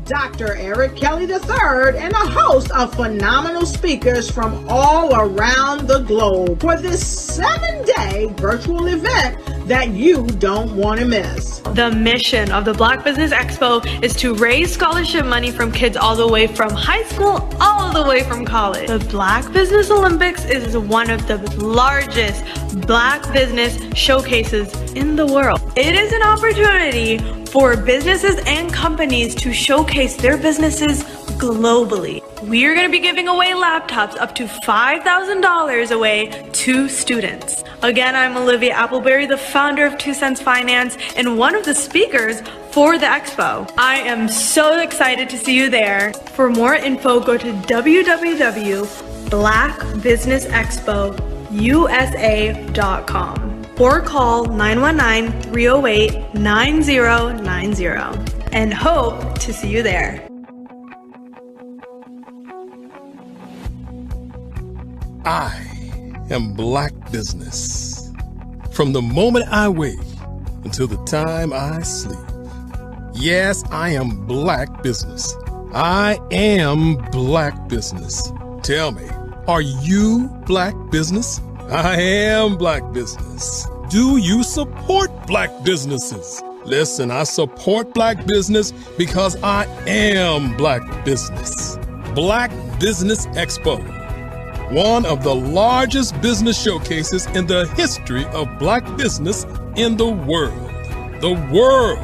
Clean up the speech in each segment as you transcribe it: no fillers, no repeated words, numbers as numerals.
Dr. Eric Kelly III and a host of phenomenal speakers from all around the globe for this 7-day virtual event that you don't want to miss. The mission of the Black Business Expo is to raise scholarship money from kids all the way from high school, all the way from college. The Black Business Olympics is one of the largest Black business showcases in the world. It is an opportunity for businesses and companies to showcase their businesses globally. We are going to be giving away laptops up to $5,000 away to students. Again, I'm Olivia Appleberry, the founder of 2 Cents Finance and one of the speakers for the expo. I am so excited to see you there. For more info, go to www.blackbusinessexpousa.com or call 919-308-9090 and hope to see you there. I am Black Business. From the moment I wake until the time I sleep. Yes, I am Black Business. I am Black Business. Tell me, are you Black Business? I am Black Business. Do you support Black businesses? Listen, I support Black business because I am Black Business. Black Business Expo, one of the largest business showcases in the history of Black business in the world. The world!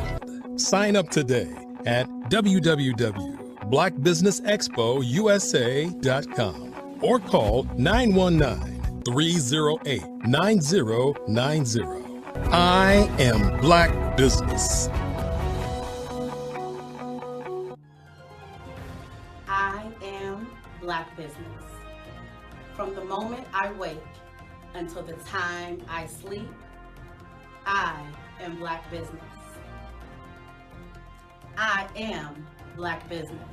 Sign up today at www.blackbusinessexpousa.com or call 919-308-9090. I am Black Business. I am Black Business. From the moment I wake until the time I sleep, I am Black Business. I am Black Business.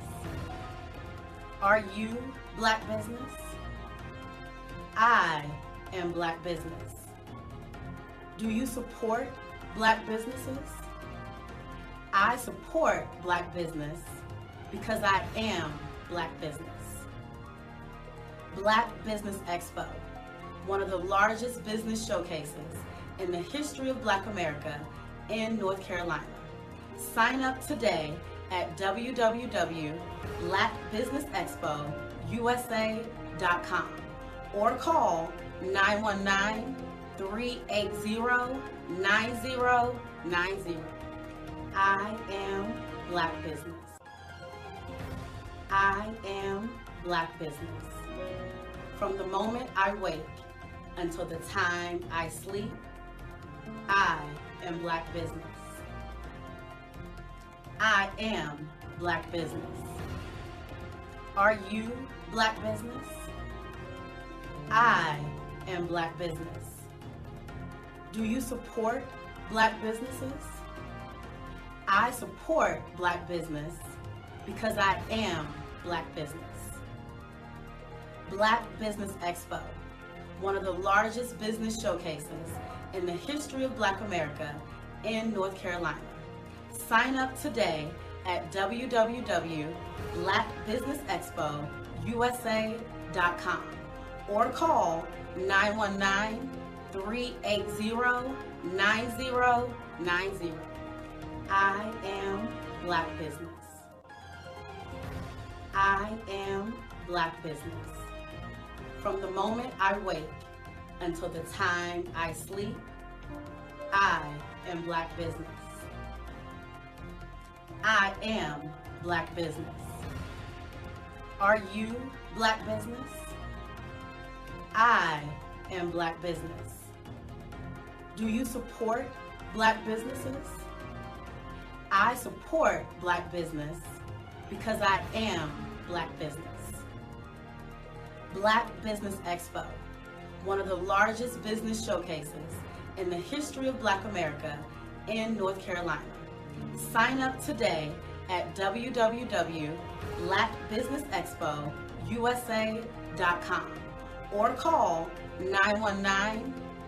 Are you Black Business? I am Black Business. Do you support Black businesses? I support Black business because I am Black business. Black Business Expo, one of the largest business showcases in the history of Black America in North Carolina. Sign up today at www.blackbusinessexpousa.com or call 919-380-9090. I am Black Business. I am Black Business. From the moment I wake until the time I sleep, I am Black Business. I am Black Business. Are you Black Business? I am Black Business. Do you support Black businesses? I support Black business because I am Black business. Black Business Expo, one of the largest business showcases in the history of Black America in North Carolina. Sign up today at www.blackbusinessexpousa.com or call 919-380-9090. I am Black Business. I am Black Business. From the moment I wake until the time I sleep, I am Black business. I am Black business. Are you Black business? I am Black business. Do you support Black businesses? I support Black business because I am Black business. Black Business Expo, one of the largest business showcases in the history of Black America in North Carolina. Sign up today at www.blackbusinessexpousa.com or call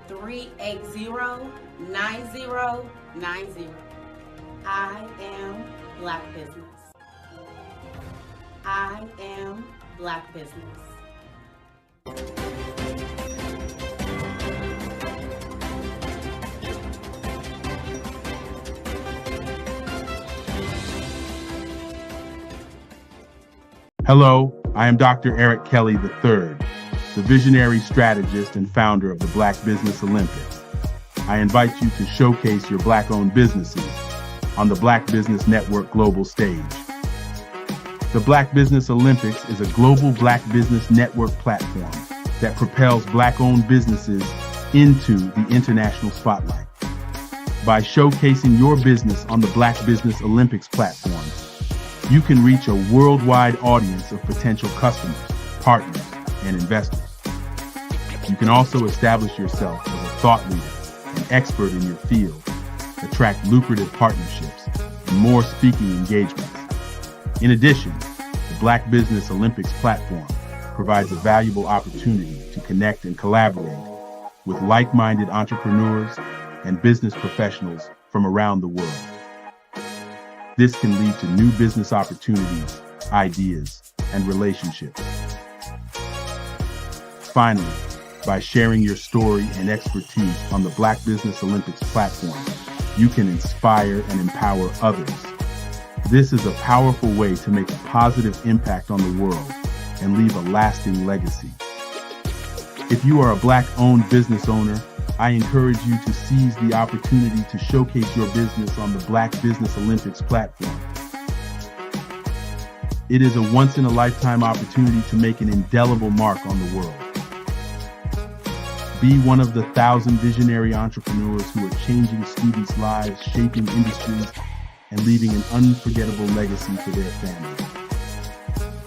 919-380-9090. I am Black business. I am Black business. Hello, I am Dr. Eric Kelly III, the visionary strategist and founder of the Black Business Olympics. I invite you to showcase your Black-owned businesses on the Black Business Network global stage. The Black Business Olympics is a global Black Business Network platform that propels Black-owned businesses into the international spotlight. By showcasing your business on the Black Business Olympics platform, you can reach a worldwide audience of potential customers, partners, and investors. You can also establish yourself as a thought leader and expert in your field, attract lucrative partnerships, and more speaking engagements. In addition, the Black Business Olympics platform provides a valuable opportunity to connect and collaborate with like-minded entrepreneurs and business professionals from around the world. This can lead to new business opportunities, ideas, and relationships. Finally, by sharing your story and expertise on the Black Business Olympics platform, you can inspire and empower others. This is a powerful way to make a positive impact on the world and leave a lasting legacy. If you are a Black-owned business owner, I encourage you to seize the opportunity to showcase your business on the Black Business Olympics platform. It is a once-in-a-lifetime opportunity to make an indelible mark on the world. Be one of the 1,000 visionary entrepreneurs who are changing students' lives, shaping industries, and leaving an unforgettable legacy for their families.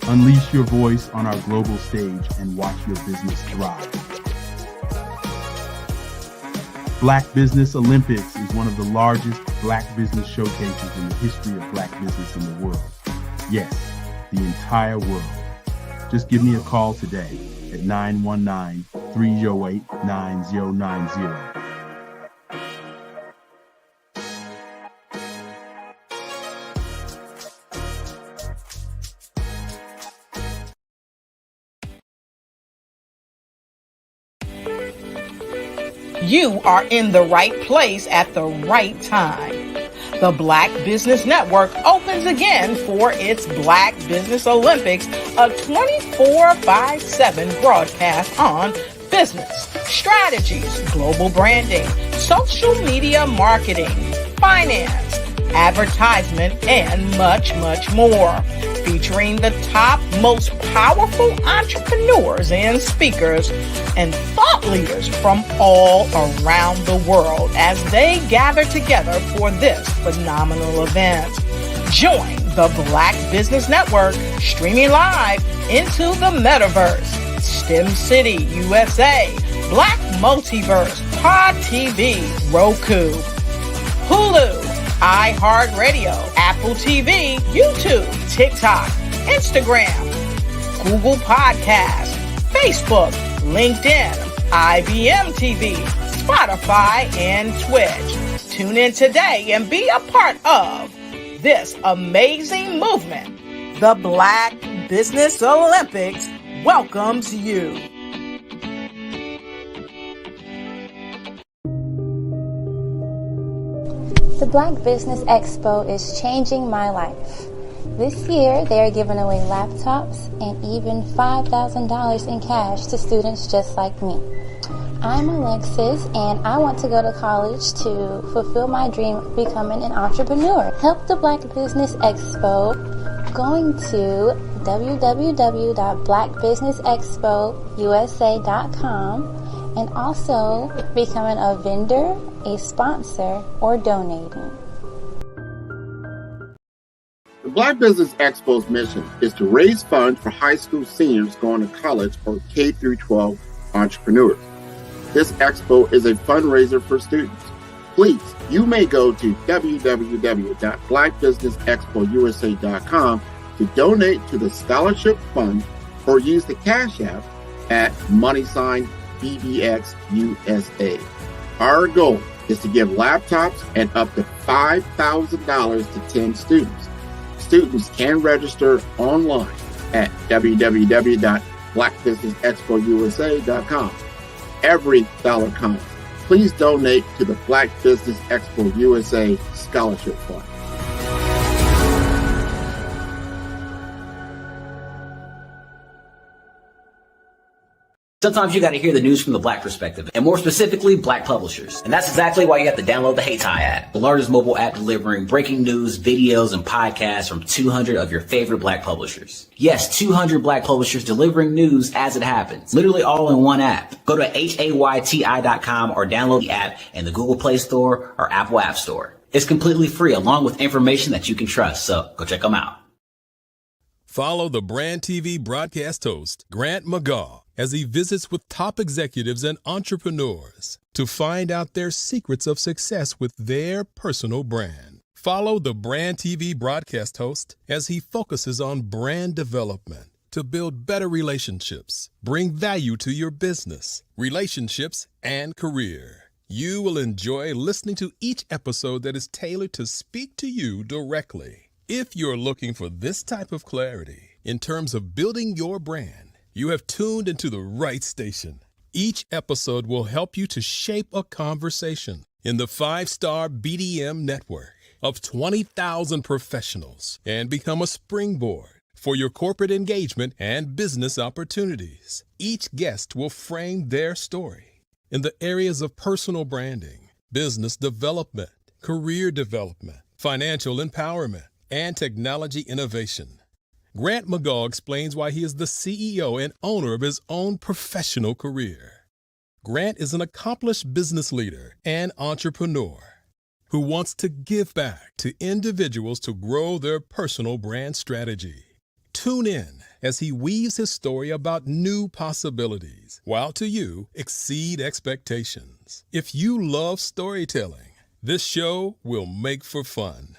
Unleash your voice on our global stage and watch your business thrive. Black Business Olympics is one of the largest Black business showcases in the history of Black business in the world. Yes, the entire world. Just give me a call today at 919-308-9090. You are in the right place at the right time. The Black Business Network opens again for its Black Business Olympics, a 24/7 broadcast on business, strategies, global branding, social media marketing, finance, advertisement, and much, much more. Featuring the top, most powerful entrepreneurs and speakers and thought leaders from all around the world as they gather together for this phenomenal event. Join the Black Business Network streaming live into the metaverse, STEM City, USA, Black Multiverse, Pod TV, Roku, Hulu, iHeartRadio, Apple TV, YouTube, TikTok, Instagram, Google Podcasts, Facebook, LinkedIn, IBM TV, Spotify, and Twitch. Tune in today and be a part of this amazing movement. The Black Business Olympics welcomes you. The Black Business Expo is changing my life. This year, they are giving away laptops and even $5,000 in cash to students just like me. I'm Alexis, and I want to go to college to fulfill my dream of becoming an entrepreneur. Help the Black Business Expo going to www.blackbusinessexpousa.com and also becoming a vendor, a sponsor, or donating. The Black Business Expo's mission is to raise funds for high school seniors going to college or K through 12 entrepreneurs. This expo is a fundraiser for students. Please, you may go to www.blackbusinessexpousa.com to donate to the scholarship fund or use the Cash App at $BBXUSA. Our goal is to give laptops and up to $5,000 to 10 students. Students can register online at www.blackbusinessexpousa.com. Every dollar counts. Please donate to the Black Business Expo USA Scholarship Fund. Sometimes you got to hear the news from the Black perspective, and more specifically, Black publishers. And that's exactly why you have to download the HeyTie app, the largest mobile app delivering breaking news, videos, and podcasts from 200 of your favorite Black publishers. Yes, 200 Black publishers delivering news as it happens, literally all in one app. Go to HAYTI.com or download the app in the Google Play Store or Apple App Store. It's completely free, along with information that you can trust, so go check them out. Follow the Brand TV broadcast host, Grant McGaugh, as he visits with top executives and entrepreneurs to find out their secrets of success with their personal brand. Follow the Brand TV broadcast host as he focuses on brand development to build better relationships, bring value to your business, relationships, and career. You will enjoy listening to each episode that is tailored to speak to you directly. If you're looking for this type of clarity in terms of building your brand, you have tuned into the right station. Each episode will help you to shape a conversation in the 5-star BDM network of 20,000 professionals and become a springboard for your corporate engagement and business opportunities. Each guest will frame their story in the areas of personal branding, business development, career development, financial empowerment, and technology innovation. Grant McGaugh explains why he is the CEO and owner of his own professional career. Grant is an accomplished business leader and entrepreneur who wants to give back to individuals to grow their personal brand strategy. Tune in as he weaves his story about new possibilities, while to you exceed expectations. If you love storytelling, this show will make for fun.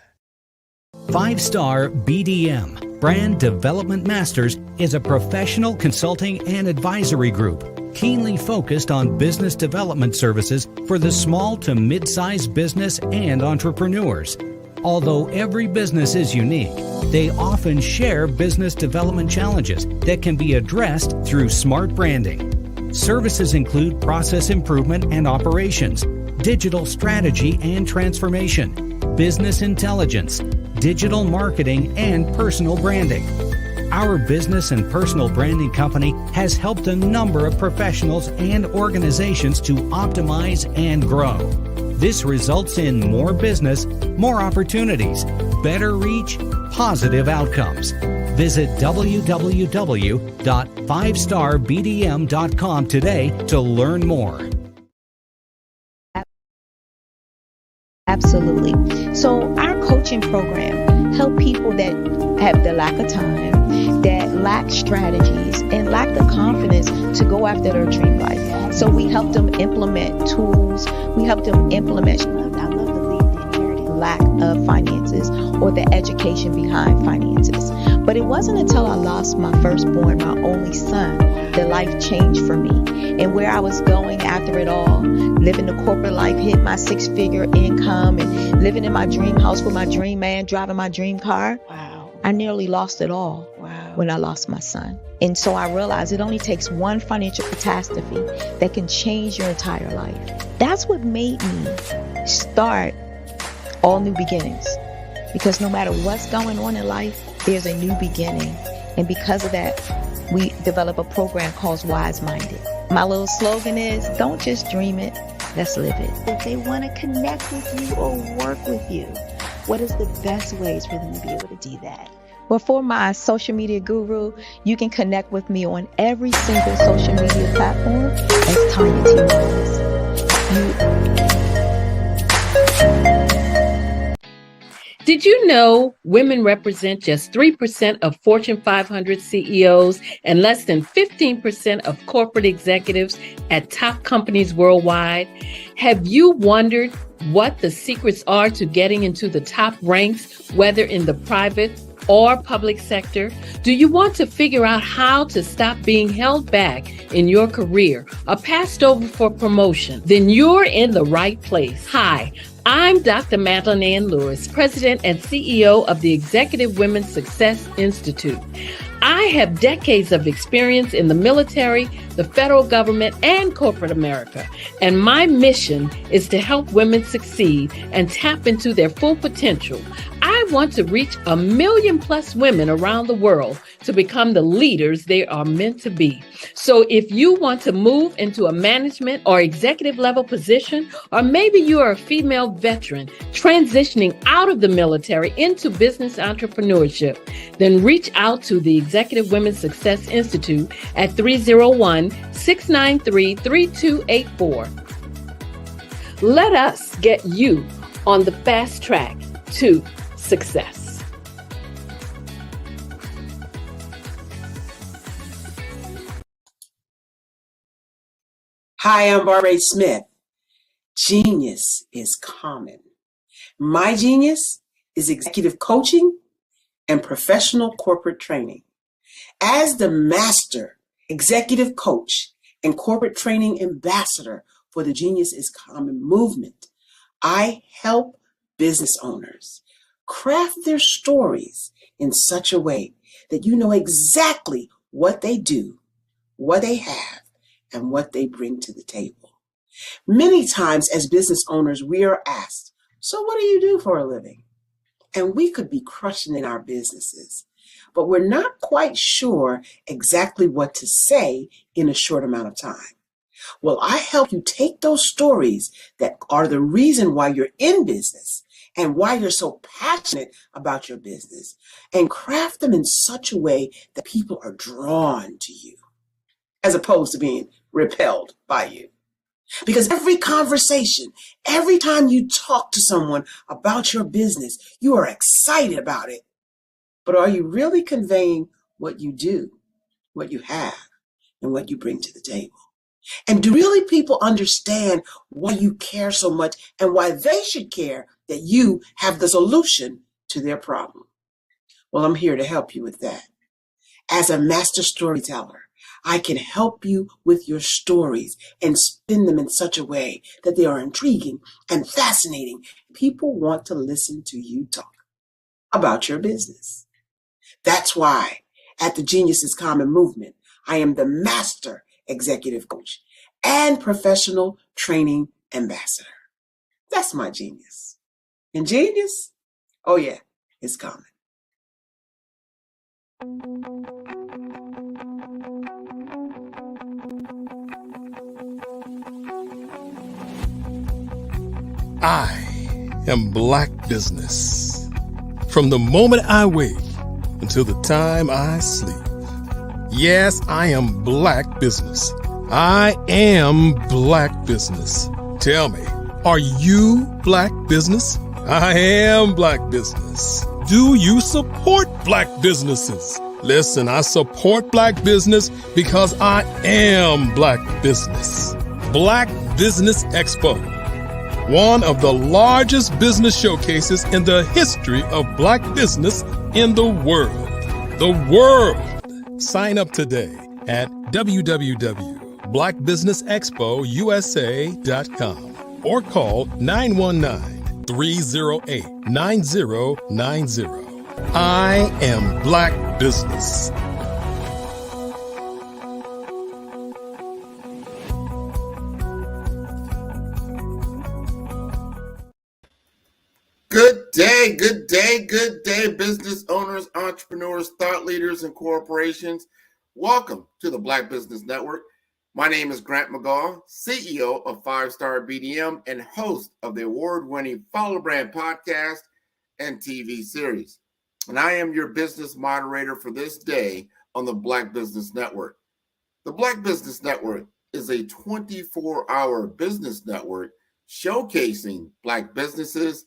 5-Star BDM, Brand Development Masters, is a professional consulting and advisory group keenly focused on business development services for the small to mid-sized business and entrepreneurs. Although every business is unique, they often share business development challenges that can be addressed through smart branding. Services include process improvement and operations, digital strategy and transformation, business intelligence, digital marketing, and personal branding. Our business and personal branding company has helped a number of professionals and organizations to optimize and grow. This results in more business, more opportunities, better reach, positive outcomes. Visit www.5starbdm.com today to learn more. Absolutely. So our coaching program help people that have the lack of time, that lack strategies, and lack the confidence to go after their dream life. So we help them implement tools. We help them implement, I love to leave the inherited lack of finances or the education behind finances. But it wasn't until I lost my firstborn, my only son, that life changed for me. And where I was going after it all, living the corporate life, hit my 6-figure income, and living in my dream house with my dream man, driving my dream car. Wow. I nearly lost it all. Wow. When I lost my son. And so I realized it only takes one financial catastrophe that can change your entire life. That's what made me start All New Beginnings. Because no matter what's going on in life, there's a new beginning. And because of that, we develop a program called Wise Minded. My little slogan is, don't just dream it, let's live it. If they want to connect with you or work with you, what is the best ways for them to be able to do that? Well, for my social media guru, you can connect with me on every single social media platform as Tanya T. Morris. Did you know women represent just 3% of Fortune 500 CEOs and less than 15% of corporate executives at top companies worldwide? Have you wondered what the secrets are to getting into the top ranks, whether in the private or public sector? Do you want to figure out how to stop being held back in your career or passed over for promotion? Then you're in the right place. Hi, I'm Dr. Madeline Ann Lewis, President and CEO of the Executive Women's Success Institute. I have decades of experience in the military, the federal government, and corporate America, and my mission is to help women succeed and tap into their full potential. I want to reach 1 million plus women around the world to become the leaders they are meant to be. So if you want to move into a management or executive level position, or maybe you are a female veteran transitioning out of the military into business entrepreneurship, then reach out to the Executive Women's Success Institute at 301-693-3284. Let us get you on the fast track to success. Hi, I'm Barbara Smith. Genius is common. My genius is executive coaching and professional corporate training. As the master executive coach and corporate training ambassador for the Genius is Common movement, I help business owners craft their stories in such a way that you know exactly what they do, what they have, and what they bring to the table. Many times as business owners, we are asked, so what do you do for a living? And we could be crushing in our businesses, but we're not quite sure exactly what to say in a short amount of time. Well, I help you take those stories that are the reason why you're in business and why you're so passionate about your business and craft them in such a way that people are drawn to you as opposed to being repelled by you. Because every conversation, every time you talk to someone about your business, you are excited about it. But are you really conveying what you do, what you have, and what you bring to the table? And do really people understand why you care so much and why they should care that you have the solution to their problem? Well, I'm here to help you with that. As a master storyteller, I can help you with your stories and spin them in such a way that they are intriguing and fascinating. People want to listen to you talk about your business. That's why at the Genius is Common movement, I am the master executive coach and professional training ambassador. That's my genius. And genius? Oh yeah, it's common. I am Black Business. From the moment I wake until the time I sleep. Yes, I am Black Business. I am Black Business. Tell me, are you Black Business? I am Black Business. Do you support Black businesses? Listen, I support Black business because I am Black Business. Black Business Expo, one of the largest business showcases in the history of Black business in the world. The world! Sign up today at www.blackbusinessexpousa.com or call 919-308-9090. I am Black Business. Good day, good day, good day, business owners, entrepreneurs, thought leaders, and corporations. Welcome to the Black Business Network. My name is Grant McGaw, CEO of 5-Star BDM and host of the award-winning Follow Brand podcast and TV series. And I am your business moderator for this day on the Black Business Network. The Black Business Network is a 24-hour business network showcasing Black businesses,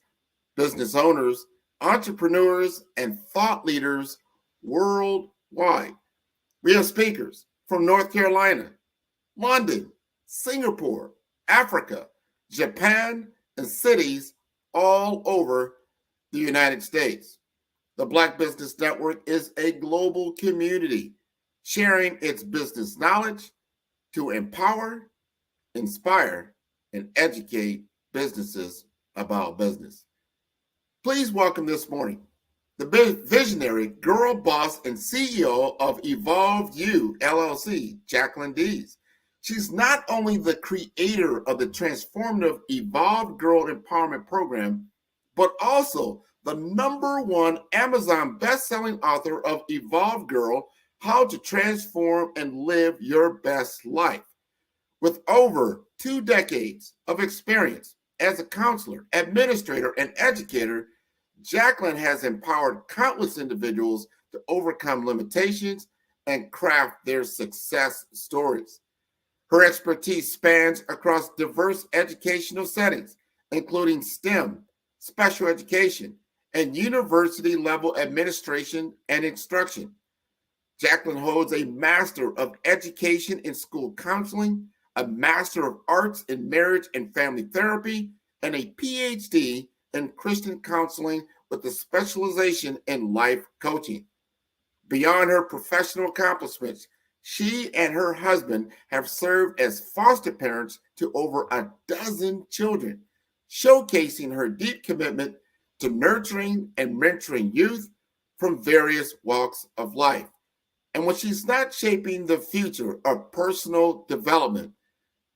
business owners, entrepreneurs, and thought leaders worldwide. We have speakers from North Carolina, London, Singapore, Africa, Japan, and cities all over the United States. The Black Business Network is a global community sharing its business knowledge to empower, inspire, and educate businesses about business. Please welcome this morning the visionary girl boss and CEO of Evolve You LLC, Jacqueline Dees. She's not only the creator of the transformative Evolve Girl Empowerment Program, but also the #1 Amazon best-selling author of Evolve Girl, How to Transform and Live Your Best Life. With over 2 decades of experience as a counselor, administrator, and educator, Jacqueline has empowered countless individuals to overcome limitations and craft their success stories. Her expertise spans across diverse educational settings, including STEM, special education, and university-level administration and instruction. Jacqueline holds a Master of Education in School Counseling, a Master of Arts in Marriage and Family Therapy, and a PhD in Christian Counseling with a specialization in life coaching. Beyond her professional accomplishments, she and her husband have served as foster parents to over a dozen children, showcasing her deep commitment to nurturing and mentoring youth from various walks of life. And when she's not shaping the future of personal development,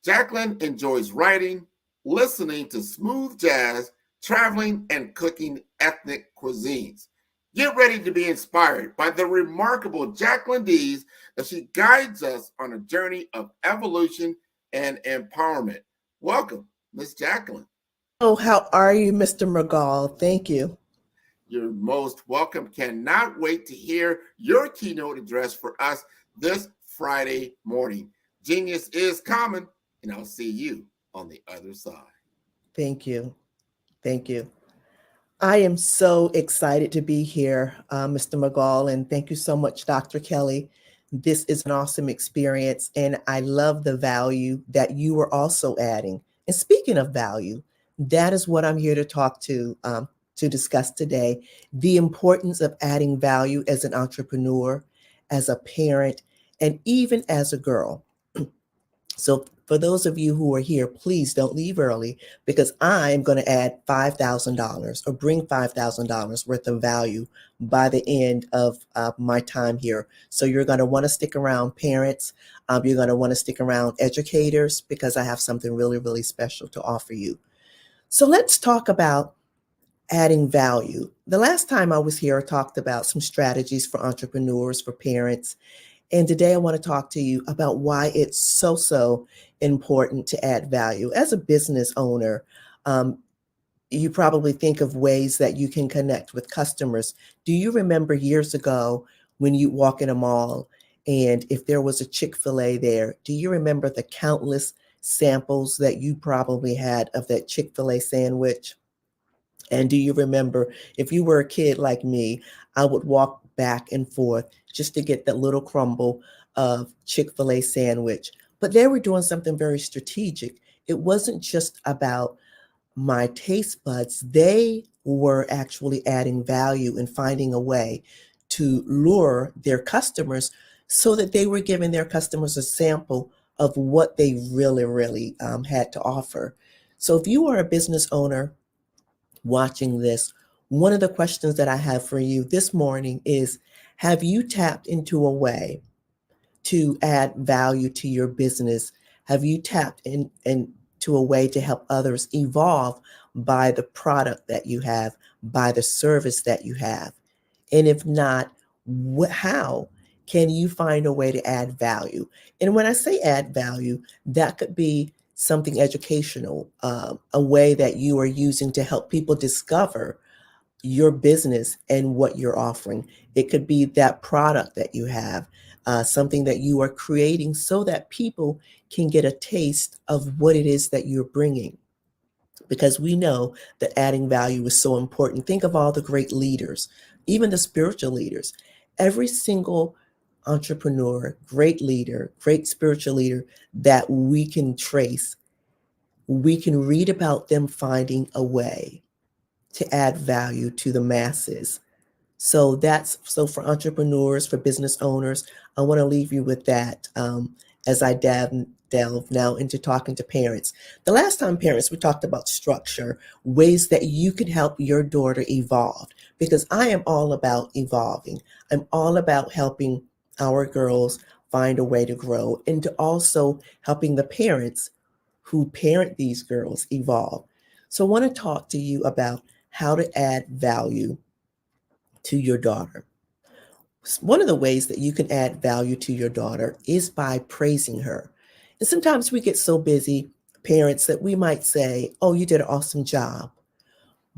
Jacqueline enjoys writing, listening to smooth jazz, traveling, and cooking ethnic cuisines. Get ready to be inspired by the remarkable Jacqueline Dees as she guides us on a journey of evolution and empowerment. Welcome, Miss Jacqueline. Oh, how are you, Mr. McGaw? Thank you. You're most welcome. Cannot wait to hear your keynote address for us this Friday morning. Genius is common, and I'll see you on the other side. Thank you. Thank you. I am so excited to be here, Mr. McGaw, and thank you so much, Dr. Kelly. This is an awesome experience, and I love the value that you are also adding. And speaking of value, that is what I'm here to talk to discuss today, the importance of adding value as an entrepreneur, as a parent, and even as a girl. So for those of you who are here, please don't leave early because I'm going to add $5,000 or bring $5,000 worth of value by the end of my time here. So you're going to want to stick around, parents. You're going to want to stick around, educators, because I have something really, really special to offer you. So let's talk about adding value. The last time I was here, I talked about some strategies for entrepreneurs, for parents. And today I want to talk to you about why it's so important to add value. As a business owner, you probably think of ways that you can connect with customers. Do you remember years ago when you walk in a mall and if there was a Chick-fil-A there, do you remember the countless samples that you probably had of that Chick-fil-A sandwich? And do you remember, if you were a kid like me, I would walk back and forth just to get that little crumble of Chick-fil-A sandwich. But they were doing something very strategic. It wasn't just about my taste buds. They were actually adding value and finding a way to lure their customers so that they were giving their customers a sample of what they really had to offer. So if you are a business owner watching this, one of the questions that I have for you this morning is, have you tapped into a way to add value to your business? Have you tapped into a way to help others evolve by the product that you have, by the service that you have? And if not, how Can you find a way to add value? And when I say add value, that could be something educational, a way that you are using to help people discover your business and what you're offering. It could be that product that you have, something that you are creating so that people can get a taste of what it is that you're bringing. Because we know that adding value is so important. Think of all the great leaders, even the spiritual leaders. Every single entrepreneur, great leader, great spiritual leader that we can trace, we can read about them finding a way to add value to the masses. So for entrepreneurs, for business owners, I want to leave you with that as I delve now into talking to parents. The last time, parents, we talked about structure, ways that you can help your daughter evolve, because I am all about evolving. I'm all about helping our girls find a way to grow, and to also helping the parents who parent these girls evolve. So I want to talk to you about how to add value to your daughter. One of the ways that you can add value to your daughter is by praising her. And sometimes we get so busy, parents, that we might say, oh, you did an awesome job.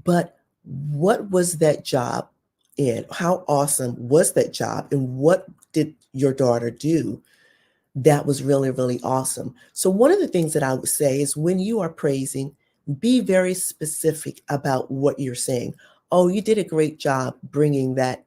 But what was that job in? How awesome was that job? And what did your daughter do that was really, really awesome? So one of the things that I would say is, when you are praising, be very specific about what you're saying. Oh, you did a great job bringing that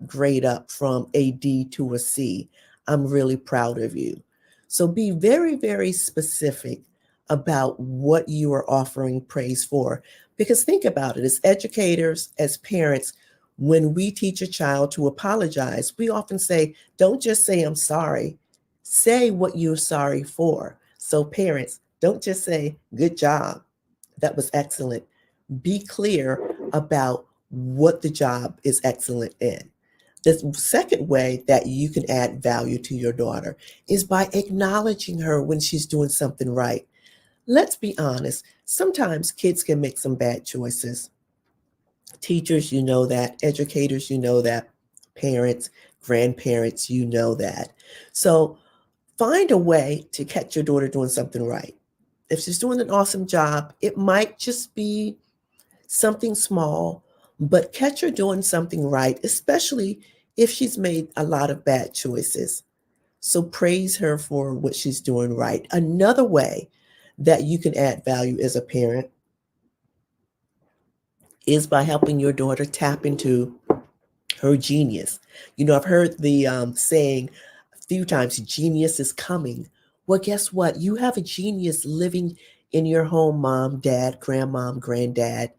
grade up from a D to a C. I'm really proud of you. So be very, very specific about what you are offering praise for. Because think about it, as educators, as parents, when we teach a child to apologize, we often say, don't just say, I'm sorry. Say what you're sorry for. So parents, don't just say, good job, that was excellent. Be clear about what the job is excellent in. The second way that you can add value to your daughter is by acknowledging her when she's doing something right. Let's be honest, sometimes kids can make some bad choices. Teachers, you know that. Educators, you know that. Parents, grandparents, you know that. So find a way to catch your daughter doing something right. If she's doing an awesome job, it might just be something small, but catch her doing something right, especially if she's made a lot of bad choices. So praise her for what she's doing right. Another way that you can add value as a parent is by helping your daughter tap into her genius. You know, I've heard the saying a few times, genius is coming. Well, guess what? You have a genius living in your home, mom, dad, grandmom, granddad.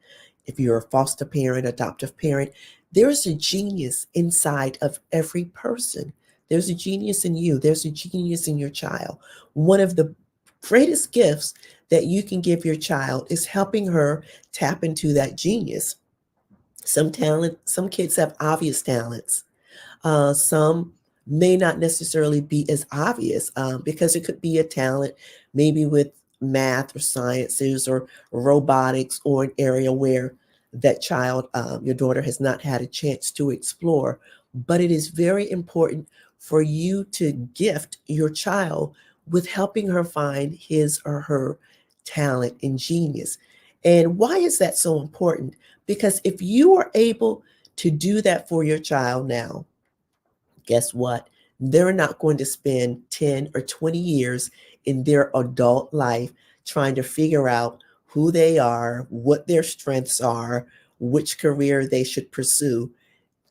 If you're a foster parent, adoptive parent, there's a genius inside of every person. There's a genius in you. There's a genius in your child. One of the greatest gifts that you can give your child is helping her tap into that genius. Some kids have obvious talents. Some may not necessarily be as obvious because it could be a talent maybe with math or sciences or robotics, or an area where that child, your daughter, has not had a chance to explore. But it is very important for you to gift your child with helping her find his or her talent and genius. And why is that so important? Because if you are able to do that for your child now, guess what? They're not going to spend 10 or 20 years in their adult life trying to figure out who they are, what their strengths are, which career they should pursue.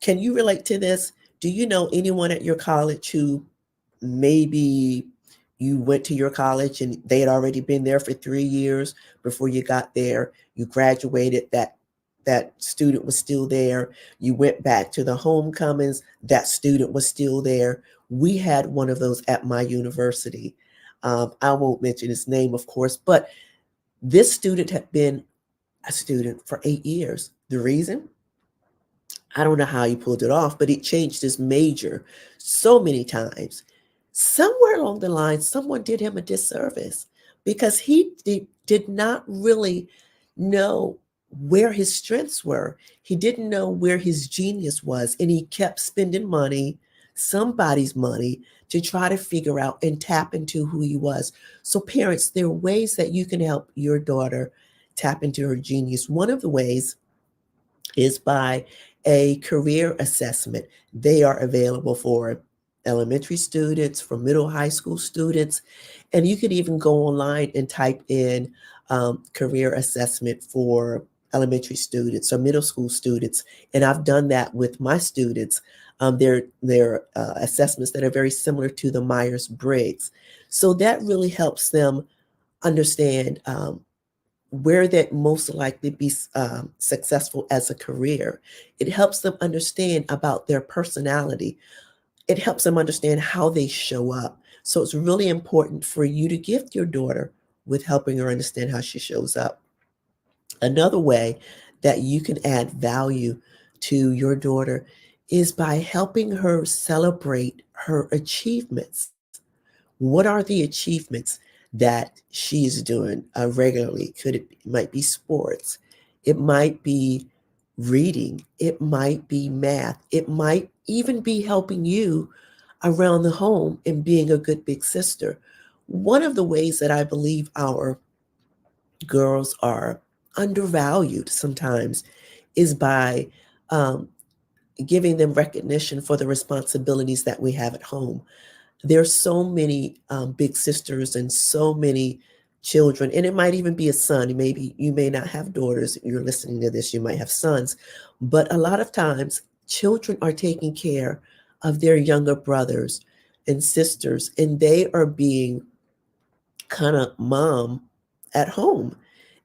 Can you relate to this? Do you know anyone at your college who maybe you went to your college and they had already been there for 3 years before you got there? You graduated, that student was still there. You went back to the homecomings, that student was still there. We had one of those at my university. I won't mention his name, of course, but this student had been a student for 8 years. The reason? I don't know how he pulled it off, but he changed his major so many times. Somewhere along the line, someone did him a disservice because he did not really know where his strengths were. He didn't know where his genius was, and he kept spending money, somebody's money to try to figure out and tap into who he was. So parents, there are ways that you can help your daughter tap into her genius. One of the ways is by a career assessment. They are available for elementary students, for middle high school students, and you could even go online and type in career assessment for elementary students or middle school students. And I've done that with my students. They're assessments that are very similar to the Myers-Briggs. So that really helps them understand where they'd most likely be successful as a career. It helps them understand about their personality. It helps them understand how they show up. So it's really important for you to gift your daughter with helping her understand how she shows up. Another way that you can add value to your daughter is by helping her celebrate her achievements. What are the achievements that she's doing regularly? It might be sports, it might be reading, it might be math, it might even be helping you around the home and being a good big sister. One of the ways that I believe our girls are undervalued sometimes is by giving them recognition for the responsibilities that we have at home. There's so many big sisters and so many children, and it might even be a son. Maybe you may not have daughters. You're listening to this, you might have sons, but a lot of times children are taking care of their younger brothers and sisters, and they are being kind of mom at home.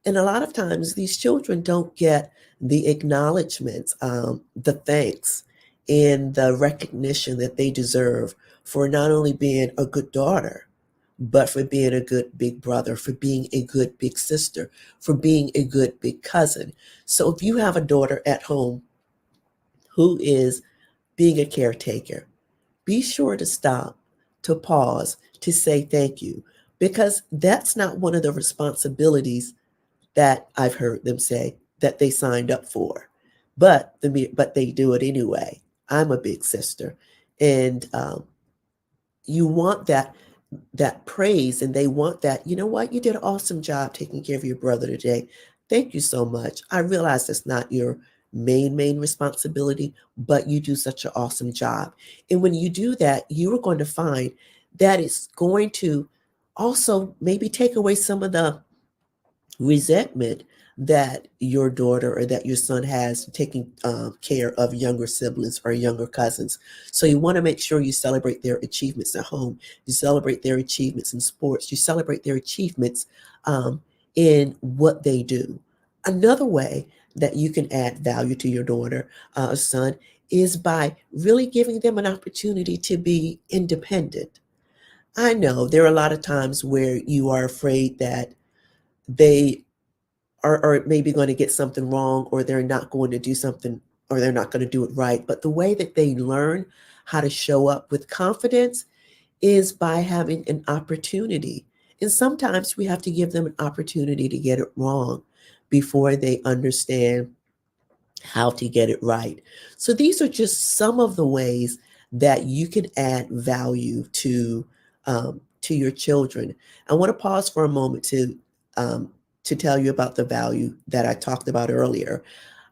And a lot of times these children don't get the acknowledgement, the thanks, and the recognition that they deserve for not only being a good daughter, but for being a good big brother, for being a good big sister, for being a good big cousin. So if you have a daughter at home who is being a caretaker, be sure to stop, to pause, to say thank you, because that's not one of the responsibilities that I've heard them say that they signed up for. But they do it anyway. I'm a big sister, and you want that praise, and they want that. You know what? You did an awesome job taking care of your brother today. Thank you so much. I realize it's not your main responsibility, but you do such an awesome job. And when you do that, you are going to find that it's going to also maybe take away some of the resentment that your daughter or that your son has taking care of younger siblings or younger cousins. So you want to make sure you celebrate their achievements at home. You celebrate their achievements in sports. You celebrate their achievements in what they do. Another way that you can add value to your daughter or son is by really giving them an opportunity to be independent. I know there are a lot of times where you are afraid that they are maybe going to get something wrong, or they're not going to do something, or they're not going to do it right. But the way that they learn how to show up with confidence is by having an opportunity. And sometimes we have to give them an opportunity to get it wrong before they understand how to get it right. So these are just some of the ways that you can add value to your children. I want to pause for a moment to tell you about the value that I talked about earlier.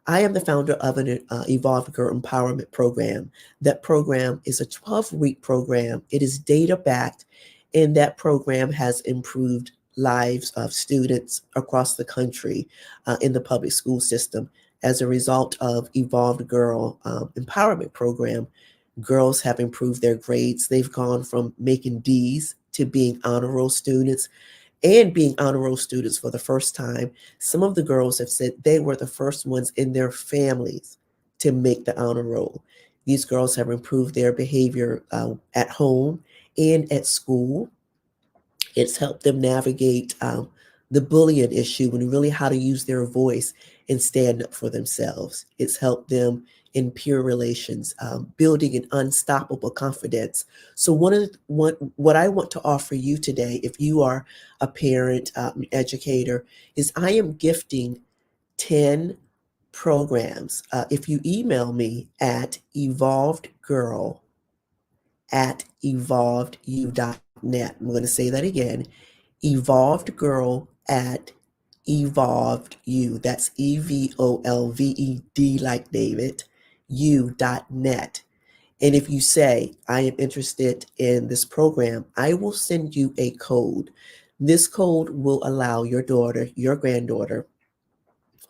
I am the founder of an Evolved Girl Empowerment Program. That program is a 12-week program. It is data-backed, and that program has improved lives of students across the country in the public school system. As a result of Evolved Girl Empowerment Program, girls have improved their grades. They've gone from making D's to being honor roll students, and being honor roll students for the first time. Some of the girls have said they were the first ones in their families to make the honor roll. These girls have improved their behavior at home and at school. It's helped them navigate the bullying issue and really how to use their voice and stand up for themselves. It's helped them in peer relations, building an unstoppable confidence. So what I want to offer you today, if you are a parent, educator, is I am gifting 10 programs. If you email me at evolvedgirl at evolvedu.net. I'm going to say that again. Evolved Girl at evolvedu. That's EVOLVED like David, u.net. And if you say, I am interested in this program, I will send you a code. This code will allow your daughter, your granddaughter,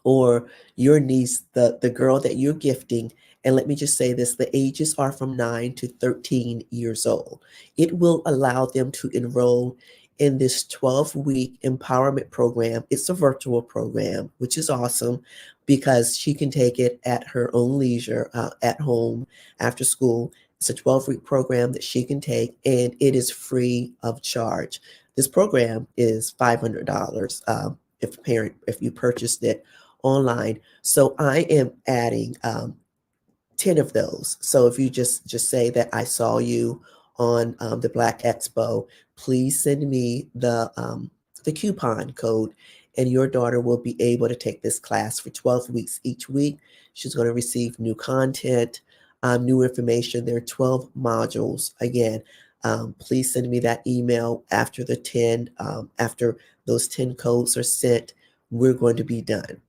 or your niece, the girl that you're gifting. And let me just say this, the ages are from 9 to 13 years old. It will allow them to enroll in this 12-week empowerment program. It's a virtual program, which is awesome because she can take it at her own leisure, at home, after school. It's a 12-week program that she can take, and it is free of charge. This program is $500 if you purchased it online. So I am adding 10 of those. So if you just say that I saw you on the Black Expo, please send me the coupon code, and your daughter will be able to take this class for 12 weeks. Each week, she's going to receive new content, new information. There are 12 modules. Again, please send me that email after the 10, after those 10 codes are sent, we're going to be done.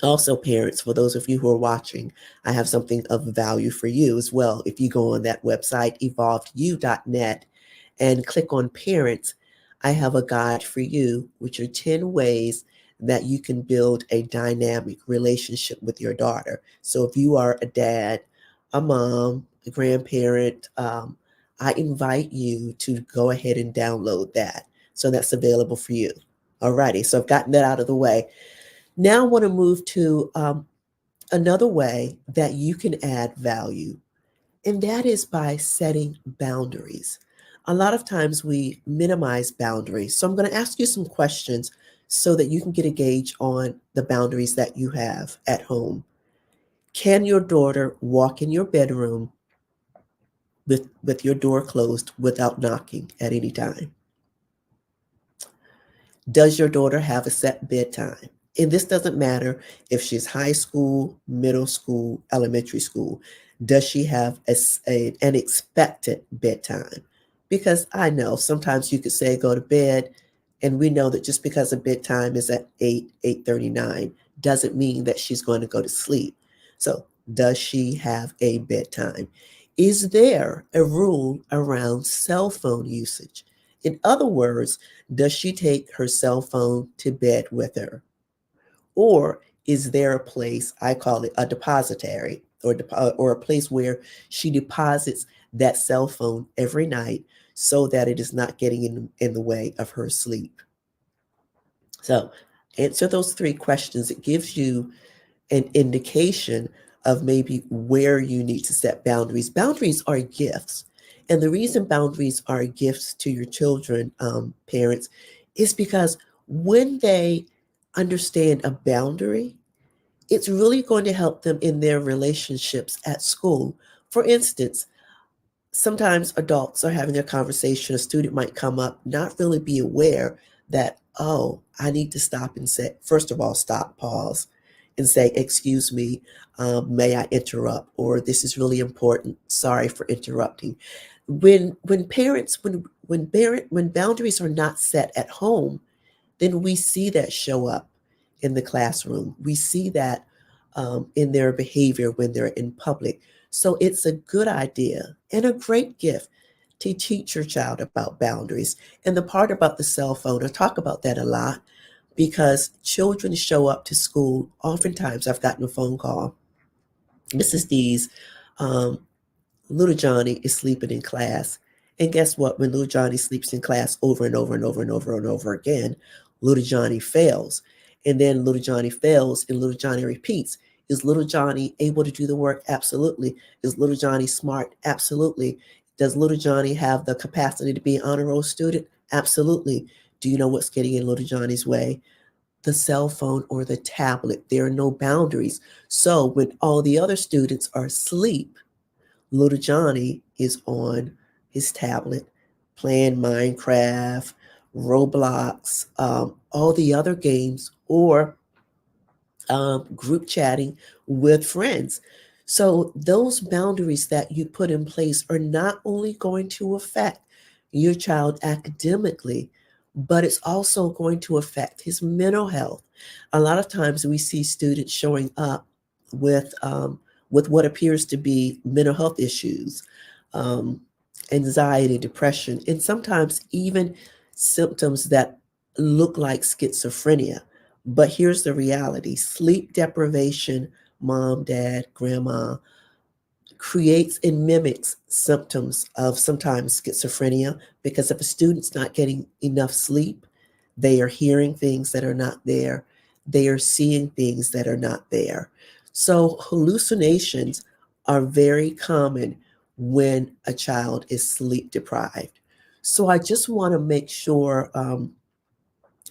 Also, parents, for those of you who are watching, I have something of value for you as well. If you go on that website, evolvedu.net, and click on parents, I have a guide for you, which are 10 ways that you can build a dynamic relationship with your daughter. So if you are a dad, a mom, a grandparent, I invite you to go ahead and download that. So that's available for you. Alrighty, so I've gotten that out of the way. Now I want to move to another way that you can add value, and that is by setting boundaries. A lot of times we minimize boundaries. So I'm going to ask you some questions so that you can get a gauge on the boundaries that you have at home. Can your daughter walk in your bedroom with your door closed without knocking at any time? Does your daughter have a set bedtime? And this doesn't matter if she's high school, middle school, elementary school. Does she have an expected bedtime? Because I know sometimes you could say go to bed, and we know that just because a bedtime is at 8:39 doesn't mean that she's going to go to sleep. So does she have a bedtime? Is there a rule around cell phone usage? In other words, does she take her cell phone to bed with her? Or is there a place, I call it a depository, or a place where she deposits that cell phone every night so that it is not getting in the way of her sleep? So answer those 3 questions. It gives you an indication of maybe where you need to set boundaries. Boundaries are gifts. And the reason boundaries are gifts to your children, parents, is because when they understand a boundary, it's really going to help them in their relationships at school. For instance, sometimes adults are having a conversation, a student might come up, not really be aware that, oh, I need to stop and say, first of all, stop, pause, and say, excuse me, may I interrupt? Or this is really important, sorry for interrupting. When boundaries are not set at home, then we see that show up in the classroom. We see that in their behavior when they're in public. So it's a good idea and a great gift to teach your child about boundaries. And the part about the cell phone, I talk about that a lot because children show up to school. Oftentimes I've gotten a phone call. Mrs. D's, little Johnny is sleeping in class. And guess what? When little Johnny sleeps in class over and over and over and over and over again, little Johnny fails. And then little Johnny fails and little Johnny repeats. Is little Johnny able to do the work? Absolutely. Is little Johnny smart? Absolutely. Does little Johnny have the capacity to be an honor roll student? Absolutely. Do you know what's getting in little Johnny's way? The cell phone or the tablet. There are no boundaries. So when all the other students are asleep, little Johnny is on his tablet playing Minecraft, Roblox, all the other games, or group chatting with friends. So those boundaries that you put in place are not only going to affect your child academically, but it's also going to affect his mental health. A lot of times we see students showing up with what appears to be mental health issues, um, anxiety, depression, and sometimes even symptoms that look like schizophrenia. But here's the reality: sleep deprivation, mom, dad, grandma, creates and mimics symptoms of sometimes schizophrenia, because if a student's not getting enough sleep, they are hearing things that are not there, they are seeing things that are not there. So hallucinations are very common when a child is sleep deprived. So I just want to make sure,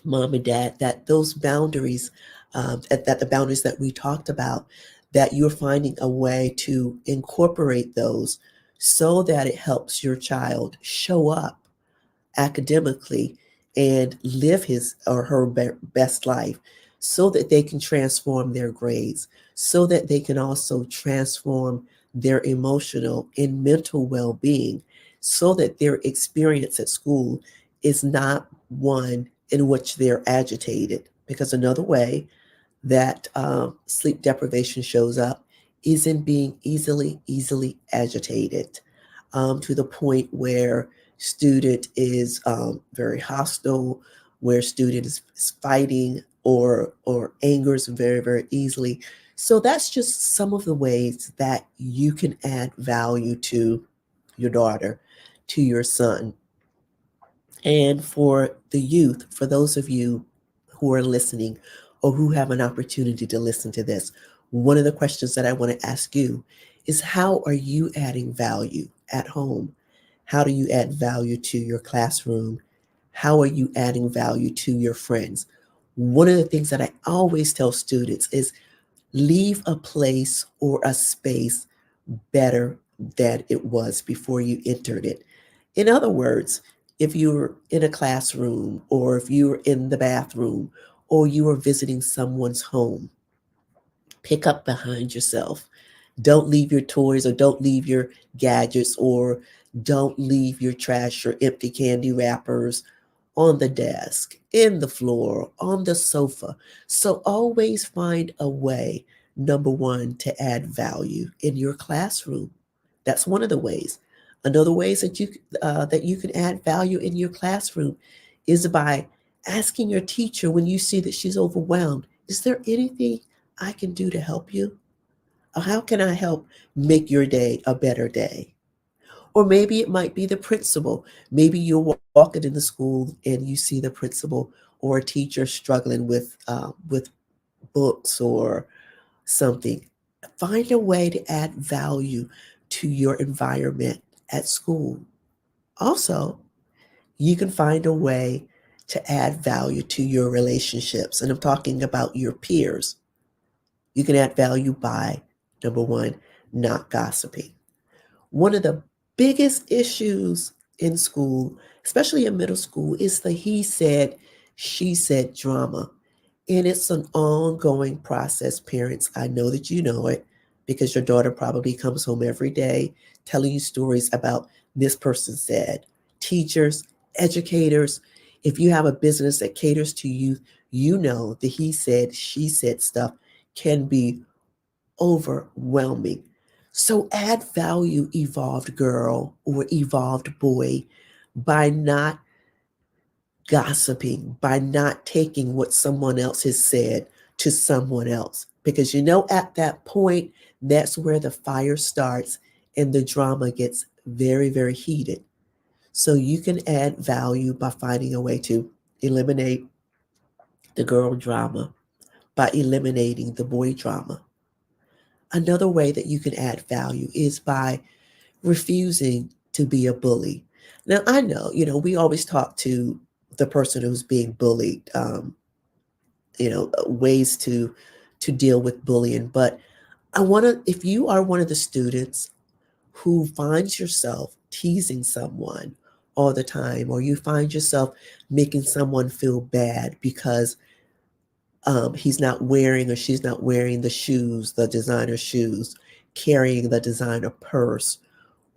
mom and dad, that those boundaries, that the boundaries that we talked about, that you're finding a way to incorporate those so that it helps your child show up academically and live his or her best life, so that they can transform their grades, so that they can also transform their emotional and mental well-being, so that their experience at school is not one in which they're agitated. Because another way that sleep deprivation shows up is in being easily agitated, to the point where student is very hostile, where student is fighting or angers very easily. So that's just some of the ways that you can add value to your daughter, to your son. And for the youth, for those of you who are listening or who have an opportunity to listen to this, one of the questions that I want to ask you is, how are you adding value at home? How do you add value to your classroom? How are you adding value to your friends? One of the things that I always tell students is, leave a place or a space better than it was before you entered it. In other words, if you're in a classroom, or if you're in the bathroom, or you are visiting someone's home, pick up behind yourself. Don't leave your toys, or don't leave your gadgets, or don't leave your trash or empty candy wrappers on the desk, in the floor, on the sofa. So always find a way, number one, to add value in your classroom. That's one of the ways. Another ways that you can add value in your classroom is by asking your teacher, when you see that she's overwhelmed, is there anything I can do to help you? Or how can I help make your day a better day? Or maybe it might be the principal. Maybe you're walking in the school and you see the principal or a teacher struggling with books or something. Find a way to add value to your environment at school. Also, you can find a way to add value to your relationships. And I'm talking about your peers. You can add value by, number one, not gossiping. One of the biggest issues in school, especially in middle school, is the he said, she said drama. And it's an ongoing process, parents. I know that you know it, because your daughter probably comes home every day telling you stories about this person said. Teachers, educators, if you have a business that caters to youth, you know the he said, she said stuff can be overwhelming. So add value, evolved girl or evolved boy, by not gossiping, by not taking what someone else has said to someone else. Because you know, at that point, that's where the fire starts and the drama gets very heated. So you can add value by finding a way to eliminate the girl drama, by eliminating the boy drama. Another way that you can add value is by refusing to be a bully. Now, I know, we always talk to the person who's being bullied, ways to deal with bullying. But if you are one of the students who finds yourself teasing someone all the time, or you find yourself making someone feel bad because he's not wearing or she's not wearing the designer shoes, carrying the designer purse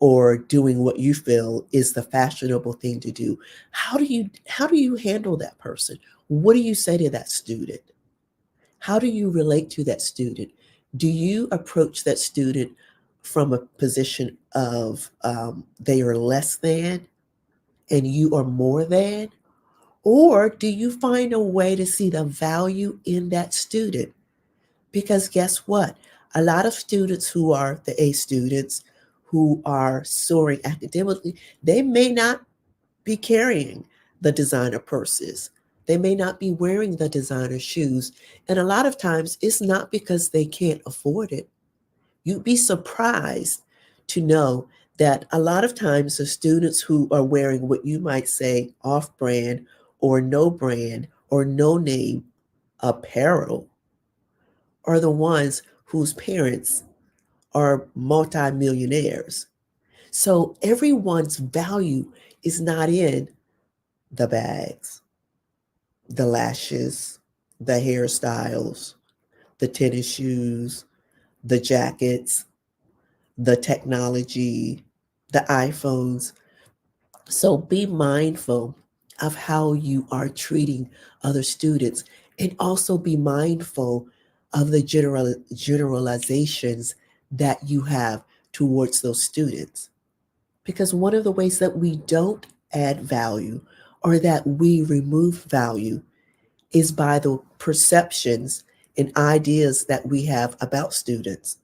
or doing what you feel is the fashionable thing to do. How do you handle that person? What do you say to that student? How do you relate to that student? Do you approach that student from a position of they are less than and you are more than? Or do you find a way to see the value in that student? Because guess what? A lot of students who are the A students, who are soaring academically, they may not be carrying the designer purses. They may not be wearing the designer shoes. And a lot of times it's not because they can't afford it. You'd be surprised to know that a lot of times the students who are wearing what you might say off-brand or no brand or no name apparel are the ones whose parents are multimillionaires. So everyone's value is not in the bags, the lashes, the hairstyles, the tennis shoes, the jackets, the technology, the iPhones. So be mindful of how you are treating other students, and also be mindful of the generalizations that you have towards those students. Because one of the ways that we don't add value or that we remove value is by the perceptions and ideas that we have about students,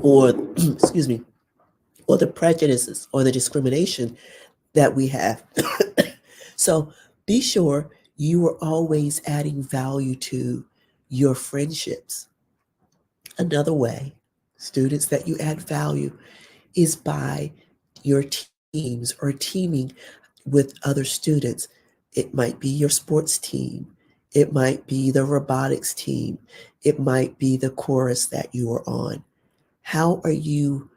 or excuse me, or the prejudices or the discrimination that we have. So be sure you are always adding value to your friendships. Another way, students, that you add value is by your teams or teaming with other students. It might be your sports team. It might be the robotics team. It might be the chorus that you are on. How do you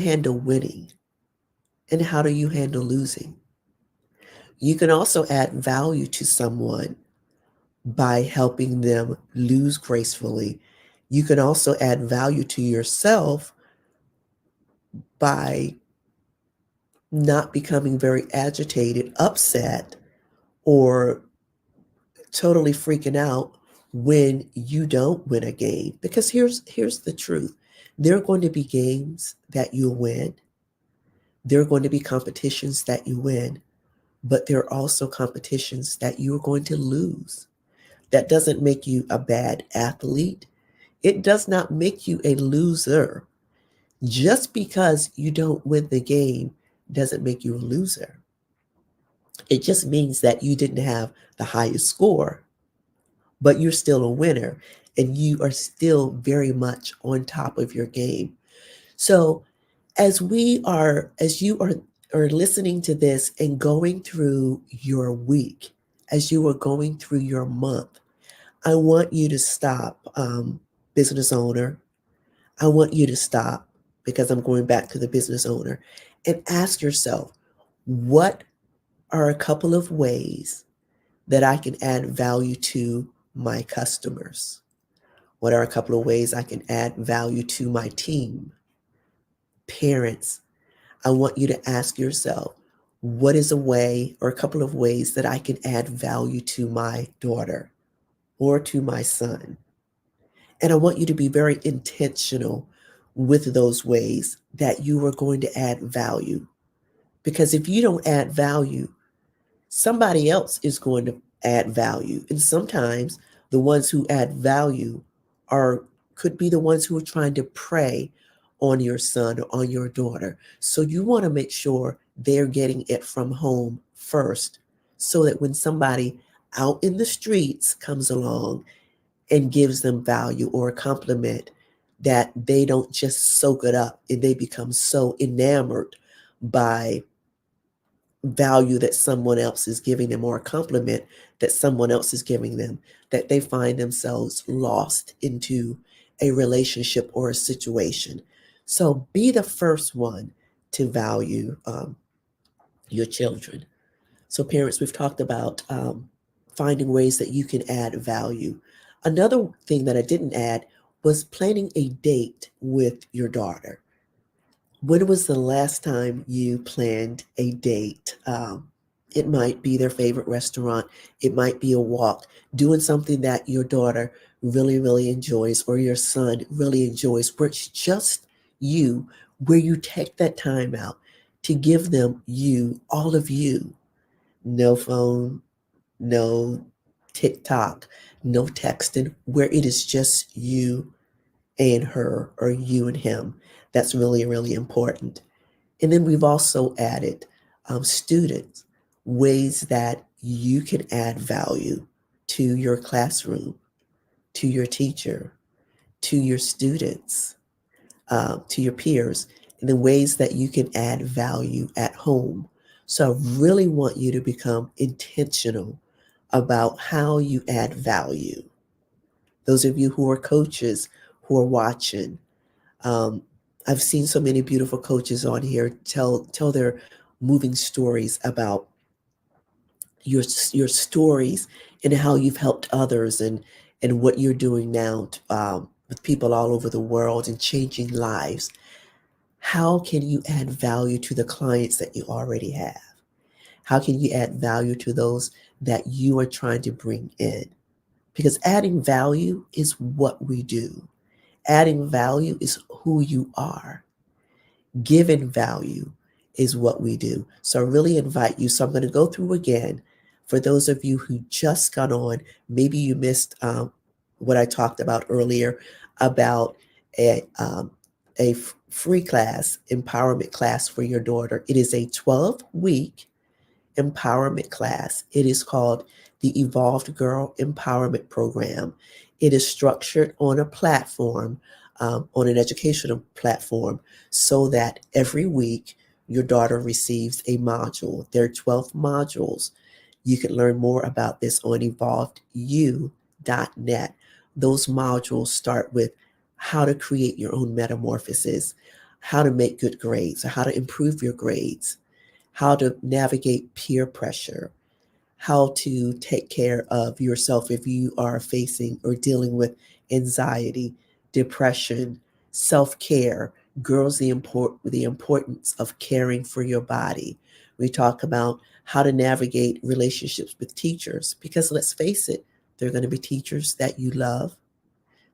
handle winning? And how do you handle losing? You can also add value to someone by helping them lose gracefully. You can also add value to yourself by not becoming very agitated, upset, or totally freaking out when you don't win a game. Because here's the truth. There are going to be games that you win. There are going to be competitions that you win, but there are also competitions that you're going to lose. That doesn't make you a bad athlete. It does not make you a loser. Just because you don't win the game doesn't make you a loser. It just means that you didn't have the highest score, but you're still a winner and you are still very much on top of your game. So as you are listening to this and going through your week, as you are going through your month, I want you to stop, business owner. I want you to stop, because I'm going back to the business owner, and ask yourself, what are a couple of ways that I can add value to my customers? What are a couple of ways I can add value to my team? Parents, I want you to ask yourself, what is a way or a couple of ways that I can add value to my daughter or to my son? And I want you to be very intentional with those ways that you are going to add value. Because if you don't add value, somebody else is going to add value. And sometimes the ones who add value could be the ones who are trying to prey on your son or on your daughter. So you want to make sure they're getting it from home first, so that when somebody out in the streets comes along and gives them value or a compliment, that they don't just soak it up and they become so enamored by value that someone else is giving them, or a compliment that someone else is giving them, that they find themselves lost into a relationship or a situation. So be the first one to value your children. So parents, we've talked about finding ways that you can add value. Another thing that I didn't add was planning a date with your daughter. When was the last time you planned a date? It might be their favorite restaurant. It might be a walk, doing something that your daughter really, really enjoys or your son really enjoys, where it's just you, where you take that time out to give them you, all of you. No phone, no TikTok, no texting, where it is just you and her or you and him. That's really, really important. And then we've also added students, ways that you can add value to your classroom, to your teacher, to your students, to your peers, and the ways that you can add value at home. So I really want you to become intentional about how you add value. Those of you who are coaches who are watching, I've seen so many beautiful coaches on here tell their moving stories about your stories and how you've helped others and what you're doing now with people all over the world and changing lives. How can you add value to the clients that you already have? How can you add value to those that you are trying to bring in? Because adding value is what we do. Adding value is who you are. Giving value is what we do. So I really invite you. So I'm going to go through again for those of you who just got on. Maybe you missed what I talked about earlier about a free class, empowerment class for your daughter. It is a 12-week empowerment class. It is called the Evolved Girl Empowerment Program. It is structured on a platform, on an educational platform, so that every week your daughter receives a module. There are 12 modules. You can learn more about this on evolvedu.net. Those modules start with how to create your own metamorphosis, how to make good grades, how to improve your grades, how to navigate peer pressure, how to take care of yourself if you are facing or dealing with anxiety, depression, self-care, girls, the importance of caring for your body. We talk about how to navigate relationships with teachers, because let's face it, there are going to be teachers that you love.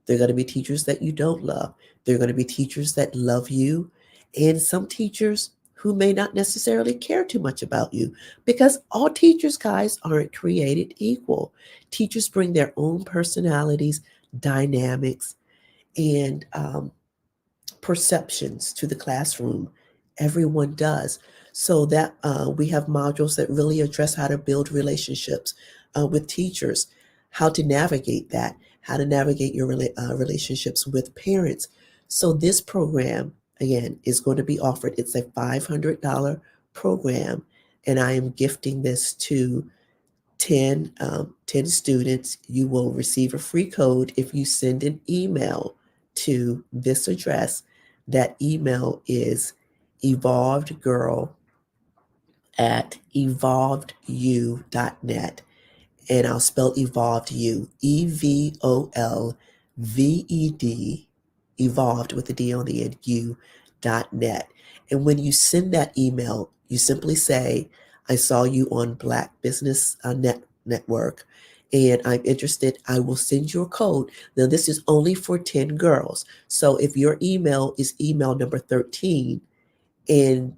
There are going to be teachers that you don't love. There are going to be teachers that love you, and some teachers who may not necessarily care too much about you, because all teachers, guys, aren't created equal. Teachers bring their own personalities, dynamics, and perceptions to the classroom. Everyone does. So that we have modules that really address how to build relationships with teachers, how to navigate that, how to navigate your relationships with parents. So this program, again, is going to be offered. It's a $500 program, and I am gifting this to 10 students. You will receive a free code if you send an email to this address. That email is evolvedu.net. And I'll spell evolved you, EVOLVED, evolved with a D on the end, u.net. And when you send that email, you simply say, I saw you on Black Business Network, and I'm interested. I will send you a code. Now, this is only for 10 girls. So if your email is email number 13, and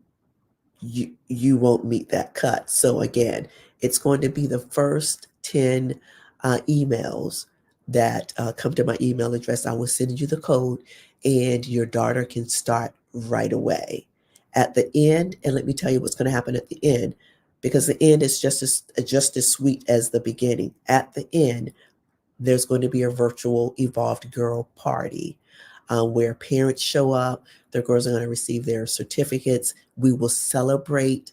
you won't meet that cut. So again, it's going to be the first 10 emails that come to my email address. I will send you the code, and your daughter can start right away. At the end, and let me tell you what's going to happen at the end, because the end is just as sweet as the beginning. At the end, there's going to be a virtual Evolved Girl party where parents show up. Their girls are going to receive their certificates. We will celebrate.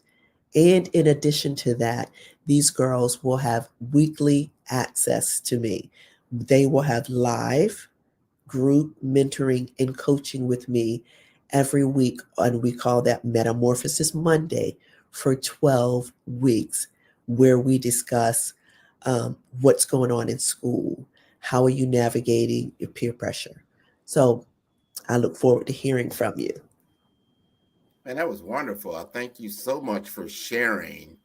And in addition to that, these girls will have weekly access to me. They will have live group mentoring and coaching with me every week. And we call that Metamorphosis Monday for 12 weeks, where we discuss what's going on in school, How are you navigating your peer pressure? So I look forward to hearing from you. Man, that was wonderful. I thank you so much for sharing.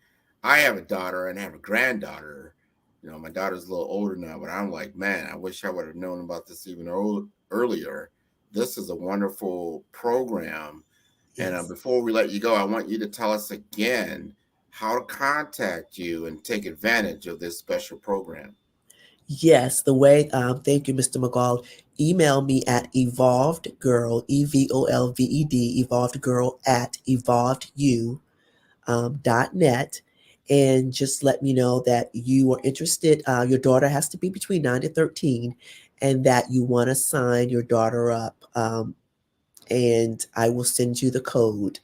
I have a daughter and I have a granddaughter. You know, my daughter's a little older now, but I'm like, man, I wish I would have known about this even earlier. This is a wonderful program. Yes. And before we let you go, I want you to tell us again how to contact you and take advantage of this special program. Yes, the way, thank you, Mr. McGall. Email me at evolvedgirl, EVOLVED, evolvedgirl at evolvedu.net. And just let me know that you are interested. Your daughter has to be between 9 to 13, and that you want to sign your daughter up. And I will send you the code.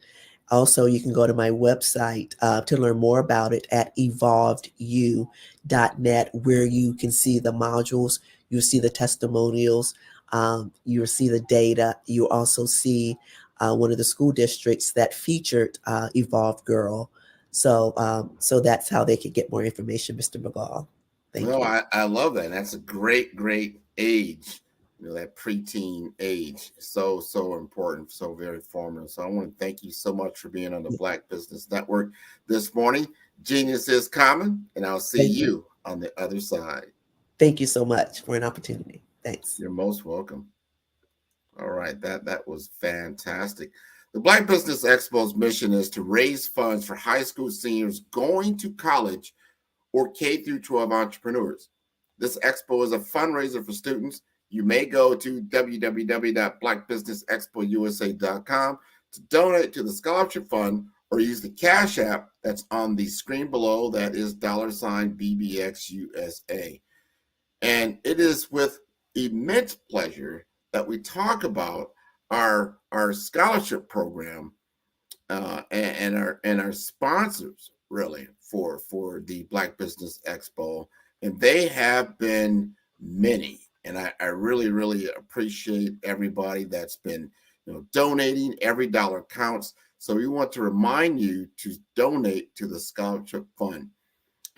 Also, you can go to my website to learn more about it at evolvedu.net, where you can see the modules, you'll see the testimonials, you'll see the data. You also see one of the school districts that featured Evolved Girl. So that's how they can get more information, Mr. McGall. Thank you. I love that. That's a great age. You know, that preteen age, so important, so very formative. So I want to thank you so much for being on the Black Business Network this morning. Genius is common, and I'll see you on the other side. Thank you so much for an opportunity. Thanks. You're most welcome. All right, that was fantastic. The Black Business Expo's mission is to raise funds for high school seniors going to college or K through 12 entrepreneurs. This expo is a fundraiser for students. You may go to www.blackbusinessexpousa.com to donate to the scholarship fund, or use the Cash App that's on the screen below. That is $BBXUSA. And it is with immense pleasure that we talk about our scholarship program and our sponsors, really, for the Black Business Expo. And they have been many. And I really appreciate everybody that's been, donating. Every dollar counts. So we want to remind you to donate to the scholarship fund.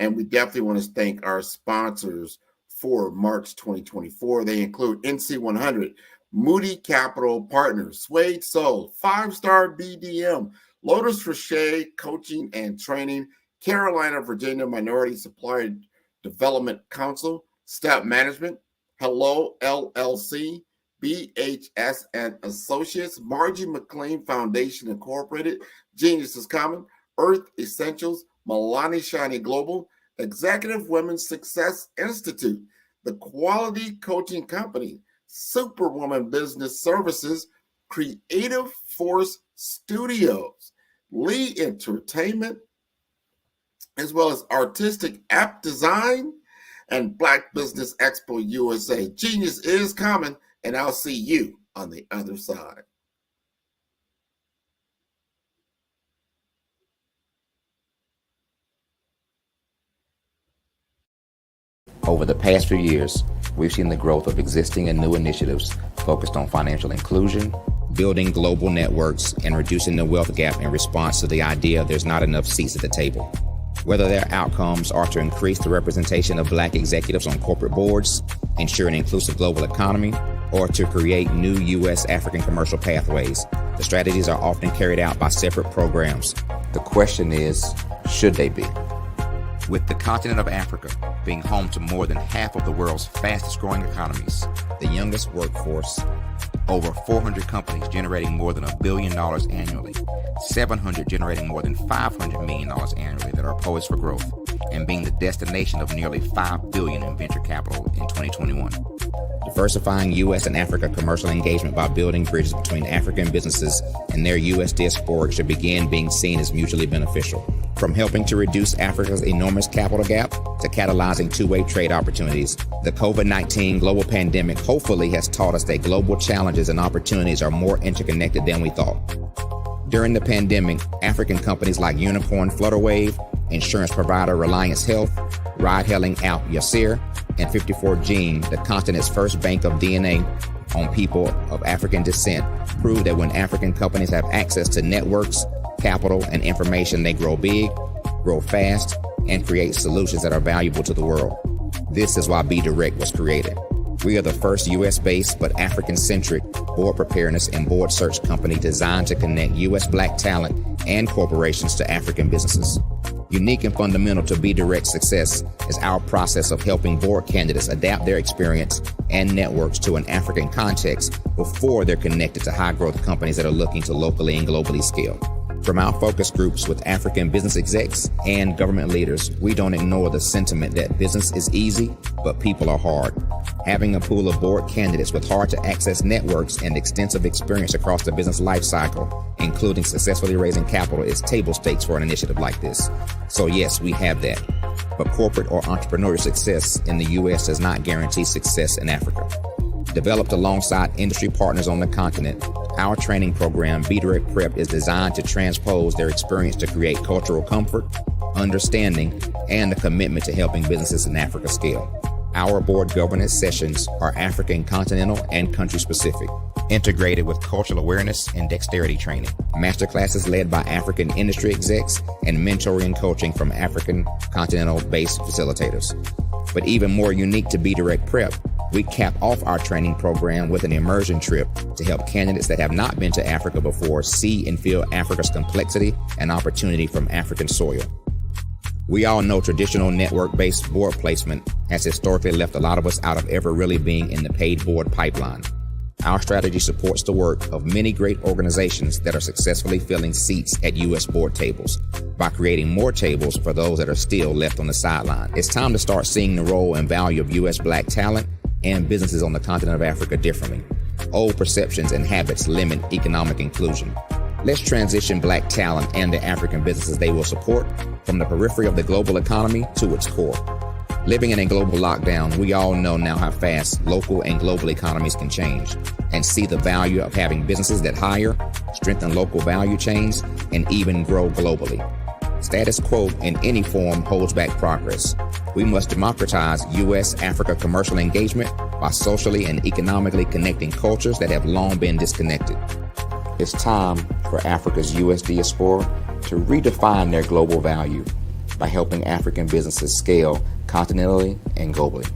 And we definitely want to thank our sponsors for March 2024. They include NC100, Moody Capital Partners, Suede Soul, 5-Star BDM, Lotus Rocher Coaching and Training, Carolina, Virginia Minority Supplier Development Council, Step Management, Hello LLC, BHS and Associates, Margie McLean Foundation Incorporated, Genius is Common, Earth Essentials, Milani Shiny Global, Executive Women's Success Institute, The Quality Coaching Company, Superwoman Business Services, Creative Force Studios, Lee Entertainment, as well as Artistic App Design, and Black Business Expo USA. Genius is common, and I'll see you on the other side. Over the past few years, we've seen the growth of existing and new initiatives focused on financial inclusion, building global networks, and reducing the wealth gap in response to the idea there's not enough seats at the table. Whether their outcomes are to increase the representation of Black executives on corporate boards, ensure an inclusive global economy, or to create new U.S. African commercial pathways, the strategies are often carried out by separate programs. The question is, should they be? With the continent of Africa being home to more than half of the world's fastest growing economies, the youngest workforce, over 400 companies generating more than $1 billion annually, 700 generating more than $500 million annually that are poised for growth, and being the destination of nearly $5 billion in venture capital in 2021. Diversifying U.S. and Africa commercial engagement by building bridges between African businesses and their U.S. diaspora should begin being seen as mutually beneficial. From helping to reduce Africa's enormous capital gap to catalyzing two-way trade opportunities, the COVID-19 global pandemic hopefully has taught us that global challenges and opportunities are more interconnected than we thought. During the pandemic, African companies like Unicorn Flutterwave, insurance provider Reliance Health, ride-hailing app Yasir, and 54Gene, the continent's first bank of DNA on people of African descent, proved that when African companies have access to networks, capital, and information, they grow big, grow fast, and create solutions that are valuable to the world. This is why Be Direct was created. We are the first U.S.-based but African-centric board preparedness and board search company designed to connect U.S. Black talent and corporations to African businesses. Unique and fundamental to Be Direct's success is our process of helping board candidates adapt their experience and networks to an African context before they're connected to high-growth companies that are looking to locally and globally scale. From our focus groups with African business execs and government leaders, we don't ignore the sentiment that business is easy, but people are hard. Having a pool of board candidates with hard-to-access networks and extensive experience across the business life cycle, including successfully raising capital, is table stakes for an initiative like this. So yes, we have that. But corporate or entrepreneurial success in the U.S. does not guarantee success in Africa. Developed alongside industry partners on the continent, our training program, Be Direct Prep, is designed to transpose their experience to create cultural comfort, understanding, and a commitment to helping businesses in Africa scale. Our board governance sessions are African, continental, and country-specific, integrated with cultural awareness and dexterity training, masterclasses led by African industry execs, and mentoring and coaching from African continental-based facilitators. But even more unique to Be Direct Prep, we cap off our training program with an immersion trip to help candidates that have not been to Africa before see and feel Africa's complexity and opportunity from African soil. We all know traditional network-based board placement has historically left a lot of us out of ever really being in the paid board pipeline. Our strategy supports the work of many great organizations that are successfully filling seats at U.S. board tables by creating more tables for those that are still left on the sideline. It's time to start seeing the role and value of U.S. Black talent and businesses on the continent of Africa differently. Old perceptions and habits limit economic inclusion. Let's transition Black talent and the African businesses they will support from the periphery of the global economy to its core. Living in a global lockdown, we all know now how fast local and global economies can change, and see the value of having businesses that hire, strengthen local value chains, and even grow globally. Status quo in any form holds back progress. We must democratize U.S.-Africa commercial engagement by socially and economically connecting cultures that have long been disconnected. It's time for Africa's U.S. diaspora to redefine their global value by helping African businesses scale continentally and globally.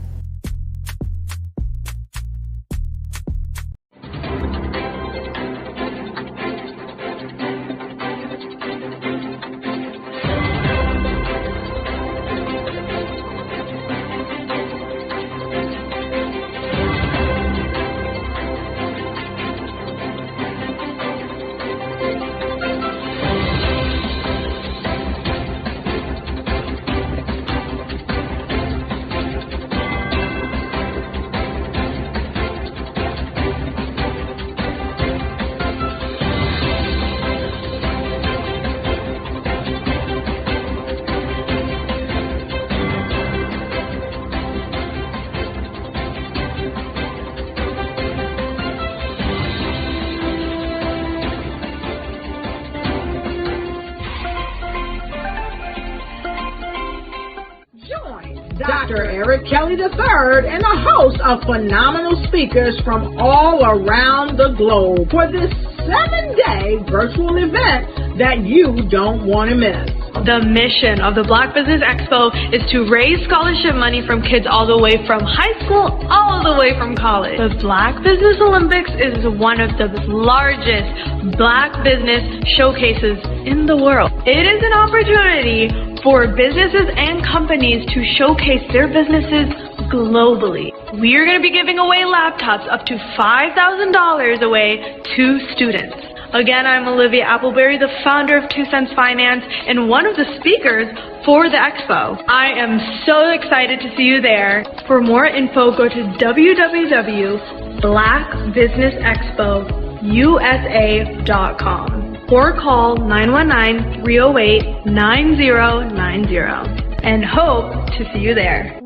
Dr. Eric Kelly III and a host of phenomenal speakers from all around the globe for this 7-day virtual event that you don't want to miss. The mission of the Black Business Expo is to raise scholarship money from kids all the way from high school all the way from college. The Black Business Olympics is one of the largest Black business showcases in the world. It is an opportunity for businesses and companies to showcase their businesses globally. We are going to be giving away laptops up to $5,000 away to students. Again, I'm Olivia Appleberry, the founder of 2 Cents Finance and one of the speakers for the expo. I am so excited to see you there. For more info, go to www.blackbusinessexpousa.com or call 919-308-9090 and hope to see you there.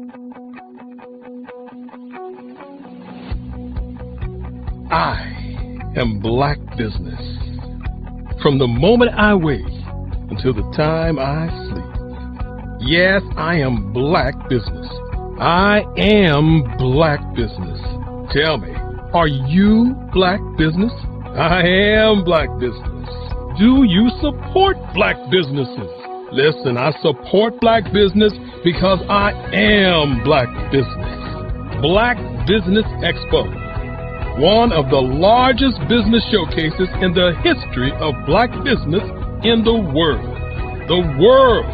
I am Black Business. From the moment I wake until the time I sleep. Yes, I am Black Business. I am Black Business. Tell me, are you Black Business? I am Black Business. Do you support Black businesses? Listen, I support Black business because I am Black Business. Black Business Expo, one of the largest business showcases in the history of Black business in the world. The world!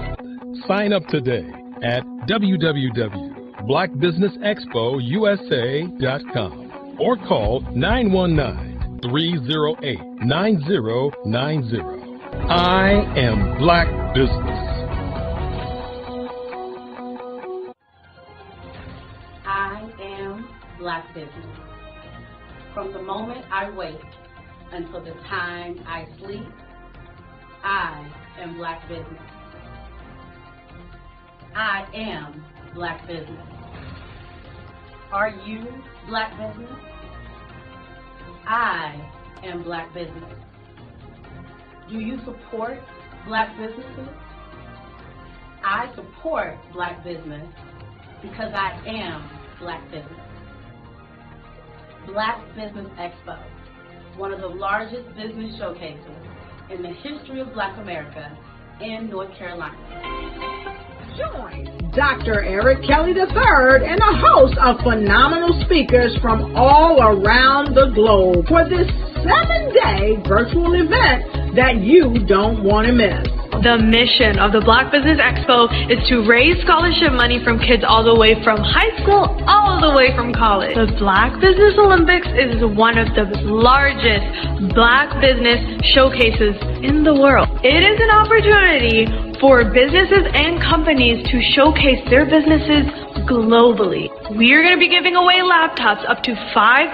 Sign up today at www.blackbusinessexpousa.com or call 919-308-9090. I am Black Business. I am Black Business. From the moment I wake until the time I sleep, I am Black Business. I am Black Business. Are you Black Business? I am Black Business. Do you support Black businesses? I support Black business because I am Black Business. Black Business Expo, one of the largest business showcases in the history of Black America in North Carolina. Join Dr. Eric Kelly III and a host of phenomenal speakers from all around the globe for this 7-day virtual event that you don't want to miss. The mission of the Black Business Expo is to raise scholarship money from kids all the way from high school, all the way from college. The Black Business Olympics is one of the largest Black business showcases in the world. It is an opportunity for businesses and companies to showcase their businesses globally. We are going to be giving away laptops up to $5,000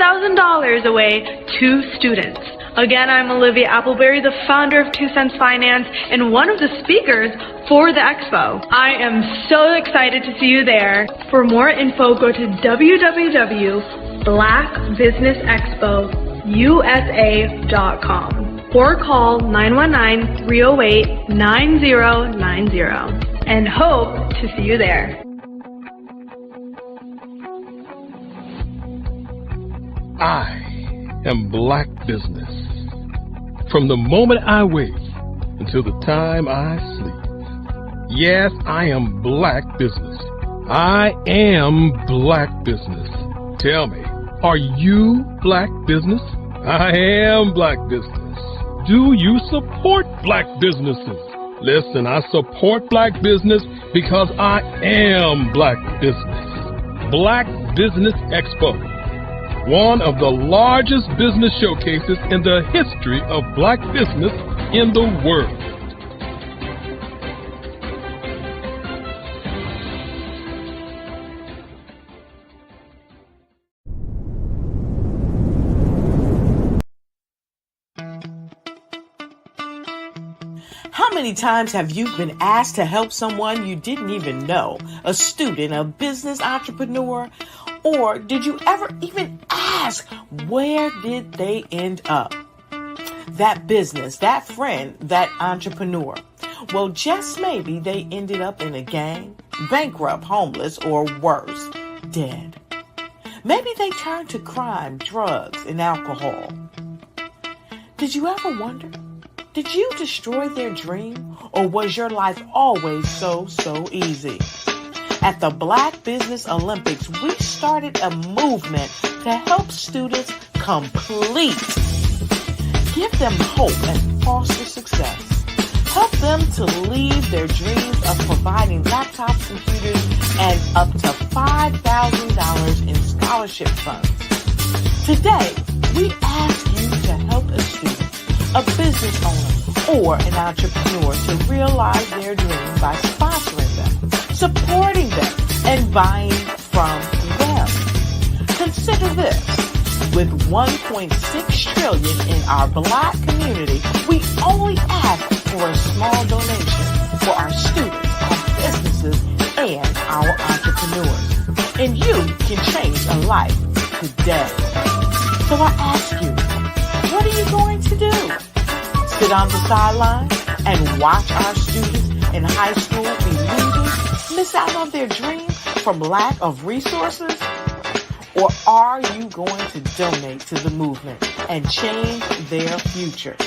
away to students. Again, I'm Olivia Appleberry, the founder of 2 Cents Finance and one of the speakers for the expo. I am so excited to see you there. For more info, go to www.blackbusinessexpousa.com or call 919-308-9090 and hope to see you there. I am Black Business. From the moment I wake until the time I sleep. Yes, I am Black Business. I am Black Business. Tell me, are you Black Business? I am Black Business. Do you support Black businesses? Listen, I support Black business because I am Black Business. Black Business Expo, one of the largest business showcases in the history of Black business in the world. How many times have you been asked to help someone you didn't even know, a student, a business entrepreneur? Or did you ever even ask, where did they end up? That business, that friend, that entrepreneur. Well, just maybe they ended up in a gang, bankrupt, homeless, or worse, dead. Maybe they turned to crime, drugs, and alcohol. Did you ever wonder? Did you destroy their dream, or was your life always so easy? At the Black Business Olympics, we started a movement to help students complete. Give them hope and foster success. Help them to leave their dreams of providing laptops, computers, and up to $5,000 in scholarship funds. Today, we ask you to help a student, a business owner, or an entrepreneur to realize their dreams by sponsoring them, supporting them, and buying from them. Consider this. With $1.6 trillion in our Black community, we only ask for a small donation for our students, our businesses, and our entrepreneurs. And you can change a life today. So I ask you, what are you going to do? Sit on the sideline and watch our students in high school be losers, miss out on their dream from lack of resources? Or are you going to donate to the movement and change their future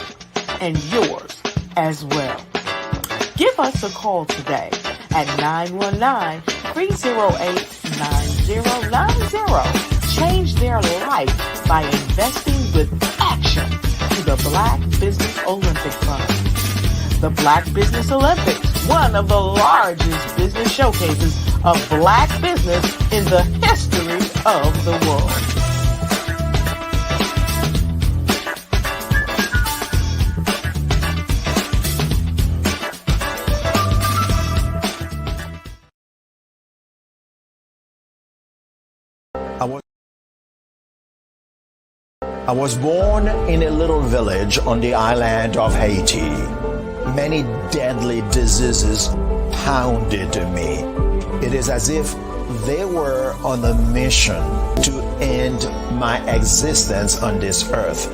and yours as well? Give us a call today at 919-308-9090. Change their life by investing with action to the Black Business Olympic Fund. The Black Business Olympics, one of the largest business showcases of Black business in the history of the world. I was born in a little village on the island of Haiti. Many deadly diseases pounded me. It is as if they were on a mission to end my existence on this earth.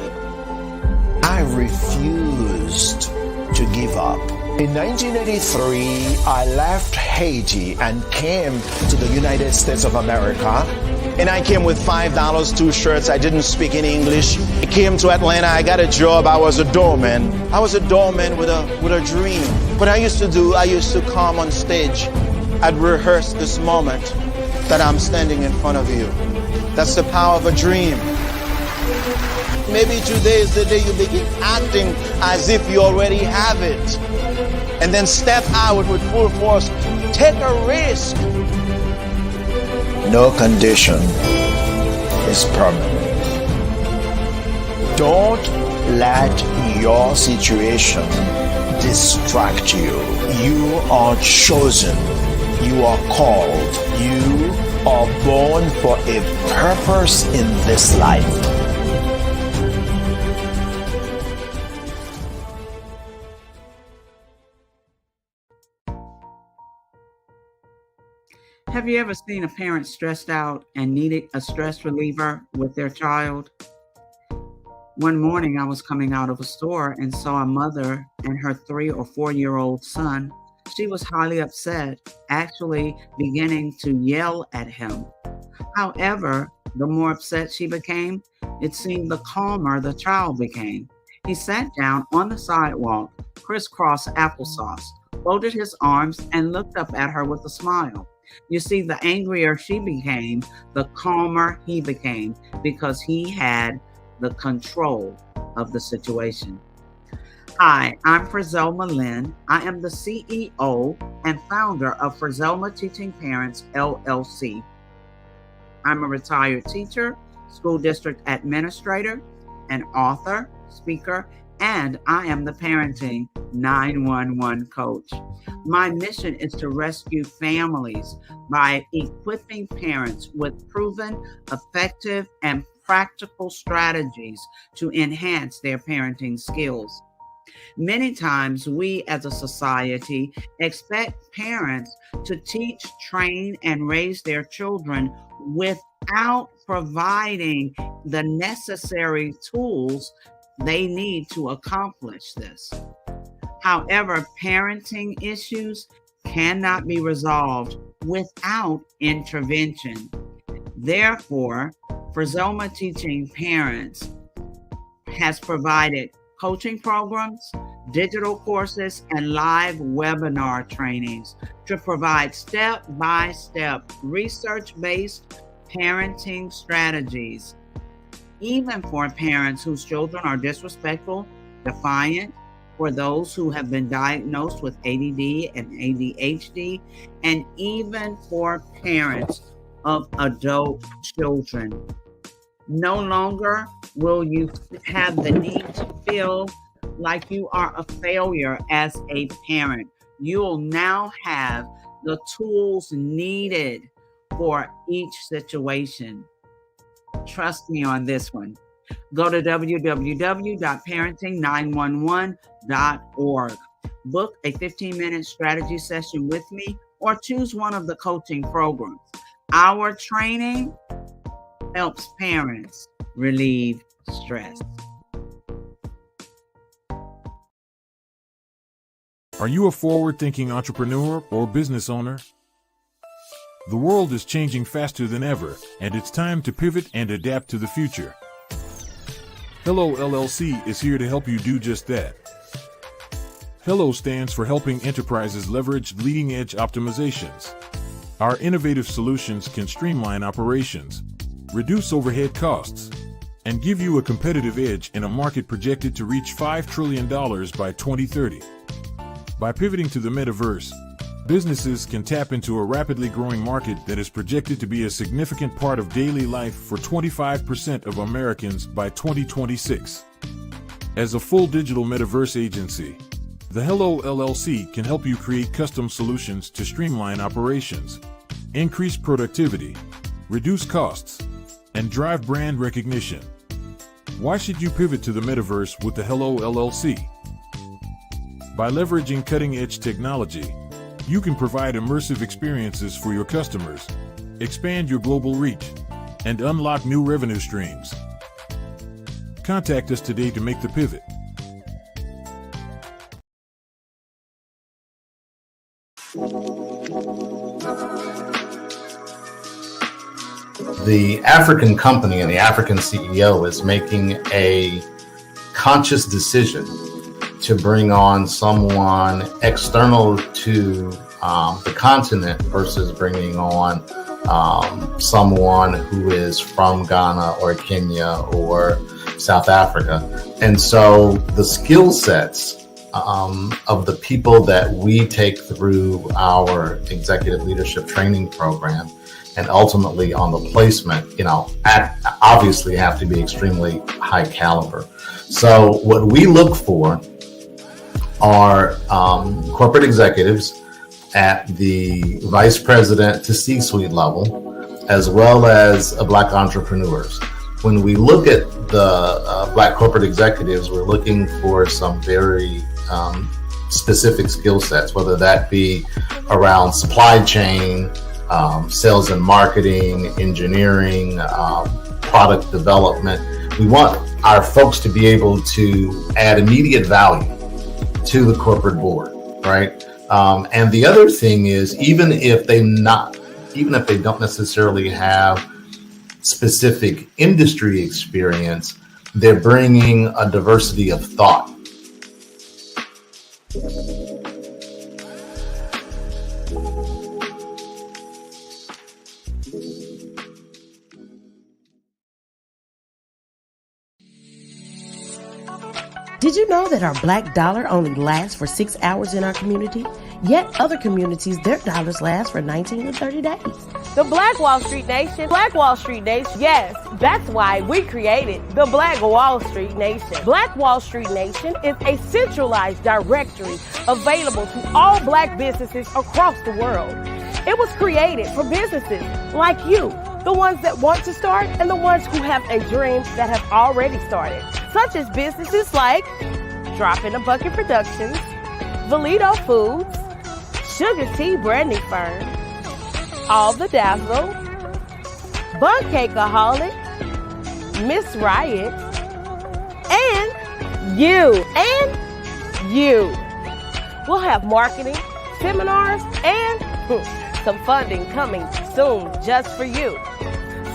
I refused to give up. In 1983, I left Haiti and came to the United States of America. And I came with $5, 2 shirts. I didn't speak in English. I came to Atlanta. I got a job. I was a doorman. I was a doorman with a dream. What I used to come on stage. I'd rehearse this moment that I'm standing in front of you. That's the power of a dream. Maybe today is the day you begin acting as if you already have it. And then step out with full force. Take a risk. No condition is permanent. Don't let your situation distract you. You are chosen. You are called. You are born for a purpose in this life. Have you ever seen a parent stressed out and needed a stress reliever with their child? One morning I was coming out of a store and saw a mother and her 3 or 4-year-old son. She was highly upset, actually beginning to yell at him. However, the more upset she became, it seemed the calmer the child became. He sat down on the sidewalk, crisscross applesauce, folded his arms, and looked up at her with a smile. You see, the angrier she became, the calmer he became, because he had the control of the situation. Hi, I'm Frizelma Lynn. I am the CEO and founder of Frizelma Teaching Parents, LLC. I'm a retired teacher, school district administrator, an author, speaker, and I am the Parenting 911 coach. My mission is to rescue families by equipping parents with proven, effective, and practical strategies to enhance their parenting skills. Many times we as a society expect parents to teach, train, and raise their children without providing the necessary tools they need to accomplish this. However, parenting issues cannot be resolved without intervention. Therefore, Frizelma Teaching Parents has provided coaching programs, digital courses, and live webinar trainings to provide step-by-step research-based parenting strategies, even for parents whose children are disrespectful, defiant, for those who have been diagnosed with ADD and ADHD, and even for parents of adult children. No longer will you have the need to feel like you are a failure as a parent. You'll now have the tools needed for each situation. Trust me on this one. Go to www.parenting911.org. Book a 15-minute strategy session with me or choose one of the coaching programs. Our training helps parents relieve stress. Are you a forward-thinking entrepreneur or business owner? The world is changing faster than ever, and it's time to pivot and adapt to the future. Hello LLC is here to help you do just that. Hello stands for helping enterprises leverage leading-edge optimizations. Our innovative solutions can streamline operations, reduce overhead costs, and give you a competitive edge in a market projected to reach $5 trillion by 2030. By pivoting to the metaverse, businesses can tap into a rapidly growing market that is projected to be a significant part of daily life for 25% of Americans by 2026. As a full digital metaverse agency, the Hello LLC can help you create custom solutions to streamline operations, increase productivity, reduce costs, and drive brand recognition. Why should you pivot to the metaverse with the Hello LLC? By leveraging cutting-edge technology, you can provide immersive experiences for your customers, expand your global reach, and unlock new revenue streams. Contact us today to make the pivot. The African company and the African CEO is making a conscious decision to bring on someone external to the continent versus bringing on someone who is from Ghana or Kenya or South Africa. And so the skill sets of the people that we take through our executive leadership training program and ultimately on the placement, obviously have to be extremely high caliber. So what we look for are corporate executives at the vice president to C-suite level, as well as Black entrepreneurs. When we look at the Black corporate executives, we're looking for some very specific skill sets, whether that be around supply chain, sales and marketing, engineering, product development. We want our folks to be able to add immediate value to the corporate board, right? And the other thing is, even if they don't necessarily have specific industry experience, they're bringing a diversity of thought. Did you know that our black dollar only lasts for 6 hours in our community? Yet other communities, their dollars last for 19 to 30 days. The Black Wall Street Nation. Black Wall Street Nation. Yes, that's why we created the Black Wall Street Nation. Black Wall Street Nation is a centralized directory available to all black businesses across the world. It was created for businesses like you, the ones that want to start and the ones who have a dream that have already started, such as businesses like Drop in a Bucket Productions, Valito Foods, Sugar Tea Branding Firm, All the Dazzle, Bun Cakeaholic, Miss Riot, and you. We'll have marketing, seminars, and some funding coming soon just for you.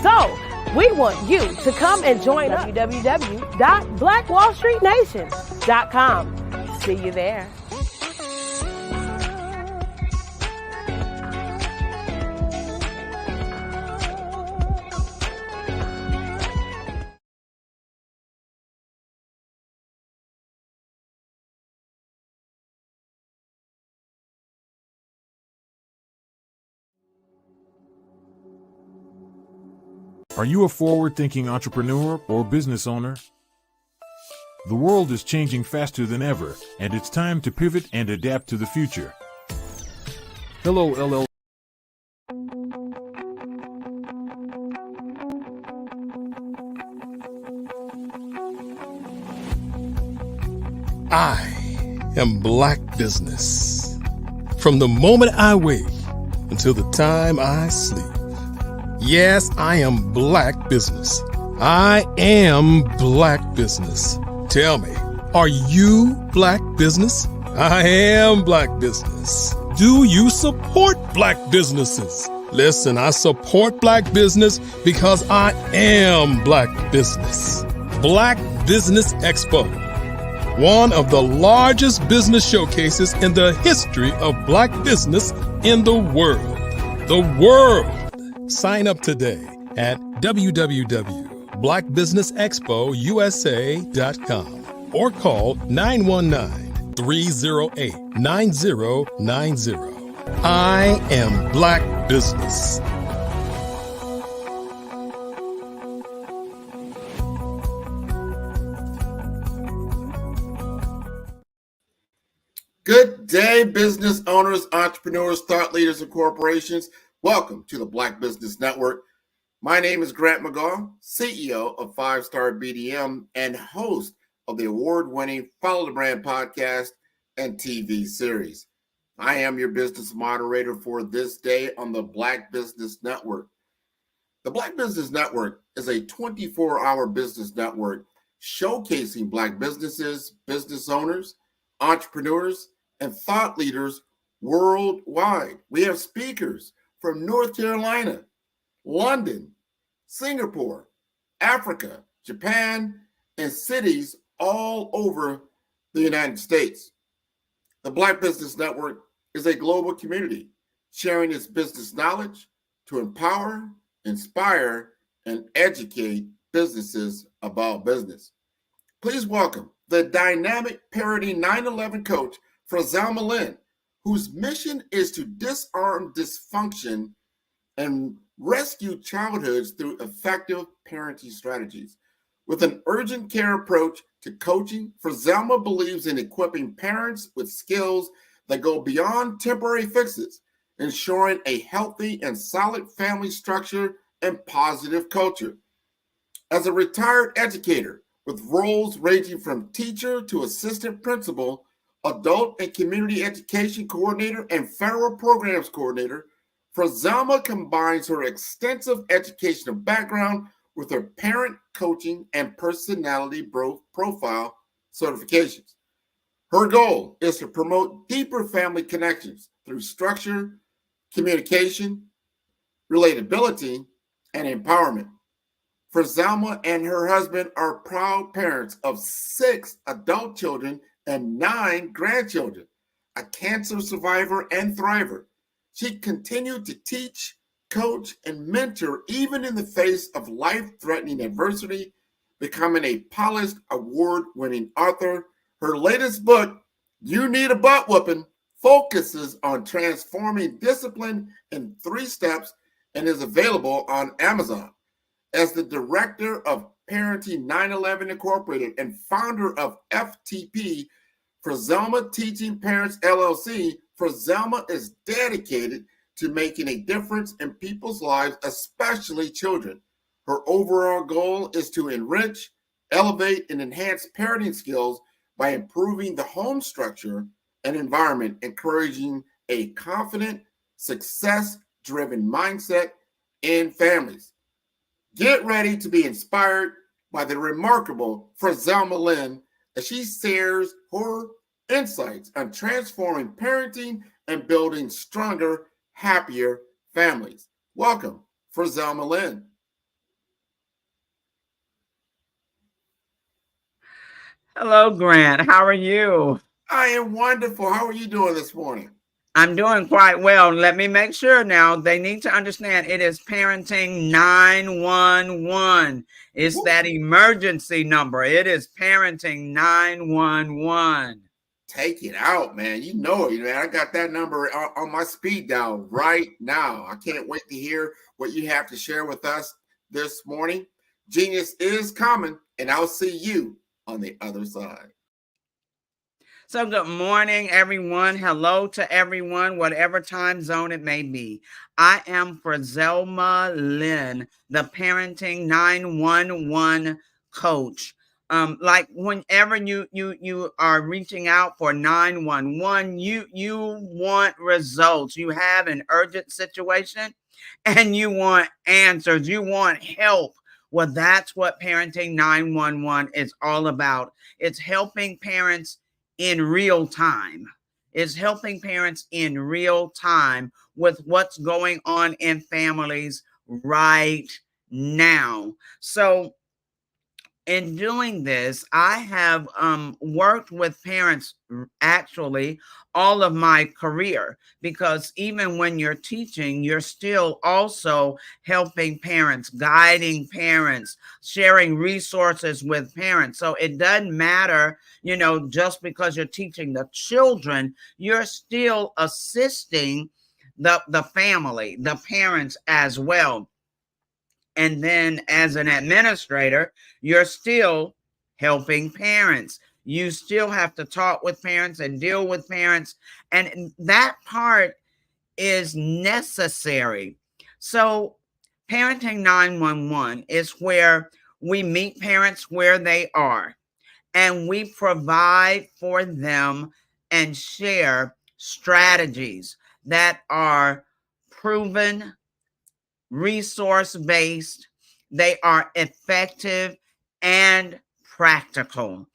So, we want you to come and join us. www.blackwallstreetnation.com. See you there. Are you a forward-thinking entrepreneur or business owner? The world is changing faster than ever, and it's time to pivot and adapt to the future. Hello, LL. I am Black Business. From the moment I wake until the time I sleep. Yes, I am Black Business. I am Black Business. Tell me, are you Black Business? I am Black Business. Do you support Black businesses? Listen, I support Black business because I am Black Business. Black Business Expo one of the largest business showcases in the history of Black business in the world. The world! Sign up today at www.blackbusinessexpousa.com or call 919-308-9090. I am Black Business. Good day, business owners, entrepreneurs, thought leaders, and corporations. Welcome to the Black Business Network. My name is Grant McGaw, CEO of 5-Star BDM and host of the award-winning Follow the Brand podcast and TV series. I am your business moderator for this day on the Black Business Network. The Black Business Network is a 24-hour business network showcasing Black businesses, business owners, entrepreneurs, and thought leaders worldwide. We have speakers from North Carolina, London, Singapore, Africa, Japan, and cities all over the United States. The Black Business Network is a global community sharing its business knowledge to empower, inspire, and educate businesses about business. Please welcome the dynamic parody 9/11 coach, Frizelma Lynn, whose mission is to disarm dysfunction and rescue childhoods through effective parenting strategies. With an urgent care approach to coaching, Frizelma believes in equipping parents with skills that go beyond temporary fixes, ensuring a healthy and solid family structure and positive culture. As a retired educator with roles ranging from teacher to assistant principal, adult and community education coordinator, and federal programs coordinator, Frizelma combines her extensive educational background with her parent coaching and personality profile certifications. Her goal is to promote deeper family connections through structure, communication, relatability, and empowerment. Frizelma and her husband are proud parents of 6 adult children and 9 grandchildren, a cancer survivor and thriver. She continued to teach, coach, and mentor even in the face of life-threatening adversity, becoming a polished award-winning author. Her latest book, You Need a Butt Whooping, focuses on transforming discipline in 3 steps and is available on Amazon. As the director of Parenting 9/11 Incorporated and founder of FTP, Frizelma Teaching Parents LLC, Frizelma is dedicated to making a difference in people's lives, especially children. Her overall goal is to enrich, elevate, and enhance parenting skills by improving the home structure and environment, encouraging a confident, success-driven mindset in families. Get ready to be inspired by the remarkable Frizelma Lynn as she shares her insights on transforming parenting and building stronger, happier families. Welcome, Frizelma Lynn. Hello, Grant. How are you? I am wonderful. How are you doing this morning? I'm doing quite well. Let me make sure now. They need to understand it is Parenting 911. It's that emergency number. It is Parenting 911. Take it out, man. You know it, man. I got that number on my speed dial right now. I can't wait to hear what you have to share with us this morning. Genius is coming, and I'll see you on the other side. So good morning, everyone. Hello to everyone, whatever time zone it may be. I am Frizelma Lynn, the Parenting 911 coach. Like whenever you are reaching out for 911, you want results. You have an urgent situation and you want answers. You want help. Well, that's what Parenting 911 is all about. It's helping parents in real time. Is helping parents in real time with what's going on in families right now. So in doing this, I have worked with parents actually all of my career, because even when you're teaching, you're still also helping parents, guiding parents, sharing resources with parents. So it doesn't matter, just because you're teaching the children, you're still assisting the family, the parents as well. And then as an administrator, you're still helping parents. You still have to talk with parents and deal with parents. And that part is necessary. So Parenting 911 is where we meet parents where they are, and we provide for them and share strategies that are proven, resource-based, they are effective and practical.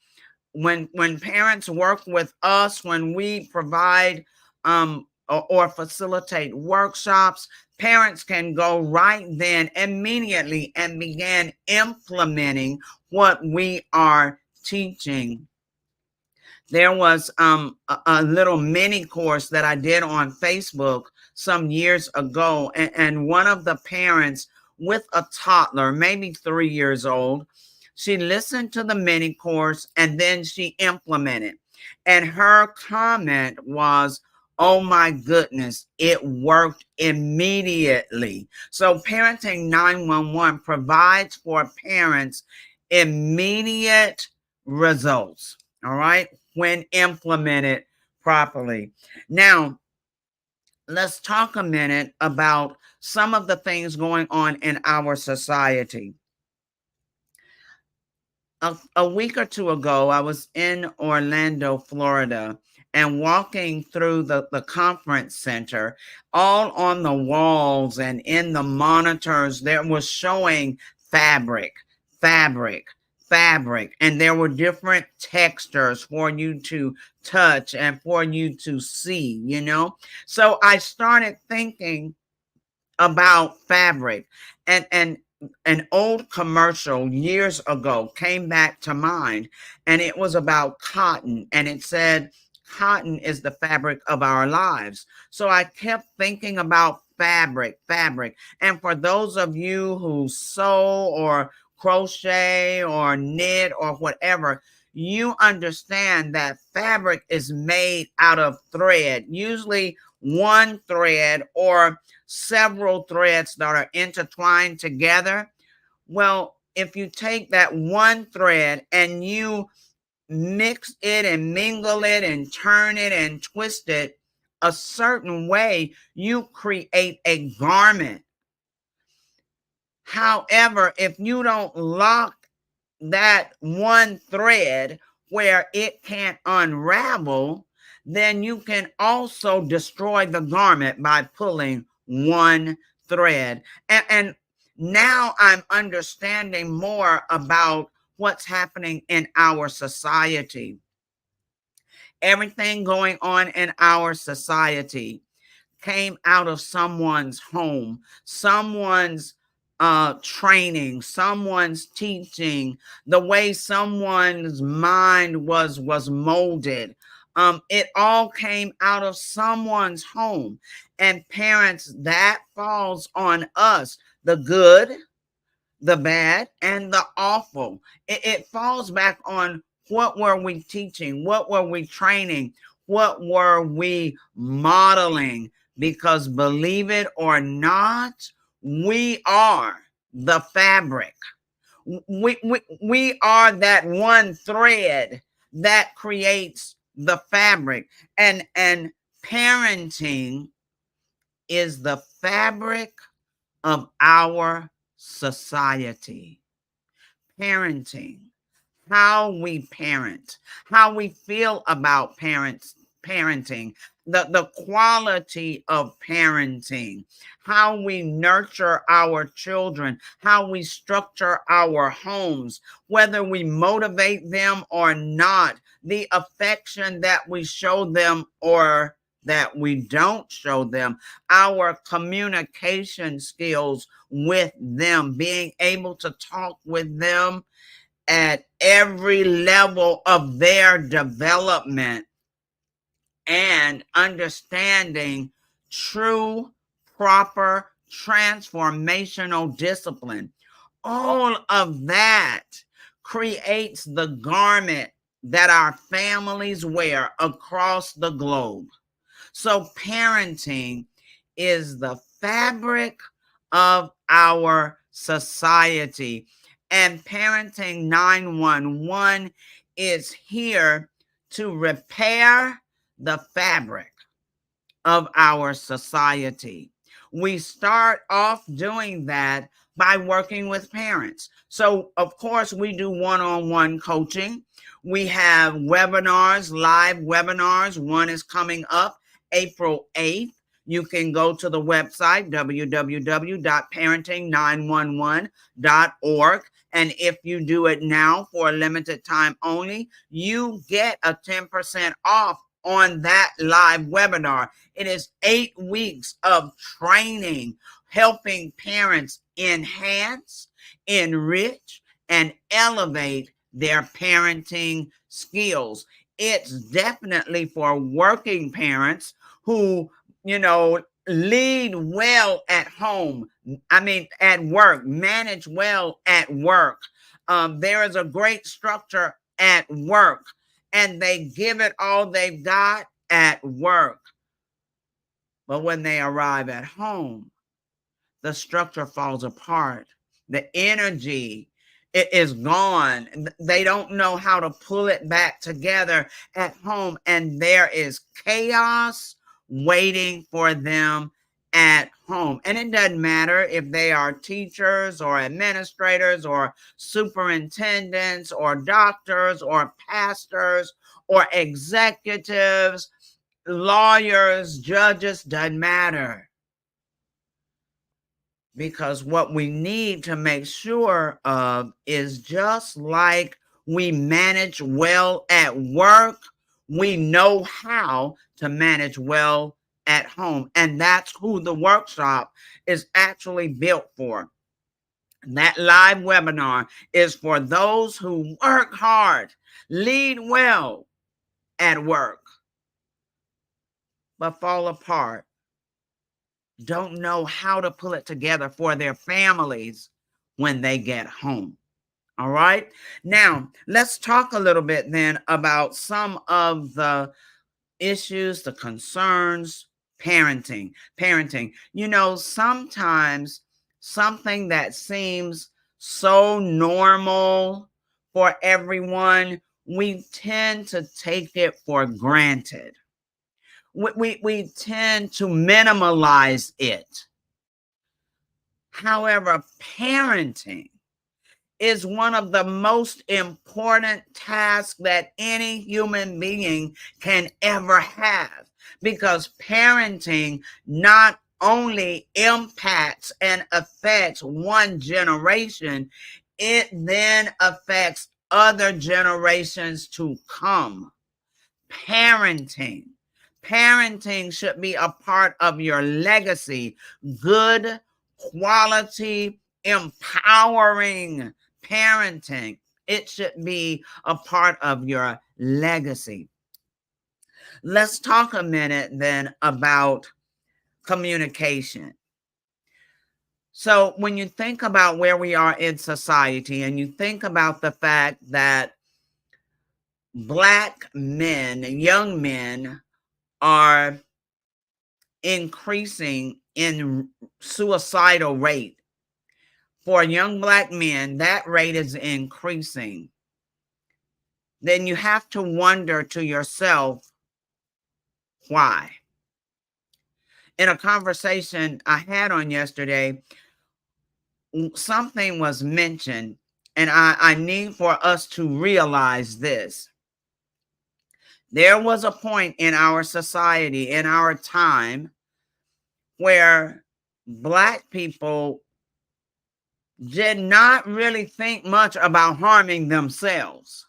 When parents work with us, when we provide or facilitate workshops, parents can go right then immediately and begin implementing what we are teaching. There was a little mini course that I did on Facebook some years ago, and one of the parents with a toddler, maybe 3 years old, she listened to the mini course and then she implemented. And her comment was, "Oh my goodness, it worked immediately." So Parenting 911 provides for parents immediate results, all right, when implemented properly. Now, let's talk a minute about some of the things going on in our society. A week or two ago, I was in Orlando, Florida, and walking through the conference center, all on the walls and in the monitors, there was showing fabric, fabric, fabric, and there were different textures for you to touch and for you to see, So I started thinking about fabric, and an old commercial years ago came back to mind, and it was about cotton, and it said, "Cotton is the fabric of our lives." So I kept thinking about fabric. And for those of you who sew or crochet or knit or whatever, you understand that fabric is made out of thread, usually one thread or several threads that are intertwined together. Well, if you take that one thread and you mix it and mingle it and turn it and twist it a certain way, you create a garment. However, if you don't lock that one thread where it can't unravel, then you can also destroy the garment by pulling one thread. And now I'm understanding more about what's happening in our society. Everything going on in our society came out of someone's home, someone's training, someone's teaching, the way someone's mind was molded. It all came out of someone's home. And parents, that falls on us, the good, the bad, and the awful. It falls back on what were we teaching? What were we training? What were we modeling? Because believe it or not, we are the fabric. We are that one thread that creates the fabric. And parenting is the fabric of our society. Parenting, how we parent, how we feel about parenting, the quality of parenting, how we nurture our children, how we structure our homes, whether we motivate them or not, the affection that we show them or that we don't show them, our communication skills with them, being able to talk with them at every level of their development and understanding true, proper, transformational discipline. All of that creates the garment that our families wear across the globe. So parenting is the fabric of our society. And Parenting 911 is here to repair the fabric of our society. We start off doing that by working with parents. So, of course, we do one-on-one coaching. We have webinars, live webinars. One is coming up April 8th. You can go to the website, www.parenting911.org. And if you do it now for a limited time only, you get a 10% off on that live webinar. It is 8 weeks of training, helping parents enhance, enrich, and elevate their parenting skills. It's definitely for working parents who, lead well at home. At work, manage well at work. There is a great structure at work, and they give it all they've got at work. But when they arrive at home, the structure falls apart. The energy is gone. They don't know how to pull it back together at home, and there is chaos waiting for them at home. And it doesn't matter if they are teachers or administrators or superintendents or doctors or pastors or executives, lawyers, judges, doesn't matter. Because what we need to make sure of is, just like we manage well at work, we know how to manage well at home. And that's who the workshop is actually built for. That live webinar is for those who work hard, lead well at work, but fall apart, don't know how to pull it together for their families when they get home. All right. Now, let's talk a little bit then about some of the issues, the concerns, parenting. Sometimes something that seems so normal for everyone, we tend to take it for granted. We tend to minimalize it. However, parenting is one of the most important tasks that any human being can ever have, because parenting not only impacts and affects one generation, it then affects other generations to come. Parenting should be a part of your legacy. Good, quality, empowering parenting. It should be a part of your legacy. Let's talk a minute then about communication. So when you think about where we are in society, and you think about the fact that Black men, young men, are increasing in suicidal rate. For young Black men, that rate is increasing. Then you have to wonder to yourself, why? In a conversation I had on yesterday, something was mentioned, and I need for us to realize this. There was a point in our society, in our time, where Black people did not really think much about harming themselves.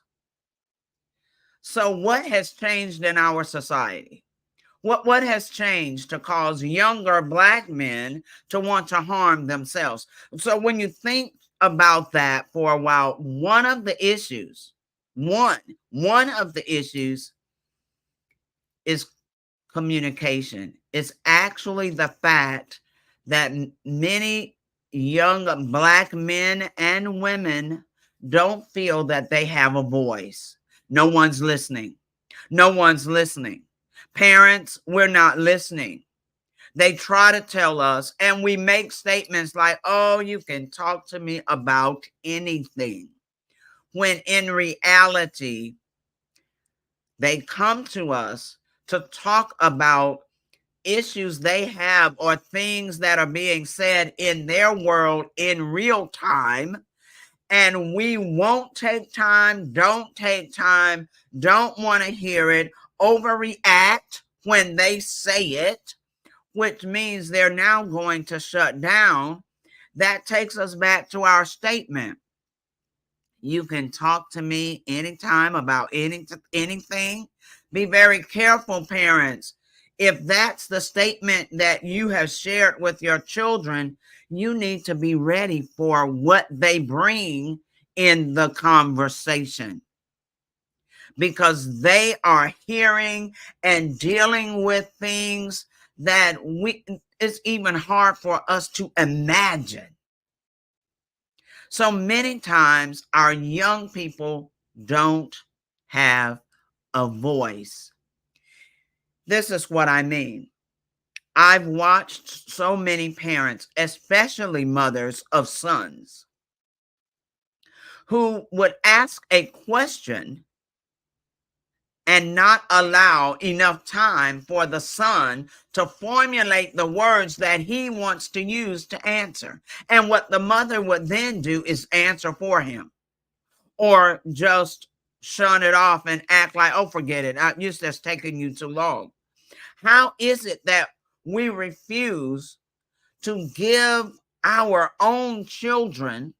So what has changed in our society? What has changed to cause younger Black men to want to harm themselves? So when you think about that for a while. One of the issues is communication. It's actually the fact that many young Black men and women don't feel that they have a voice. No one's listening. No one's listening. Parents, we're not listening. They try to tell us, and we make statements like, oh, you can talk to me about anything. When in reality, they come to us to talk about issues they have or things that are being said in their world in real time. And we won't take time, don't want to hear it, overreact when they say it, which means they're now going to shut down. That takes us back to our statement. You can talk to me anytime about anything. Be very careful, parents. If that's the statement that you have shared with your children, you need to be ready for what they bring in the conversation, because they are hearing and dealing with things that it's even hard for us to imagine. So many times our young people don't have a voice. This is what I mean. I've watched so many parents, especially mothers of sons, who would ask a question and not allow enough time for the son to formulate the words that he wants to use to answer. And what the mother would then do is answer for him, or just shun it off and act like, oh, forget it. It's just taking you too long. How is it that we refuse to give our own children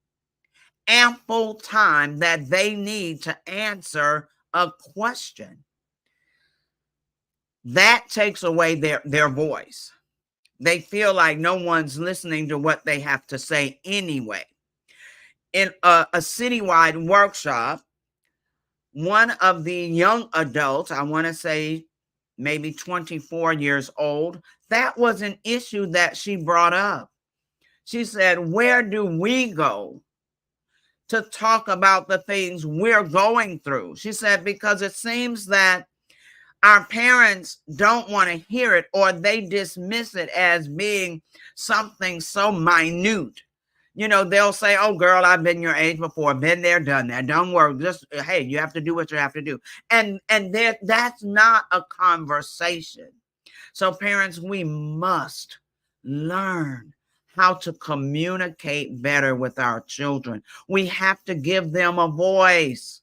ample time that they need to answer a question? That takes away their voice. They feel like no one's listening to what they have to say anyway. In a citywide workshop, one of the young adults, I want to say maybe 24 years old, that was an issue that she brought up. She said, where do we go to talk about the things we're going through? She said, because it seems that our parents don't want to hear it, or they dismiss it as being something so minute. You know, they'll say, oh, girl, I've been your age before, been there, done that. Don't worry. Just, hey, you have to do what you have to do. And that's not a conversation. So parents, we must learn how to communicate better with our children. We have to give them a voice.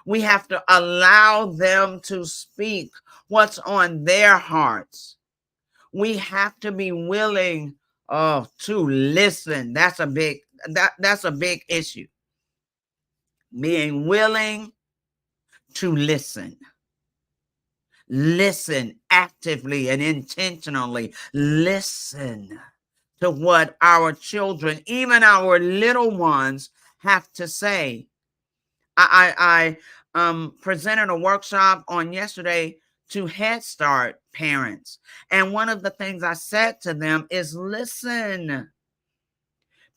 We have to allow them to speak what's on their hearts. We have to be willing to listen. That's a big issue. Being willing to listen. Listen actively and intentionally. Listen to what our children, even our little ones, have to say. I presented a workshop on yesterday to Head Start parents. And one of the things I said to them is listen,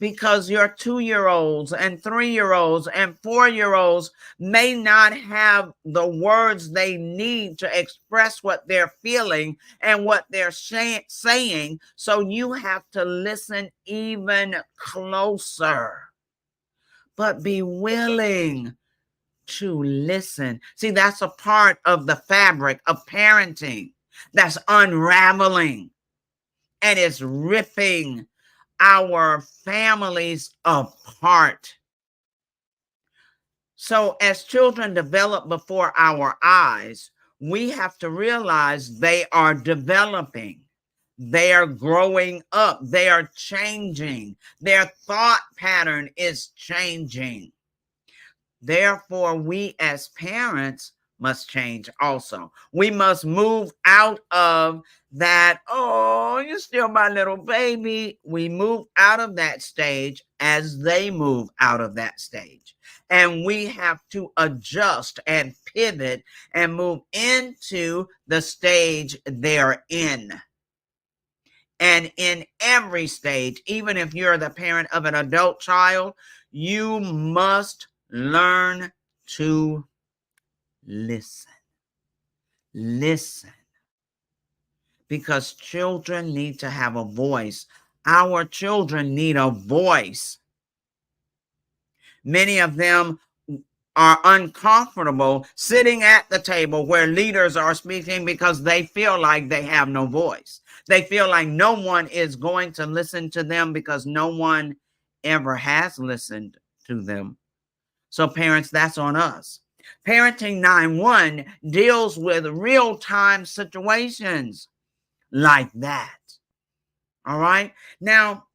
because your 2-year-olds and 3-year-olds and 4-year-olds may not have the words they need to express what they're feeling and what they're saying. So you have to listen even closer, but be willing to listen. See, that's a part of the fabric of parenting that's unraveling, and it's ripping our families apart. So as children develop before our eyes, we have to realize they are developing. They are growing up. They are changing. Their thought pattern is changing. Therefore, we as parents must change also. We must move out of that, oh, you're still my little baby. We move out of that stage as they move out of that stage. And we have to adjust and pivot and move into the stage they're in. And in every stage, even if you're the parent of an adult child, you must learn to listen. Listen. Because children need to have a voice. Our children need a voice. Many of them are uncomfortable sitting at the table where leaders are speaking because they feel like they have no voice. They feel like no one is going to listen to them because no one ever has listened to them. So parents, that's on us. Parenting 9-1 deals with real-time situations like that. All right. Now,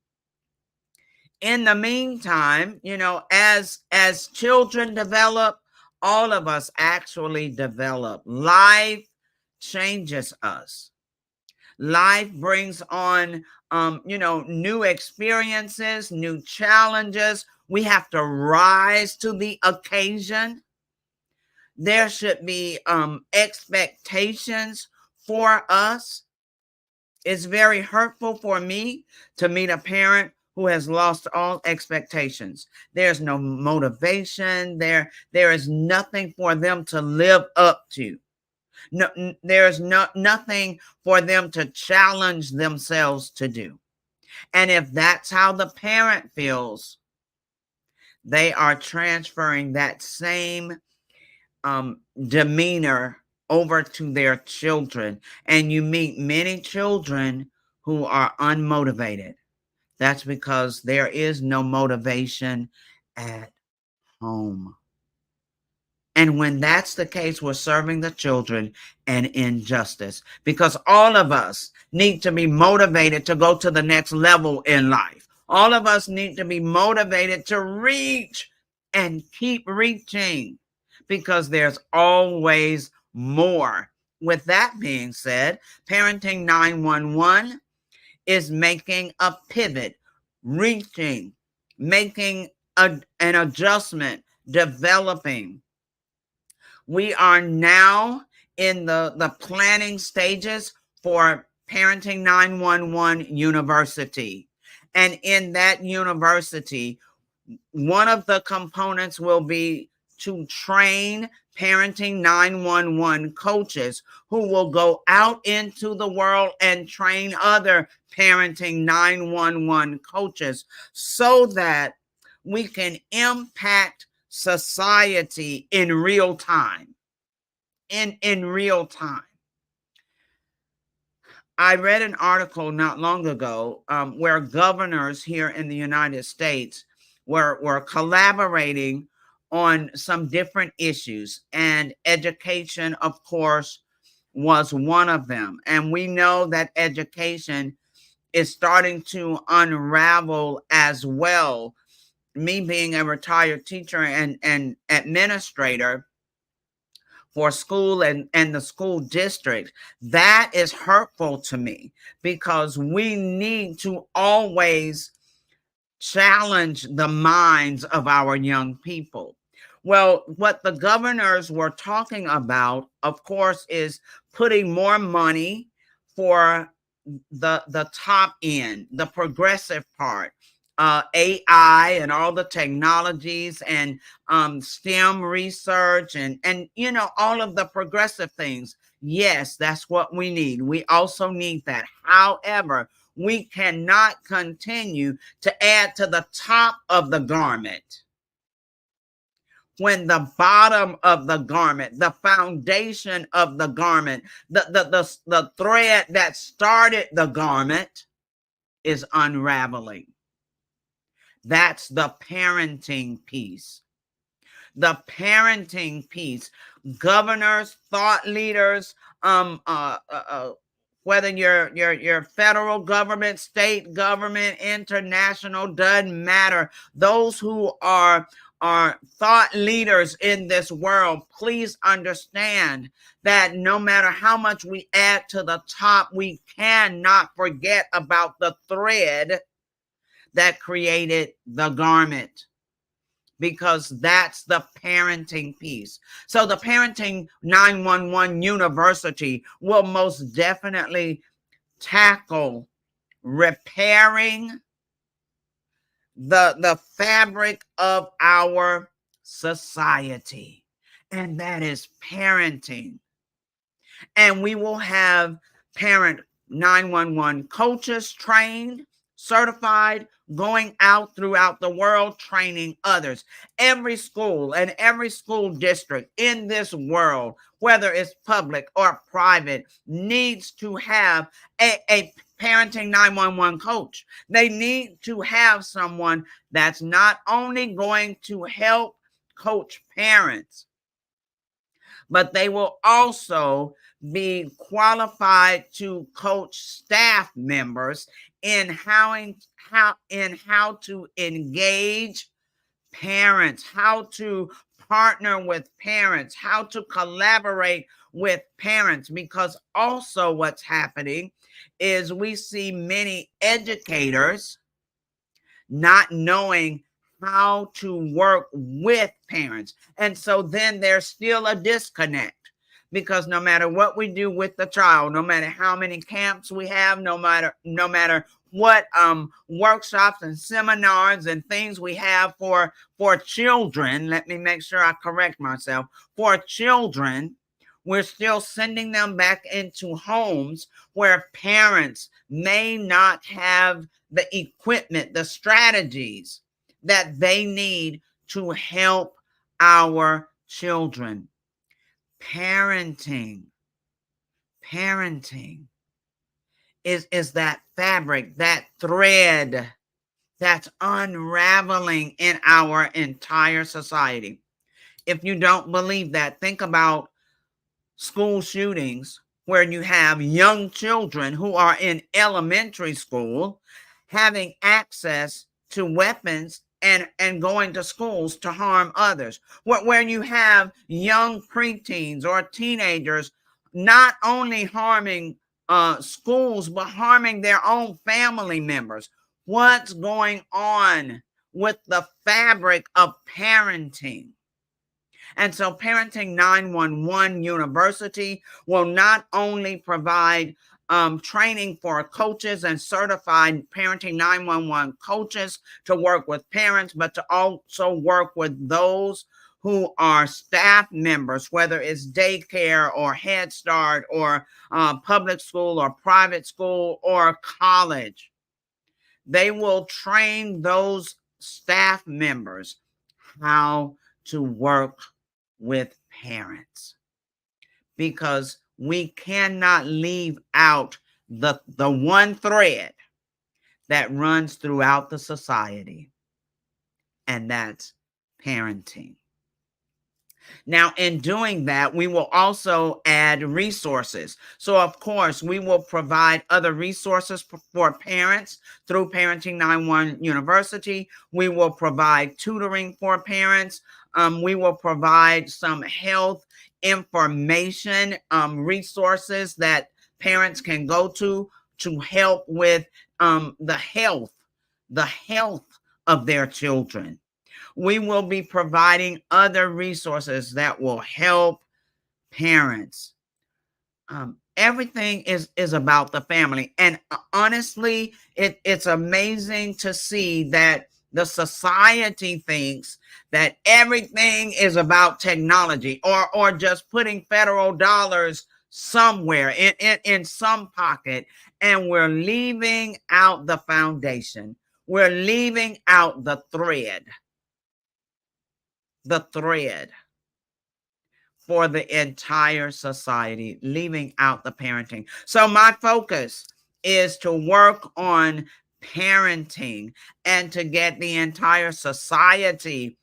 in the meantime, as children develop, all of us actually develop. Life changes us. Life brings on, new experiences, new challenges. We have to rise to the occasion. There should be expectations for us. It's very hurtful for me to meet a parent who has lost all expectations. There's no motivation. There is nothing for them to live up to. No, there's nothing for them to challenge themselves to do. And if that's how the parent feels, they are transferring that same demeanor over to their children. And you meet many children who are unmotivated. That's because there is no motivation at home. And when that's the case, we're serving the children an injustice, because all of us need to be motivated to go to the next level in life. All of us need to be motivated to reach and keep reaching, because there's always more. With that being said, Parenting 911 is making a pivot, reaching, making an adjustment, developing. We are now in the planning stages for Parenting 911 University. And in that university, one of the components will be to train Parenting 911 coaches who will go out into the world and train other Parenting 911 coaches so that we can impact society in real time. In real time. I read an article not long ago where governors here in the United States were collaborating on some different issues, and education, of course, was one of them. And we know that education is starting to unravel as well. Me being a retired teacher and administrator for school and the school district, that is hurtful to me, because we need to always challenge the minds of our young people. Well, what the governors were talking about, of course, is putting more money for the top end, the progressive part, AI and all the technologies and STEM research and all of the progressive things. Yes, that's what we need. We also need that. However, we cannot continue to add to the top of the garment when the bottom of the garment, the foundation of the garment, the thread that started the garment is unraveling. That's the parenting piece. The parenting piece. Governors, thought leaders, whether you're federal government, state government, international, doesn't matter. Those who are are thought leaders in this world, please understand that no matter how much we add to the top, we cannot forget about the thread that created the garment, because that's the parenting piece. So the Parenting 911 University will most definitely tackle repairing the fabric of our society, and that is parenting. And we will have parent 911 coaches trained, certified, going out throughout the world training others. Every school and every school district in this world, whether it's public or private, needs to have a parenting 911 coach. They need to have someone that's not only going to help coach parents, but they will also be qualified to coach staff members in how to engage parents, how to partner with parents, how to collaborate with parents. Because also what's happening is we see many educators not knowing how to work with parents. And so then there's still a disconnect, because no matter what we do with the child, no matter how many camps we have, no matter what workshops and seminars and things we have for children, let me make sure I correct myself, for children, we're still sending them back into homes where parents may not have the equipment, the strategies that they need to help our children. Parenting is that fabric, that thread that's unraveling in our entire society. If you don't believe that, think about school shootings where you have young children who are in elementary school having access to weapons and going to schools to harm others. Where you have young preteens or teenagers not only harming schools, but harming their own family members. What's going on with the fabric of parenting? And so Parenting 911 University will not only provide training for coaches and certified Parenting 911 coaches to work with parents, but to also work with those who are staff members, whether it's daycare or Head Start or public school or private school or college. They will train those staff members how to work with parents, because we cannot leave out the one thread that runs throughout the society, and that's parenting. Now, in doing that, we will also add resources. So, of course, we will provide other resources for parents through Parenting 911 University. We will provide tutoring for parents. We will provide some health information resources that parents can go to help with the health of their children. We will be providing other resources that will help parents. Everything is about the family. And honestly, it's amazing to see that the society thinks that everything is about technology or just putting federal dollars somewhere in some pocket, and we're leaving out the foundation. We're leaving out the thread for the entire society, leaving out the parenting. So my focus is to work on parenting and to get the entire society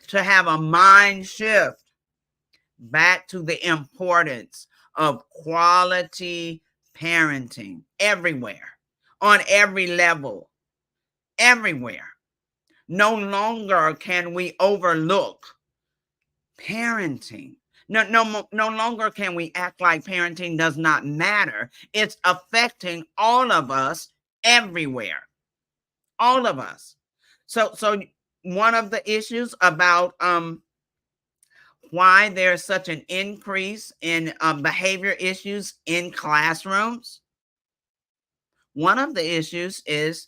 to have a mind shift back to the importance of quality parenting everywhere, on every level, everywhere. No longer can we overlook parenting. No longer can we act like parenting does not matter. It's affecting all of us everywhere. All of us. So one of the issues about why there's such an increase in behavior issues in classrooms, one of the issues is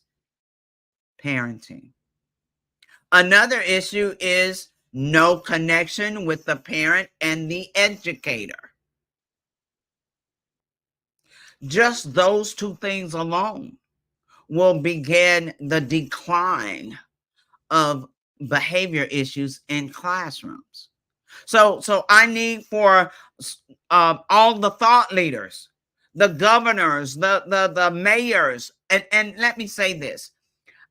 parenting. Another issue is no connection with the parent and the educator. Just those two things alone will begin the decline of behavior issues in classrooms. So I need for all the thought leaders, the governors, the mayors, and let me say this.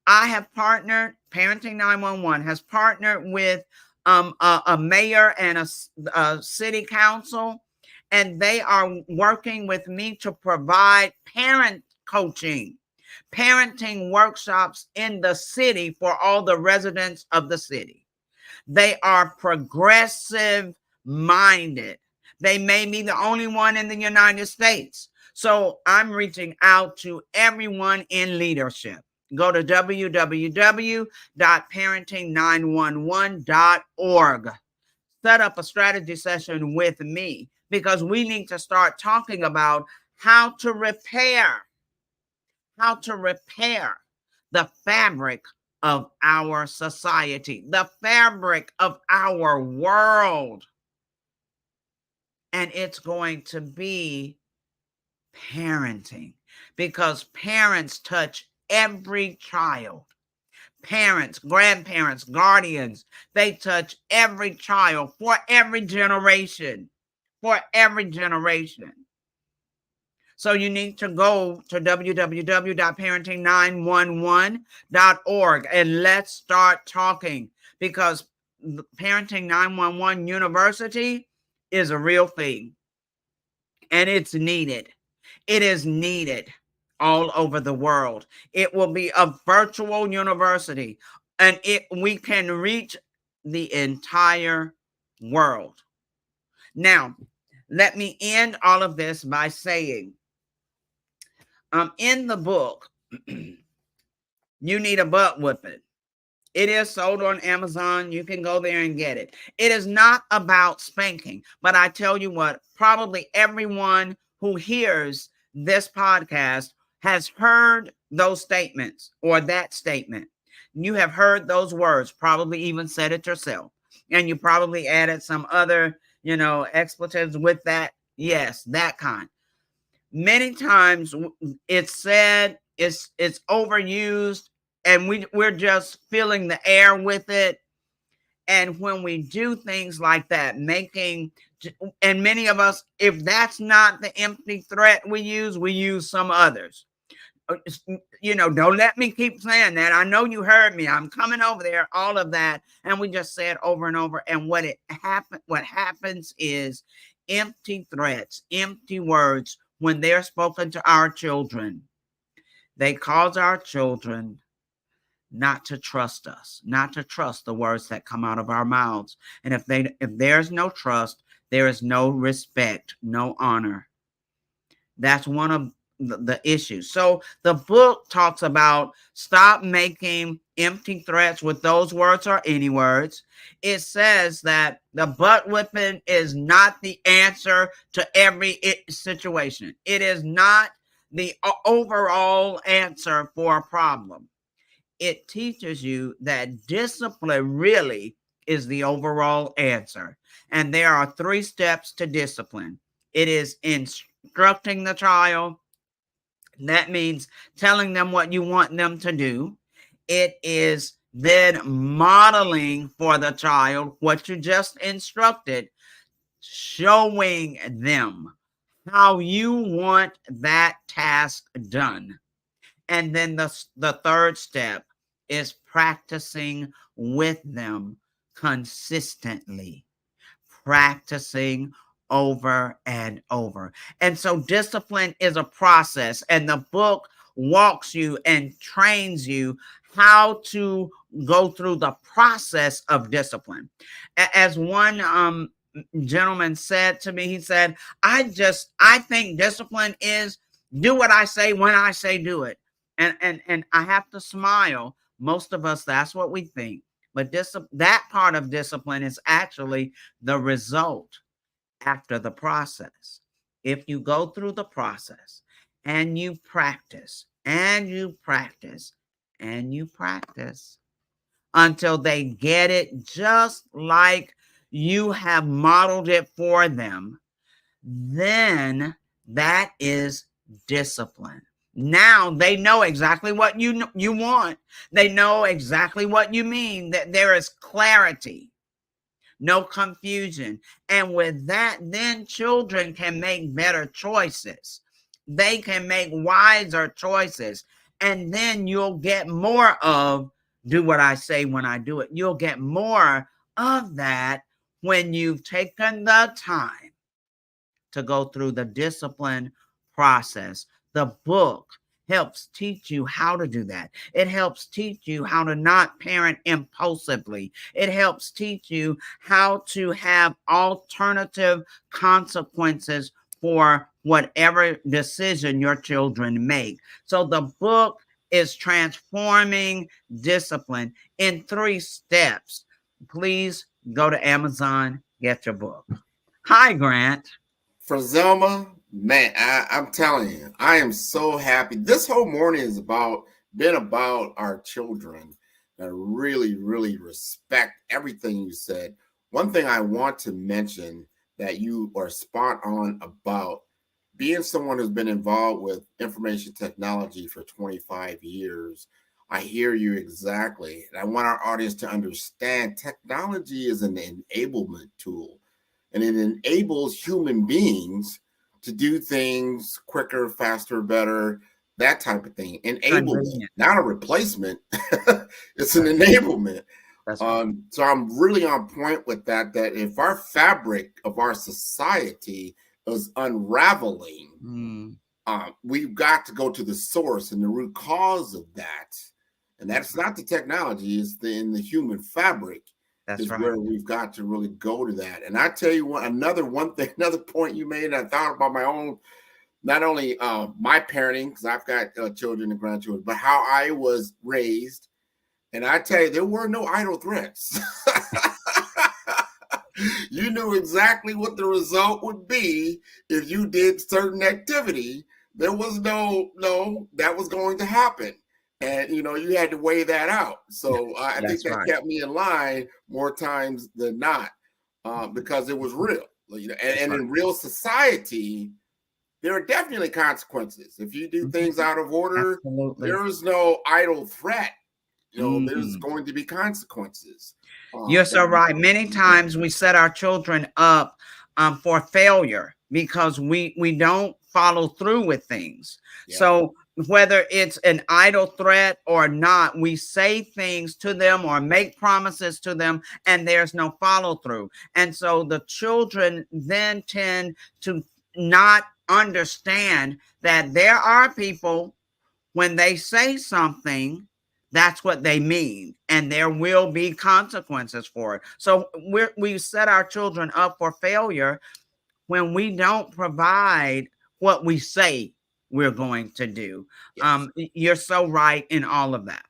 I have partnered, Parenting 911 has partnered with a mayor and a city council, and they are working with me to provide parent coaching, parenting workshops in the city for all the residents of the city. They are progressive minded. They may be the only one in the United States. So I'm reaching out to everyone in leadership. Go to www.parenting911.org. Set up a strategy session with me, because we need to start talking about how to repair the fabric of our society, the fabric of our world. And it's going to be parenting, because parents touch every child. Parents, grandparents, guardians, they touch every child for every generation. So you need to go to www.parenting911.org and let's start talking, because Parenting 911 University is a real thing, and it's needed. It is needed all over the world. It will be a virtual university, and we can reach the entire world. Now, let me end all of this by saying, in the book, You Need a Butt Whipping. It is sold on Amazon. You can go there and get it. It is not about spanking, but I tell you what, probably everyone who hears this podcast has heard those statements or that statement. You have heard those words, probably even said it yourself. And you probably added some other, expletives with that. Yes, that kind. Many times it's said, it's overused, and we're just filling the air with it. And when we do things like that, and many of us, if that's not the empty threat we use some others. Don't let me keep saying that. I know you heard me. I'm coming over there, all of that. And we just say it over and over. And what happens is empty threats, empty words, when they're spoken to our children, they cause our children not to trust us, not to trust the words that come out of our mouths. And if there's no trust, there is no respect, no honor. That's one of the issues. So the book talks about stop making empty threats with those words or any words. It says that the butt whipping is not the answer to every situation. It is not the overall answer for a problem. It teaches you that discipline really is the overall answer. And there are 3 steps to discipline. It is instructing the child. That means telling them what you want them to do. It is then modeling for the child what you just instructed, showing them how you want that task done. And then the 3rd step is practicing with them consistently, practicing over and over. And so discipline is a process, and the book walks you and trains you how to go through the process of discipline. As one gentleman said to me, he said, I think discipline is do what I say when I say do it. And I have to smile. Most of us, that's what we think. But that part of discipline is actually the result after the process. If you go through the process and you practice and you practice and you practice until they get it just like you have modeled it for them, then that is discipline. Now they know exactly what you want. They know exactly what you mean, that there is clarity, no confusion. And with that, then children can make better choices. They can make wiser choices. And then you'll get more of do what I say when I do it. You'll get more of that when you've taken the time to go through the discipline process. The book helps teach you how to do that. It helps teach you how to not parent impulsively. It helps teach you how to have alternative consequences for whatever decision your children make. So the book is Transforming Discipline in 3 steps. Please go to Amazon, get your book. Hi, Grant. For Zelma, man, I'm telling you, I am so happy. This whole morning has been about our children. I really, really respect everything you said. One thing I want to mention that you are spot on about being someone who's been involved with information technology for 25 years. I hear you exactly. And I want our audience to understand technology is an enablement tool. And it enables human beings to do things quicker, faster, better, that type of thing. Enablement, not a replacement. It's an enablement. That's right. So I'm really on point with that if our fabric of our society is unraveling, we've got to go to the source and the root cause of that. And that's not the technology, it's in the human fabric. That's right. Where we've got to really go to that. And I tell you what, another point you made, I thought about my own, not only my parenting, because I've got children and grandchildren, but how I was raised. And I tell you, there were no idle threats. You knew exactly what the result would be if you did certain activity. There was no, that was going to happen. And, you had to weigh that out. So I think that kept me in line more times than not because it was real. And in real society, there are definitely consequences. If you do things out of order, there is no idle threat. There's going to be consequences. You're so right. Many times we set our children up for failure because we don't follow through with things. Yeah. So whether it's an idle threat or not, we say things to them or make promises to them and there's no follow through. And so the children then tend to not understand that there are people, when they say something, that's what they mean, and there will be consequences for it. So we set our children up for failure when we don't provide what we say we're going to do. Yes. You're so right in all of that.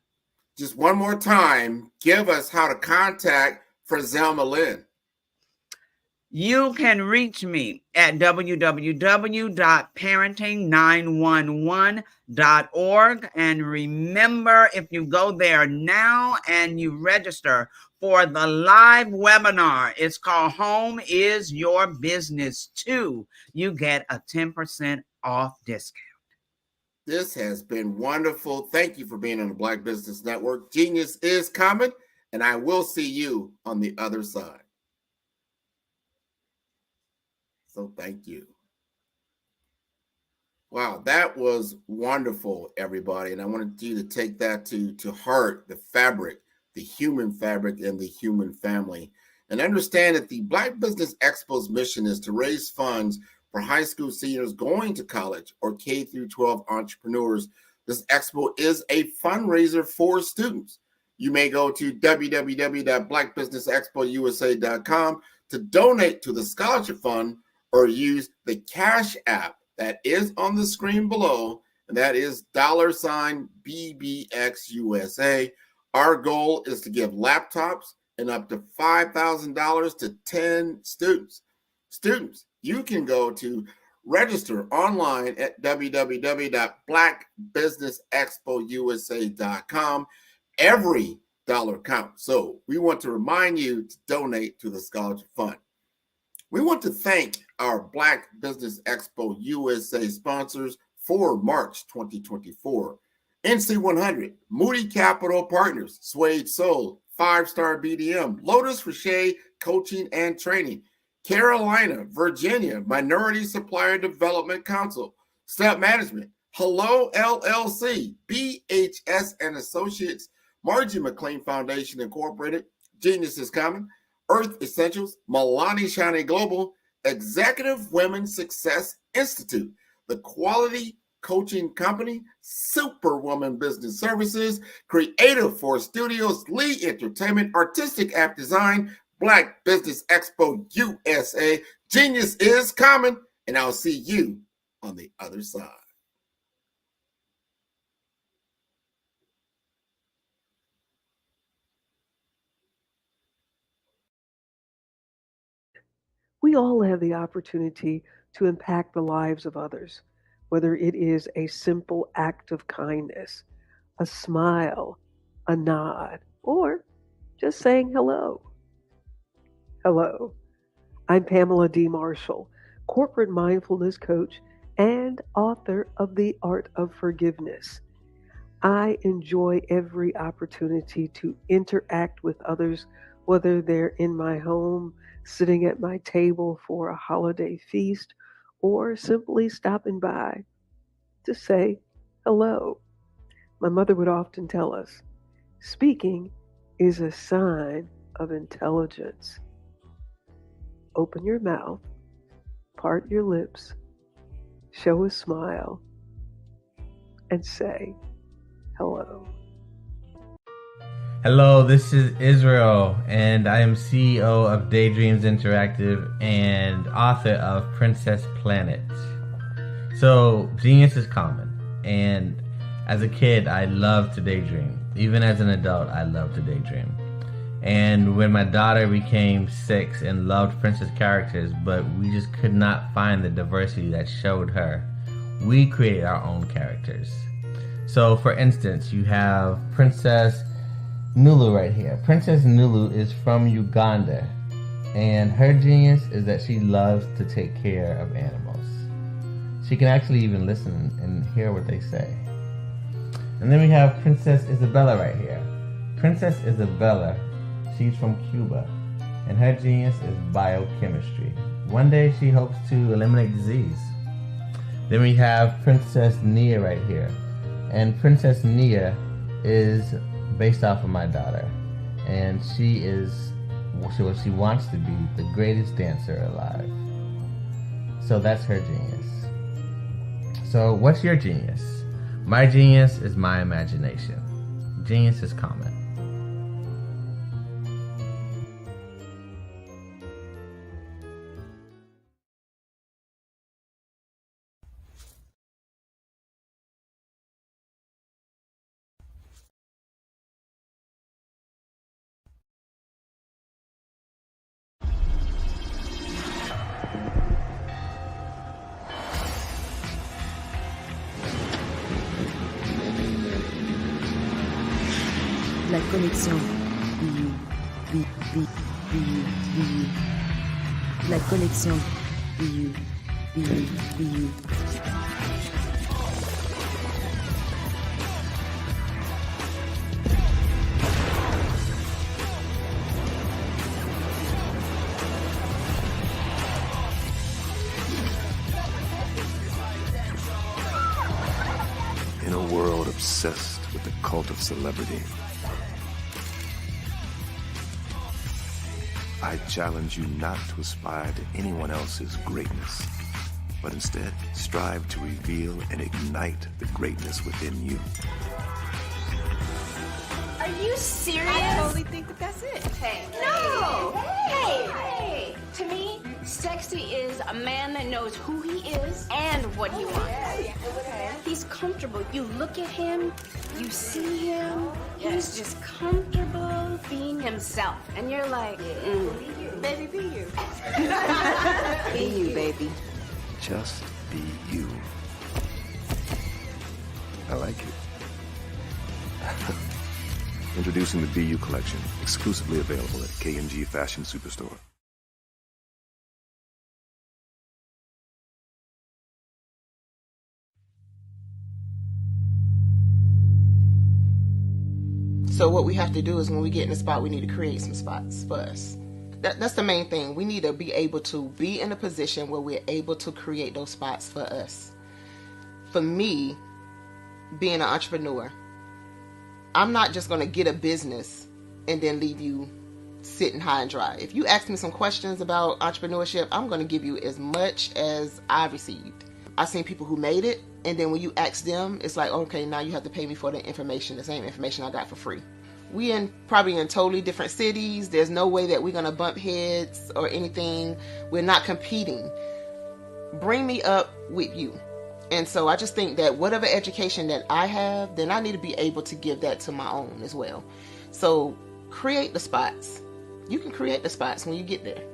Just one more time, give us how to contact for Zelma Lynn. You can reach me at www.parenting911.org. And remember, if you go there now and you register for the live webinar, it's called Home is Your Business Too, you get a 10% off discount. This has been wonderful. Thank you for being on the Black Business Network. Genius is coming, and I will see you on the other side. So thank you. Wow, that was wonderful, everybody. And I wanted you to take that to heart, the fabric, the human fabric and the human family. And understand that the Black Business Expo's mission is to raise funds for high school seniors going to college or K through 12 entrepreneurs This expo is a fundraiser for students. You may go to www.blackbusinessexpousa.com to donate to the scholarship fund or use the Cash App that is on the screen below, and that is $BBXUSA. Our goal is to give laptops and up to $5,000 to 10 students. Students, you can go to register online at www.blackbusinessexpousa.com. Every dollar counts. So we want to remind you to donate to the scholarship fund. We want to thank our Black Business Expo USA sponsors for March 2024. NC100, Moody Capital Partners, Suede Soul, 5-Star BDM, Lotus Rocher Coaching and Training, Carolina, Virginia, Minority Supplier Development Council, Step Management, Hello LLC, BHS and Associates, Margie McLean Foundation Incorporated, Genius is Common, Earth Essentials, Milani Shani Global, Executive Women's Success Institute, The Quality Coaching Company, Superwoman Business Services, Creative Force Studios, Lee Entertainment, Artistic App Design, Black Business Expo USA. Genius is Common, and I'll see you on the other side. We all have the opportunity to impact the lives of others, whether it is a simple act of kindness, a smile, a nod, or just saying hello. Hello, I'm Pamela D. Marshall, corporate mindfulness coach and author of The Art of Forgiveness. I enjoy every opportunity to interact with others, whether they're in my home, sitting at my table for a holiday feast, or simply stopping by to say hello. My mother would often tell us, speaking is a sign of intelligence. Open your mouth, part your lips, show a smile, and say hello. Hello, this is Israel, and I am CEO of Daydreams Interactive and author of Princess Planet. So, genius is common, and as a kid, I loved to daydream. Even as an adult, I love to daydream. And when my daughter became 6 and loved princess characters, but we just could not find the diversity that showed her, we created our own characters. So, for instance, you have Princess Nulu right here. Princess Nulu is from Uganda, and her genius is that she loves to take care of animals. She can actually even listen and hear what they say. And then we have Princess Isabella right here. Princess Isabella, she's from Cuba, and her genius is biochemistry. One day she hopes to eliminate disease. Then we have Princess Nia right here, and Princess Nia is based off of my daughter, and she wants to be the greatest dancer alive. So that's her genius. So what's your genius? My genius is my imagination. Genius is common. La connexion. La connexion. In a world obsessed with the cult of celebrity, I challenge you not to aspire to anyone else's greatness. but instead strive to reveal and ignite the greatness within you. Are you serious? I totally think that that's it. Hey. No! Hey! To me, sexy is a man that knows who he is and what he wants. Okay. He's comfortable. You look at him, you see him, he's just comfortable being himself. And you're like, Baby, be you. be you, baby. Just be you. I like it. Introducing the Be You collection, exclusively available at K&G Fashion Superstore. So what we have to do is when we get in the spot, we need to create some spots for us. That's the main thing. We need to be able to be in a position where we're able to create those spots for us. For me, being an entrepreneur, I'm not just going to get a business and then leave you sitting high and dry. If you ask me some questions about entrepreneurship, I'm going to give you as much as I received. I've seen people who made it, and then when you ask them, it's like, okay, now you have to pay me for the information, the same information I got for free. We probably in totally different cities. There's no way that we're going to bump heads or anything. We're not competing. Bring me up with you. And so I just think that whatever education that I have, then I need to be able to give that to my own as well. So create the spots. You can create the spots when you get there.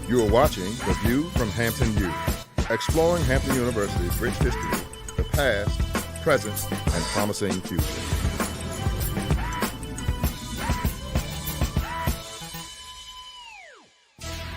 You are watching The View from Hampton U, exploring Hampton University's rich history, the past, present, and promising future.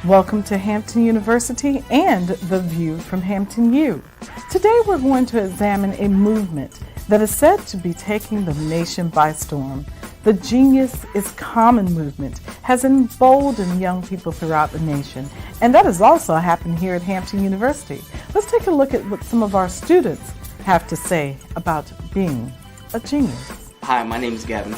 Welcome to Hampton University and The View from Hampton U. Today we're going to examine a movement that is said to be taking the nation by storm. The Genius is Common movement has emboldened young people throughout the nation, and that has also happened here at Hampton University. Let's take a look at what some of our students have to say about being a genius. Hi, my name is Gavin.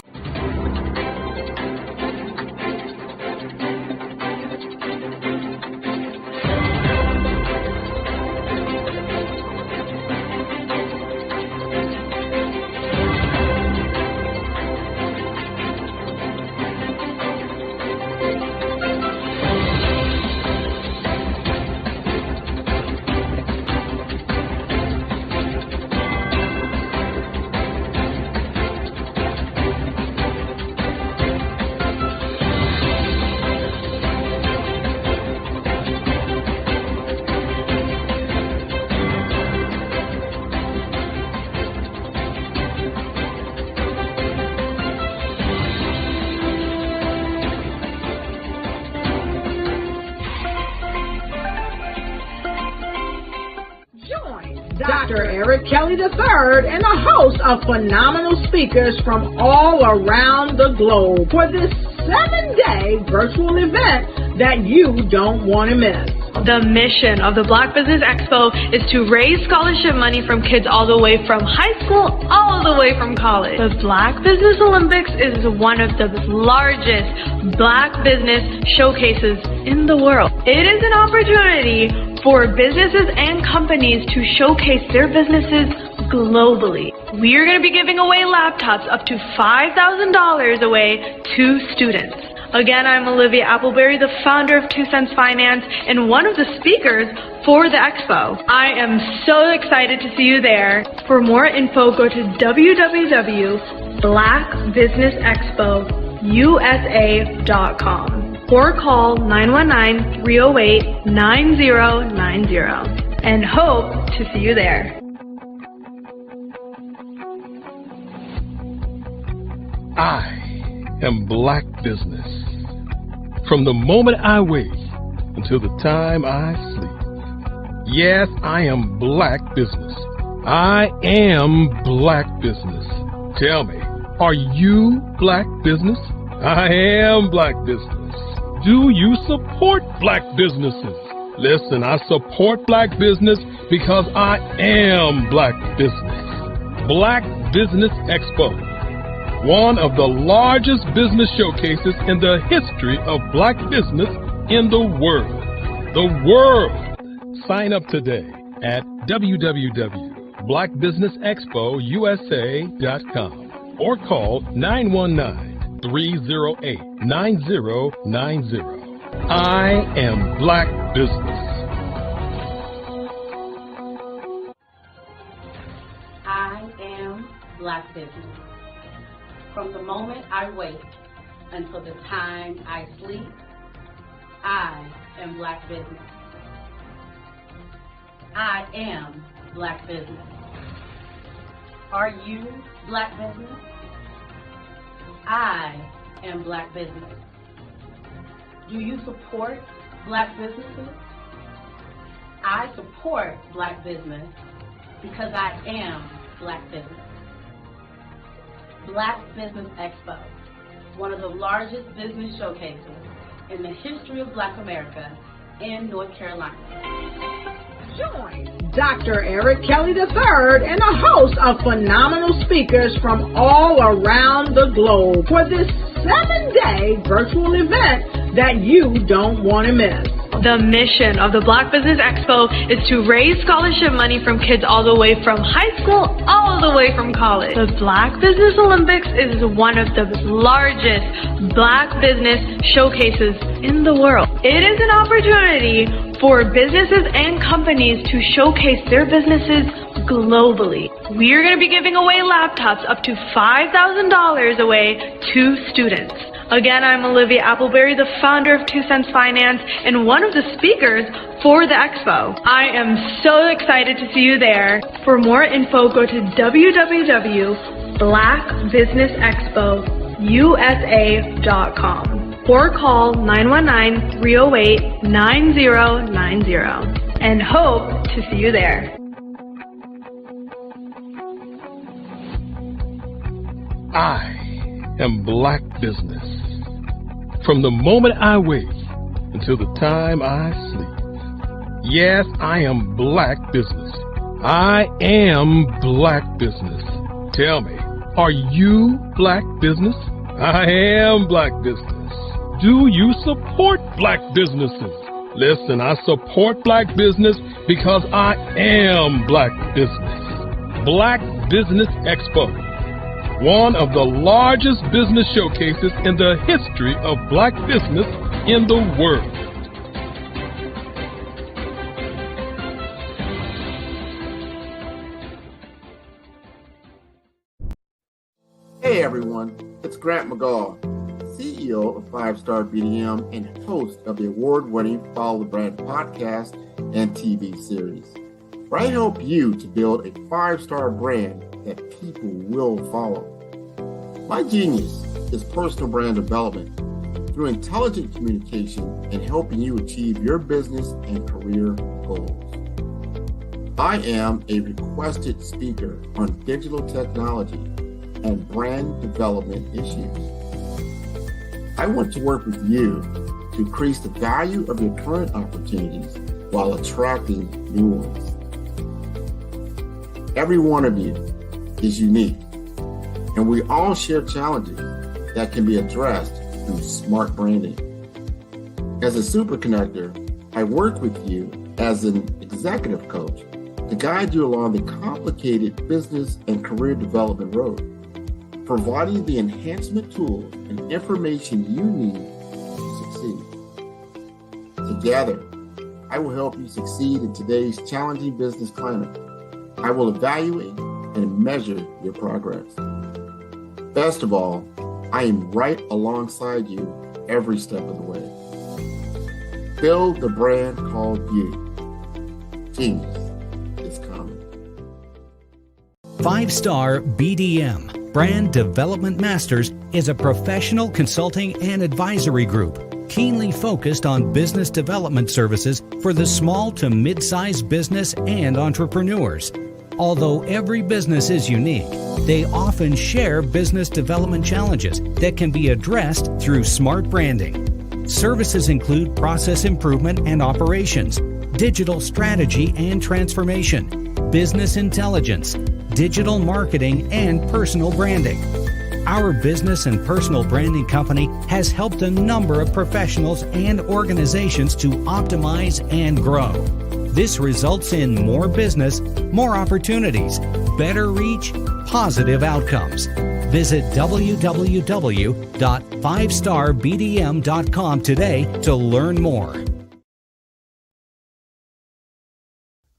Dr. Eric Kelly III and a host of phenomenal speakers from all around the globe for this 7-day virtual event that you don't want to miss. The mission of the Black Business Expo is to raise scholarship money from kids all the way from high school, all the way from college. The Black Business Olympics is one of the largest Black business showcases in the world. It is an opportunity for businesses and companies to showcase their businesses globally. We are going to be giving away laptops up to $5,000 away to students. Again, I'm Olivia Appleberry, the founder of 2 Cents Finance and one of the speakers for the expo. I am so excited to see you there. For more info, go to www.blackbusinessexpousa.com or call 919-308-9090 and hope to see you there. I am Black Business. From the moment I wake until the time I sleep. Yes, I am Black Business. I am Black Business. Tell me, are you Black Business? I am Black Business. Do you support Black businesses? Listen, I support Black business because I am Black Business. Black Business Expo, one of the largest business showcases in the history of Black business in the world. The world! Sign up today at www.blackbusinessexpousa.com or call 919-308-9090. I am Black Business. I am Black Business. From the moment I wake until the time I sleep, I am Black Business. I am Black Business. Are you Black Business? I am Black Business. Do you support Black businesses? I support Black business because I am Black Business. Black Business Expo, one of the largest business showcases in the history of Black America in North Carolina. Join Dr. Eric Kelly III and a host of phenomenal speakers from all around the globe for this 7-day virtual event that you don't want to miss. The mission of the Black Business Expo is to raise scholarship money from kids all the way from high school, all the way from college. The Black Business Olympics is one of the largest Black business showcases in the world. It is an opportunity for businesses and companies to showcase their businesses globally. We are going to be giving away laptops up to $5,000 away to students. Again, I'm Olivia Appleberry, the founder of 2 Cents Finance and one of the speakers for the expo. I am so excited to see you there. For more info, go to www.blackbusinessexpousa.com or call 919-308-9090 and hope to see you there. I am Black Business. From the moment I wake until the time I sleep. Yes, I am Black Business. I am Black Business. Tell me, are you Black Business? I am Black Business. Do you support Black businesses? Listen, I support Black business because I am Black Business. Black Business Expo, one of the largest business showcases in the history of Black business in the world. Hey everyone, it's Grant McGaw, CEO of 5-Star BDM and host of the award-winning Follow the Brand podcast and TV series, where I help you to build a 5-star brand that people will follow. My genius is personal brand development through intelligent communication and helping you achieve your business and career goals. I am a requested speaker on digital technology and brand development issues. I want to work with you to increase the value of your current opportunities while attracting new ones. Every one of you is unique, and we all share challenges that can be addressed through smart branding. As a super connector, I work with you as an executive coach to guide you along the complicated business and career development road, providing the enhancement tools and information you need to succeed. Together, I will help you succeed in today's challenging business climate. I will evaluate and measure your progress. Best of all, I am right alongside you every step of the way. Build the brand called you. Genius is coming. 5-Star BDM, Brand Development Masters, is a professional consulting and advisory group keenly focused on business development services for the small to mid-sized business and entrepreneurs. Although every business is unique, they often share business development challenges that can be addressed through smart branding. Services include process improvement and operations, digital strategy and transformation, business intelligence, digital marketing, and personal branding. Our business and personal branding company has helped a number of professionals and organizations to optimize and grow. This results in more business, more opportunities, better reach, positive outcomes. Visit www.5starbdm.com today to learn more.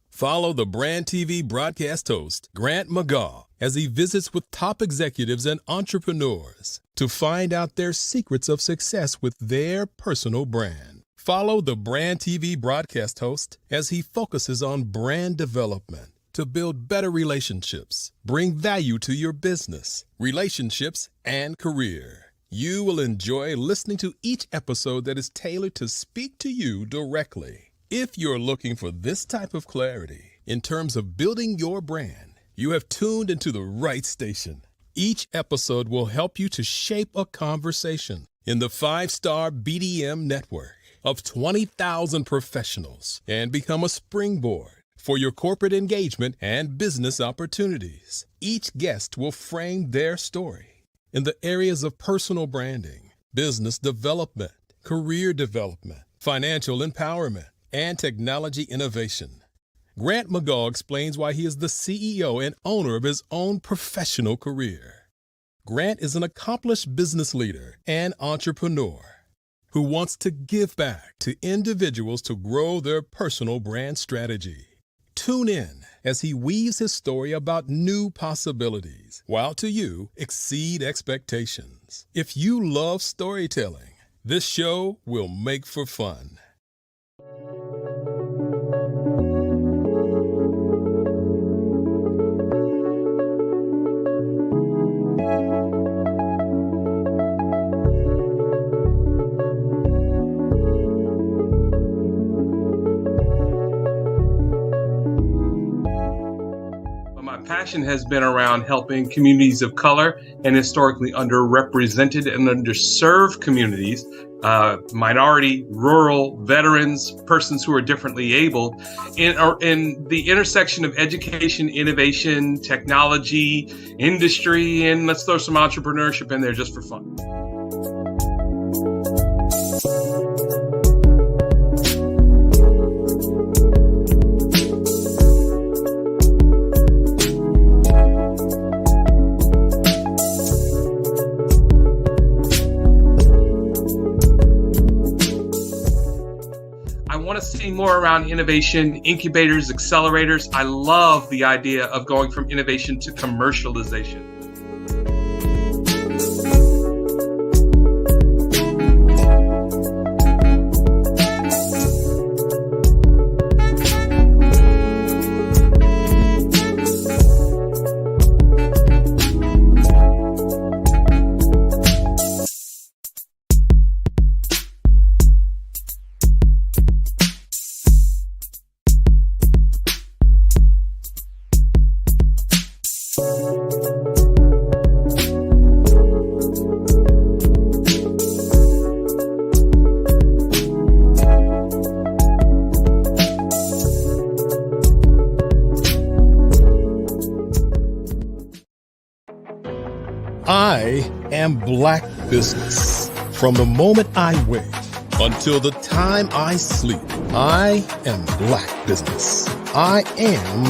Follow the Brand TV broadcast host, Grant McGaugh, as he visits with top executives and entrepreneurs to find out their secrets of success with their personal brand. Follow the Brand TV broadcast host as he focuses on brand development to build better relationships, bring value to your business, relationships, and career. You will enjoy listening to each episode that is tailored to speak to you directly. If you're looking for this type of clarity in terms of building your brand, you have tuned into the right station. Each episode will help you to shape a conversation in the 5-Star BDM network of 20,000 professionals and become a springboard for your corporate engagement and business opportunities. Each guest will frame their story in the areas of personal branding, business development, career development, financial empowerment, and technology innovation. Grant McGaugh explains why he is the CEO and owner of his own professional career. Grant is an accomplished business leader and entrepreneur who wants to give back to individuals to grow their personal brand strategy. Tune in as he weaves his story about new possibilities, while to you exceed expectations. If you love storytelling, this show will make for fun. Passion has been around helping communities of color and historically underrepresented and underserved communities, minority, rural, veterans, persons who are differently able, in the intersection of education, innovation, technology, industry, and let's throw some entrepreneurship in there just for fun. See more around innovation, incubators, accelerators. I love the idea of going from innovation to commercialization. I am Black Business. From the moment I wake until the time I sleep, I am Black Business. I am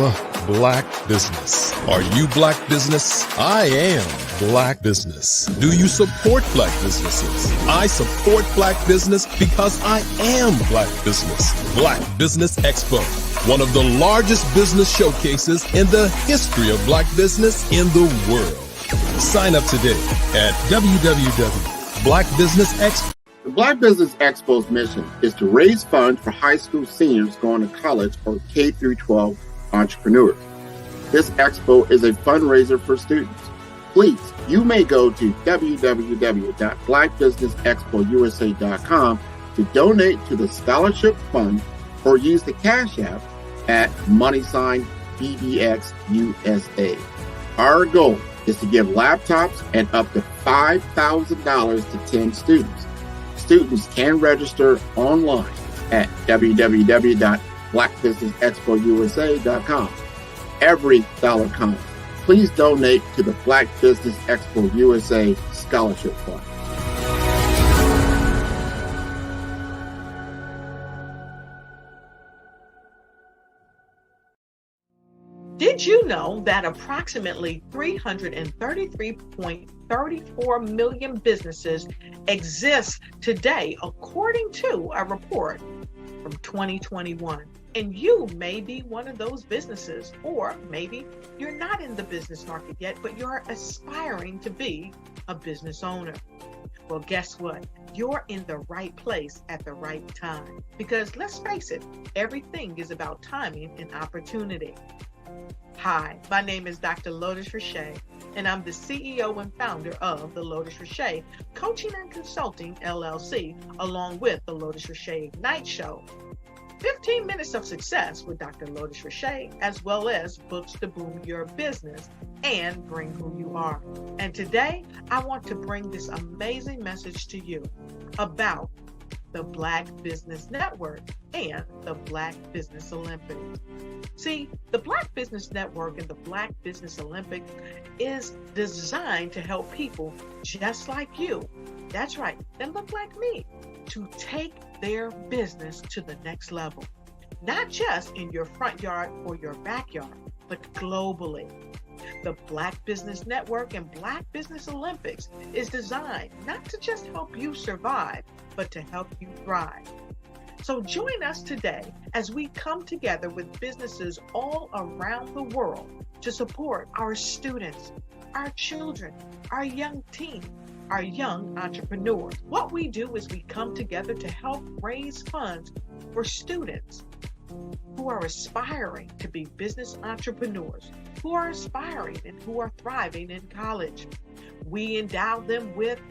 Black Business. Are you Black Business? I am Black Business. Do you support Black businesses? I support Black business because I am Black Business. Black Business Expo, one of the largest business showcases in the history of Black business in the world. Sign up today at www.blackbusinessexpo. The Black Business Expo's mission is to raise funds for high school seniors going to college or K-12 entrepreneurs. This expo is a fundraiser for students. Please, you may go to www.blackbusinessexpousa.com to donate to the scholarship fund or use the Cash App at PBX USA. Our goal is to give laptops and up to $5,000 to 10 students. Students can register online at www.blackbusinessexpousa.com. Every dollar counts. Please donate to the Black Business Expo USA Scholarship Fund. Did you know that approximately 333.34 million businesses exist today, according to a report from 2021? And you may be one of those businesses, or maybe you're not in the business market yet, but you're aspiring to be a business owner. Well, guess what? You're in the right place at the right time. Because let's face it, everything is about timing and opportunity. Hi, my name is Dr. Lotus Richey, and I'm the CEO and founder of the Lotus Richey Coaching and Consulting LLC, along with the Lotus Richey Ignite Show. 15 minutes of success with Dr. Lotus Richey, as well as books to boom your business and bring who you are. And today, I want to bring this amazing message to you about the Black Business Network and the Black Business Olympics. See, the Black Business Network and the Black Business Olympics is designed to help people just like you, that's right, that look like me, to take their business to the next level. Not just in your front yard or your backyard, but globally. The Black Business Network and Black Business Olympics is designed not to just help you survive, but to help you thrive. So join us today as we come together with businesses all around the world to support our students, our children, our young teens, our young entrepreneurs. What we do is we come together to help raise funds for students who are aspiring to be business entrepreneurs, who are aspiring and who are thriving in college. We endow them with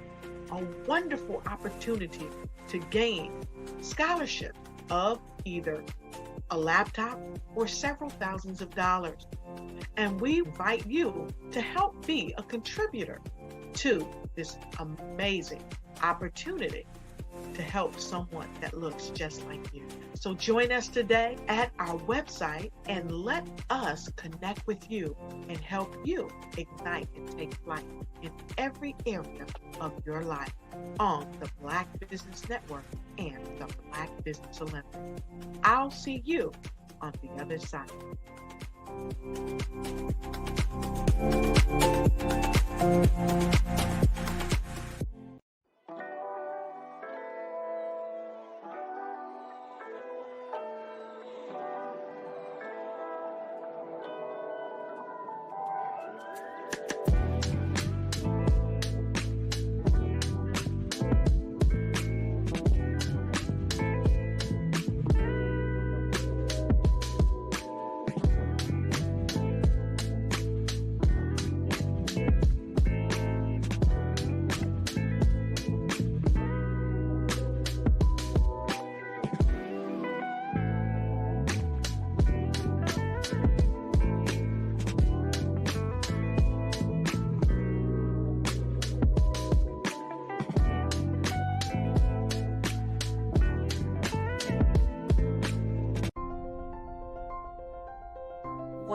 a wonderful opportunity to gain scholarship of either a laptop or several thousands of dollars. And we invite you to help be a contributor to this amazing opportunity to help someone that looks just like you. So join us today at our website and let us connect with you and help you ignite and take flight in every area of your life on the Black Business Network and the Black Business Olympics. I'll see you on the other side.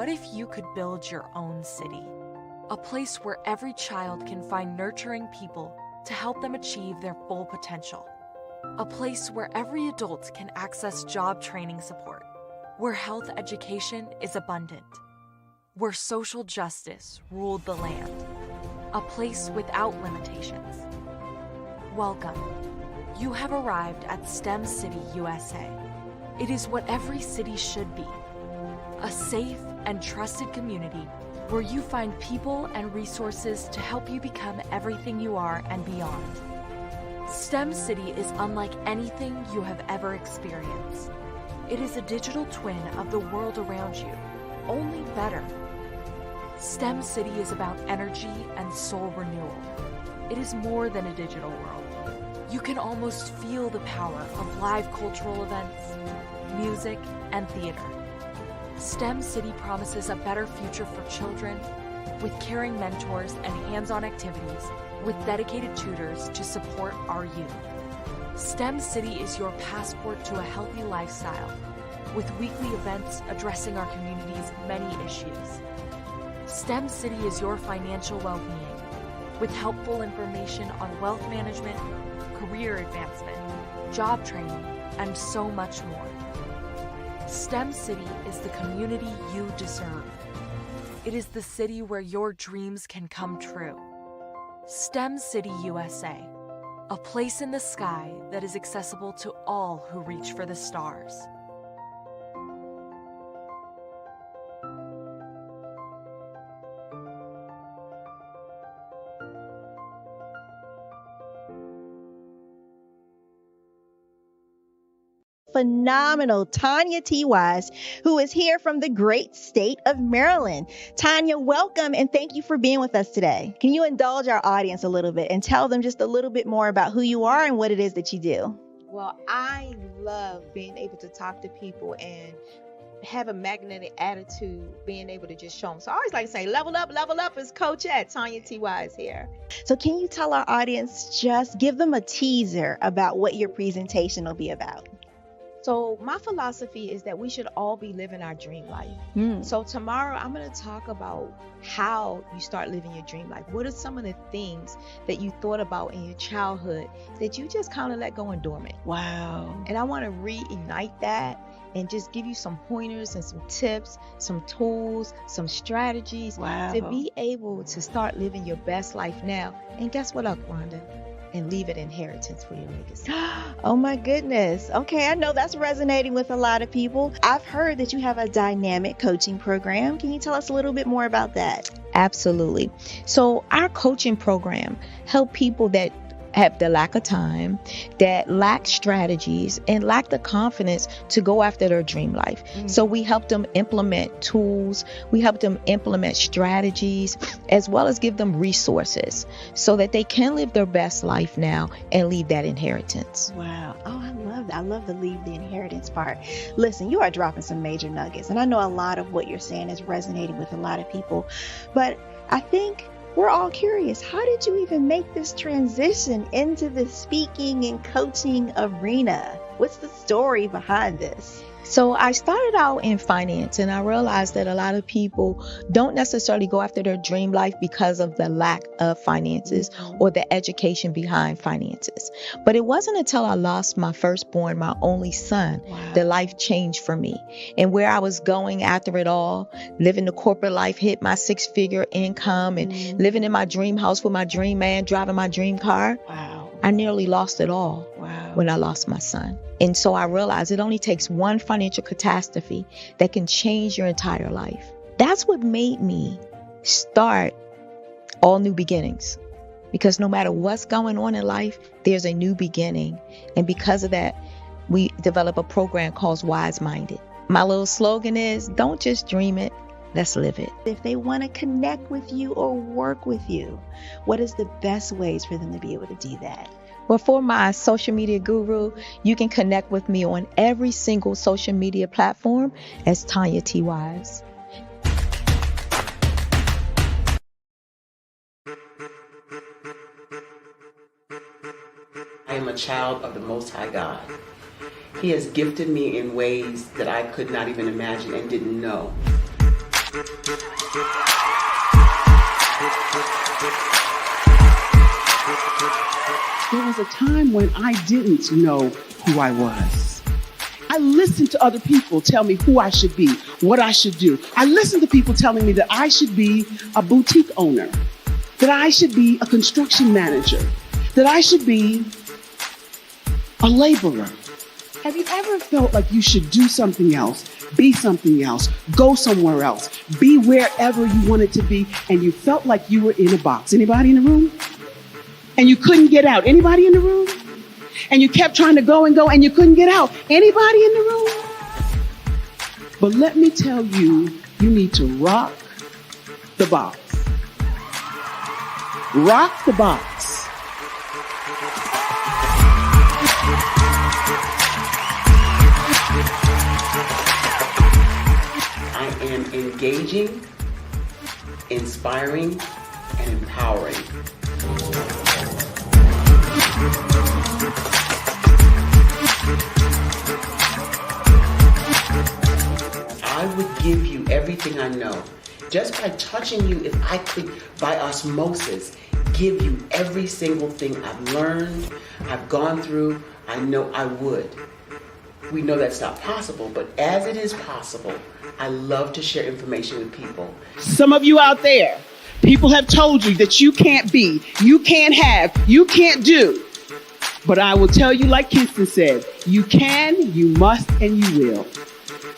What if you could build your own city? A place where every child can find nurturing people to help them achieve their full potential. A place where every adult can access job training support. Where health education is abundant. Where social justice ruled the land. A place without limitations. Welcome. You have arrived at STEM City USA. It is what every city should be. A safe and trusted community where you find people and resources to help you become everything you are and beyond. STEM City is unlike anything you have ever experienced. It is a digital twin of the world around you, only better. STEM City is about energy and soul renewal. It is more than a digital world. You can almost feel the power of live cultural events, music, and theater. STEM City promises a better future for children with caring mentors and hands-on activities with dedicated tutors to support our youth. STEM City is your passport to a healthy lifestyle with weekly events addressing our community's many issues. STEM City is your financial well-being with helpful information on wealth management, career advancement, job training, and so much more. STEM City is the community you deserve. It is the city where your dreams can come true. STEM City USA, a place in the sky that is accessible to all who reach for the stars. Phenomenal Tanya T. Wise, who is here from the great state of Maryland. Tanya, welcome and thank you for being with us today. Can you indulge our audience a little bit and tell them just a little bit more about who you are and what it is that you do? Well, I love being able to talk to people and have a magnetic attitude, being able to just show them. So I always like to say, level up is Coach at Tanya T. Wise here. So can you tell our audience, just give them a teaser about what your presentation will be about? So my philosophy is that we should all be living our dream life. So tomorrow I'm going to talk about how you start living your dream life. What are some of the things that you thought about in your childhood that you just kind of let go and dormant? Wow. And I want to reignite that and just give you some pointers and some tips, some tools, some strategies to be able to start living your best life now. And guess what, Wanda? And leave an inheritance for your legacy. Oh my goodness. Okay, I know that's resonating with a lot of people. I've heard that you have a dynamic coaching program. Can you tell us a little bit more about that? Absolutely. So our coaching program help people that have the lack of time, that lack strategies, and lack the confidence to go after their dream life. So we help them implement tools, we help them implement strategies, as well as give them resources so that they can live their best life now and leave that inheritance. Wow. Oh, I love that. I love the leave the inheritance part. Listen, you are dropping some major nuggets, and I know a lot of what you're saying is resonating with a lot of people, but I think we're all curious. How did you even make this transition into the speaking and coaching arena? What's the story behind this? So I started out in finance, and I realized that a lot of people don't necessarily go after their dream life because of the lack of finances or the education behind finances. But it wasn't until I lost my firstborn, my only son, that life changed for me. And where I was going after it all, living the corporate life, hit my 6-figure income and living in my dream house with my dream man, driving my dream car. I nearly lost it all when I lost my son. And so I realized it only takes one financial catastrophe that can change your entire life. That's what made me start All New Beginnings. Because no matter what's going on in life, there's a new beginning. And because of that, we develop a program called Wise Minded. My little slogan is, don't just dream it, let's live it. If they want to connect with you or work with you, what is the best ways for them to be able to do that? Well, for my social media guru, you can connect with me on every single social media platform as Tanya T. Wise. I am a child of the Most High God. He has gifted me in ways that I could not even imagine and didn't know. There was a time when I didn't know who I was. I listened to other people tell me who I should be, what I should do. I listened to people telling me that I should be a boutique owner, that I should be a construction manager, that I should be a laborer. Have you ever felt like you should do something else, be something else, go somewhere else, be wherever you wanted to be, and you felt like you were in a box? Anybody in the room? And you couldn't get out? Anybody in the room? And you kept trying to go and you couldn't get out? Anybody in the room? But let me tell you, you need to rock the box. Rock the box. I am engaging, inspiring, and empowering. I would give you everything I know. Just by touching you, if I could, by osmosis, give you every single thing I've learned, I've gone through, I know I would. We know that's not possible, but as it is possible, I love to share information with people. Some of you out there, people have told you that you can't be, you can't have, you can't do. But I will tell you, like Kinston said, you can, you must, and you will.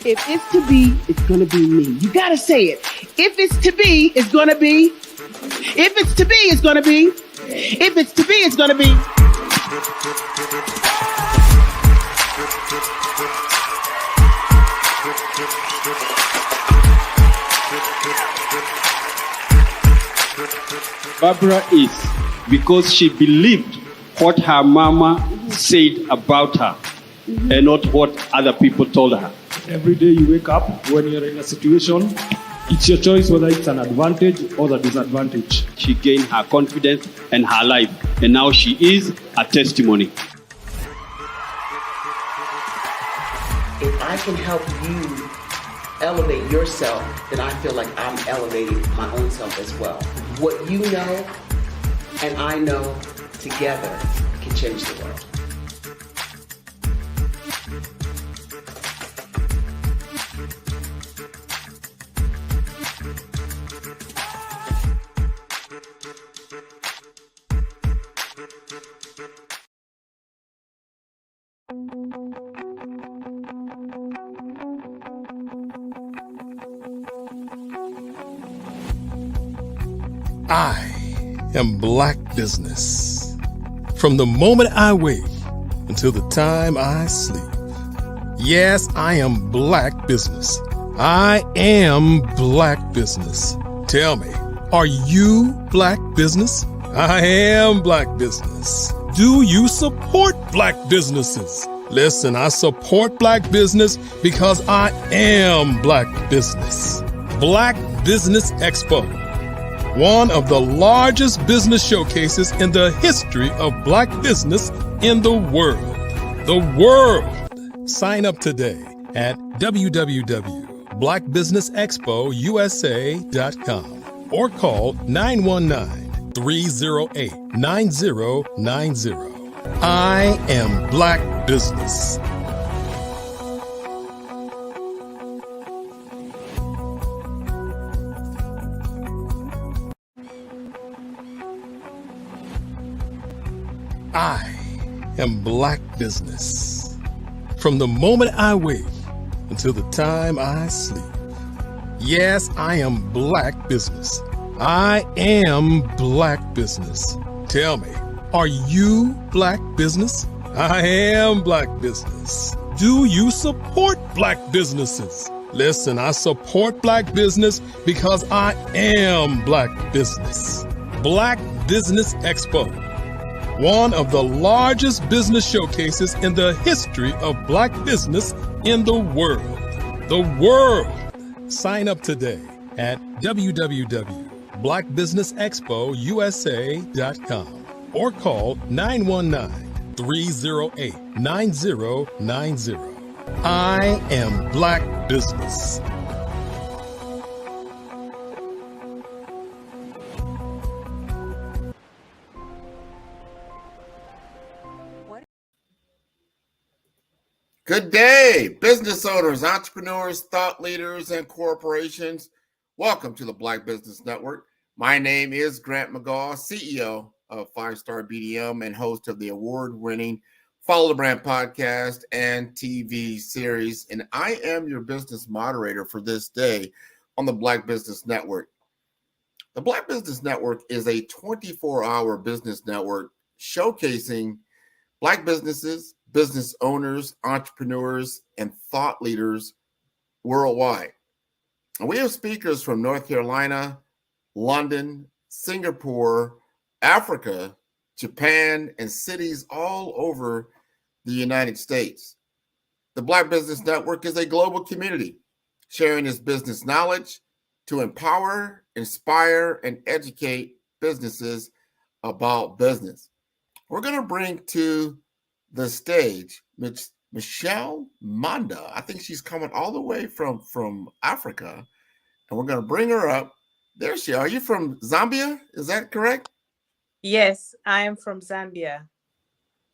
If it's to be, it's going to be me. You got to say it. If it's to be, it's going to be. If it's to be, it's going to be. If it's to be, it's going to be. Barbara is because she believed what her mama said about her and not what other people told her. Every day you wake up, when you're in a situation, it's your choice whether it's an advantage or the disadvantage. She gained her confidence and her life, and now she is a testimony. If I can help you elevate yourself, then I feel like I'm elevating my own self as well. What you know and I know together can change the world. I am Black Business. From the moment I wake until the time I sleep. Yes, I am Black Business. I am Black Business. Tell me, are you Black Business? I am Black Business. Do you support Black businesses? Listen, I support Black business because I am Black Business. Black Business Expo, one of the largest business showcases in the history of Black business in the world. The world! Sign up today at www.blackbusinessexpousa.com or call 919-308-9090. I am Black Business. I am Black Business. From the moment I wake until the time I sleep. Yes, I am Black Business. I am Black Business. Tell me, are you Black Business? I am Black Business. Do you support Black businesses? Listen, I support Black business because I am Black Business. Black Business Expo, one of the largest business showcases in the history of Black business in the world. The world! Sign up today at www.blackbusinessexpousa.com or call 919-308-9090. I am Black Business. Good day, business owners, entrepreneurs, thought leaders, and corporations. Welcome to the Black Business Network. My name is Grant McGaw, CEO of 5-Star BDM and host of the award-winning Follow the Brand podcast and TV series. And I am your business moderator for this day on the Black Business Network. The Black Business Network is a 24-hour business network showcasing Black businesses, business owners, entrepreneurs, and thought leaders worldwide. And we have speakers from North Carolina, London, Singapore, Africa, Japan, and cities all over the United States. The Black Business Network is a global community sharing his business knowledge to empower, inspire, and educate businesses about business. We're going to bring to the stage Michelle Manda. I think she's coming all the way from Africa, and we're going to bring her up. There she is. Are you from Zambia? Is that correct? Yes, I am from Zambia.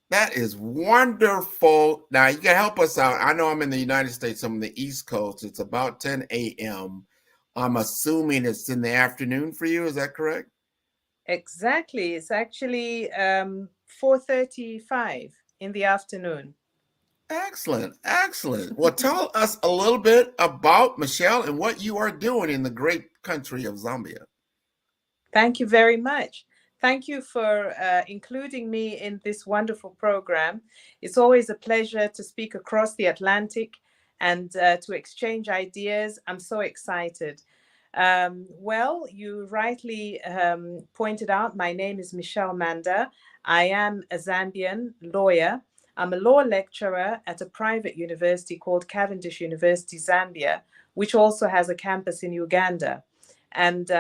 That is wonderful. Now, you can help us out. I know I'm in the United States. I'm on the East Coast. It's about 10 a.m. I'm assuming it's in the afternoon for you. Is that correct? Exactly. It's actually 4:35 in the afternoon. Excellent. Excellent. Well, tell us a little bit about Michelle and what you are doing in the great country of Zambia. Thank you very much. Thank you for including me in this wonderful program. It's always a pleasure to speak across the Atlantic and to exchange ideas. I'm so excited. Well, you rightly pointed out, my name is Michelle Manda. I am a Zambian lawyer. I'm a law lecturer at a private university called Cavendish University, Zambia, which also has a campus in Uganda. And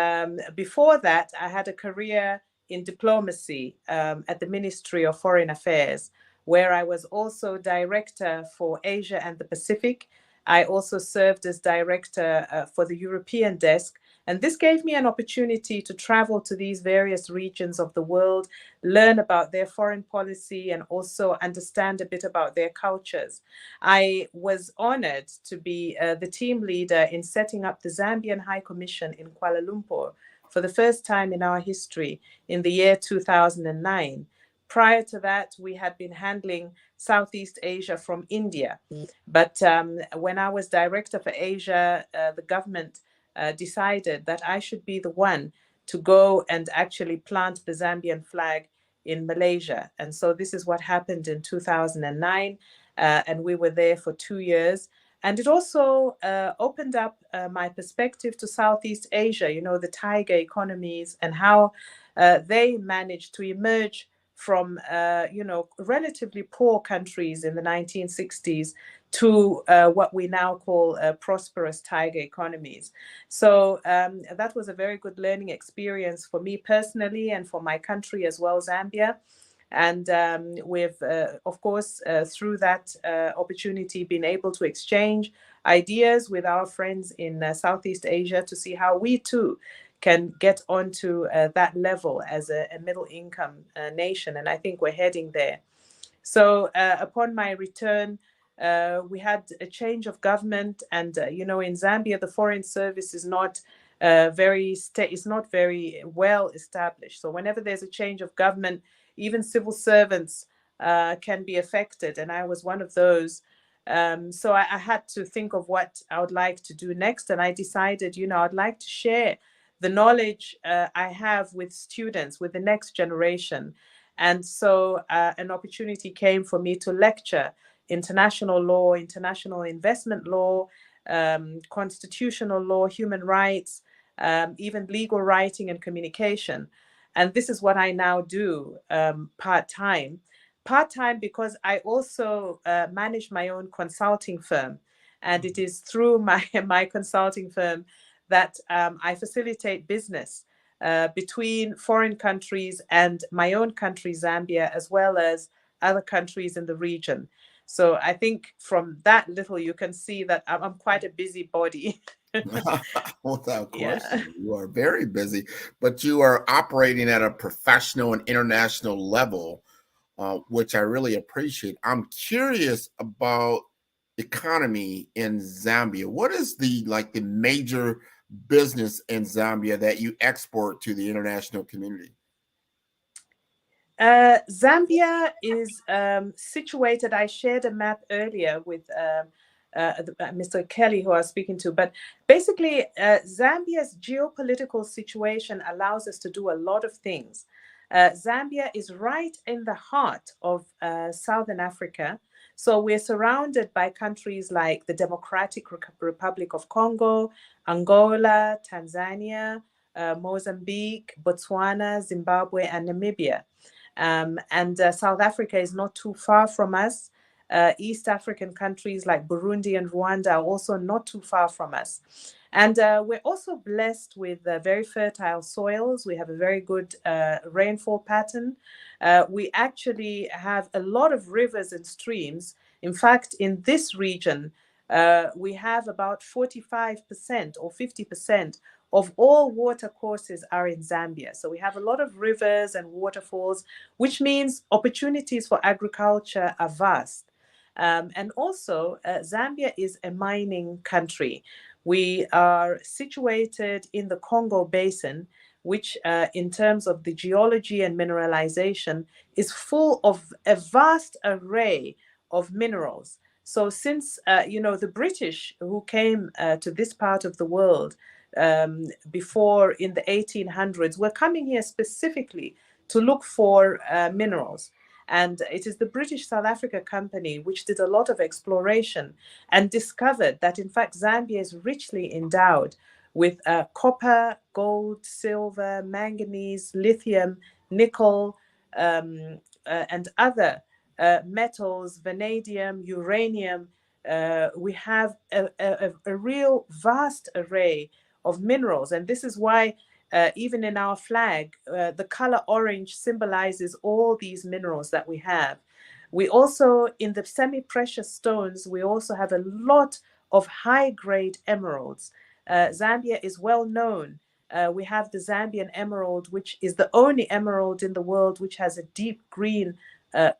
before that, I had a career in diplomacy at the Ministry of Foreign Affairs, where I was also director for Asia and the Pacific. I also served as director for the European desk. And this gave me an opportunity to travel to these various regions of the world, learn about their foreign policy, and also understand a bit about their cultures. I was honored to be the team leader in setting up the Zambian High Commission in Kuala Lumpur for the first time in our history in the year 2009. Prior to that, we had been handling Southeast Asia from India. But when I was director for Asia, the government decided that I should be the one to go and actually plant the Zambian flag in Malaysia. And so this is what happened in 2009. And we were there for 2 years. And it also opened up my perspective to Southeast Asia, you know, the tiger economies and how they managed to emerge from, you know, relatively poor countries in the 1960s to what we now call prosperous tiger economies. So that was a very good learning experience for me personally and for my country as well, Zambia. And we've, of course, through that opportunity, been able to exchange ideas with our friends in Southeast Asia to see how we too can get onto that level as a middle income nation. And I think we're heading there. So upon my return, we had a change of government, and you know, in Zambia, the foreign service is not very well established. So whenever there's a change of government, even civil servants can be affected, and I was one of those. So I had to think of what I would like to do next, and I decided, you know, I'd like to share the knowledge I have with students, with the next generation. And so an opportunity came for me to lecture international law, international investment law, constitutional law, human rights, even legal writing and communication. And this is what I now do part-time. Part-time because I also manage my own consulting firm. And it is through my consulting firm that I facilitate business between foreign countries and my own country, Zambia, as well as other countries in the region. So I think from that little, you can see that I'm quite a busybody. Without question, you are very busy, but you are operating at a professional and international level, which I really appreciate. I'm curious about economy in Zambia. What is the major business in Zambia that you export to the international community? Zambia is situated, I shared a map earlier with Mr. Kelly, who I was speaking to, but basically Zambia's geopolitical situation allows us to do a lot of things. Zambia is right in the heart of Southern Africa. So we're surrounded by countries like the Democratic Republic of Congo, Angola, Tanzania, Mozambique, Botswana, Zimbabwe, and Namibia. And South Africa is not too far from us. East African countries like Burundi and Rwanda are also not too far from us. And we're also blessed with very fertile soils. We have a very good rainfall pattern. We actually have a lot of rivers and streams. In fact, in this region, we have about 45% or 50% of all water courses are in Zambia. So we have a lot of rivers and waterfalls, which means opportunities for agriculture are vast. And also, Zambia is a mining country. We are situated in the Congo Basin, which in terms of the geology and mineralization is full of a vast array of minerals. So since, the British who came to this part of the world before in the 1800s were coming here specifically to look for minerals. And it is the British South Africa Company which did a lot of exploration and discovered that, in fact, Zambia is richly endowed with copper, gold, silver, manganese, lithium, nickel, and other metals, vanadium, uranium. We have a real vast array of minerals. And this is why even in our flag, the color orange symbolizes all these minerals that we have. We also, in the semi-precious stones, we also have a lot of high-grade emeralds. Zambia is well known. We have the Zambian emerald, which is the only emerald in the world which has a deep green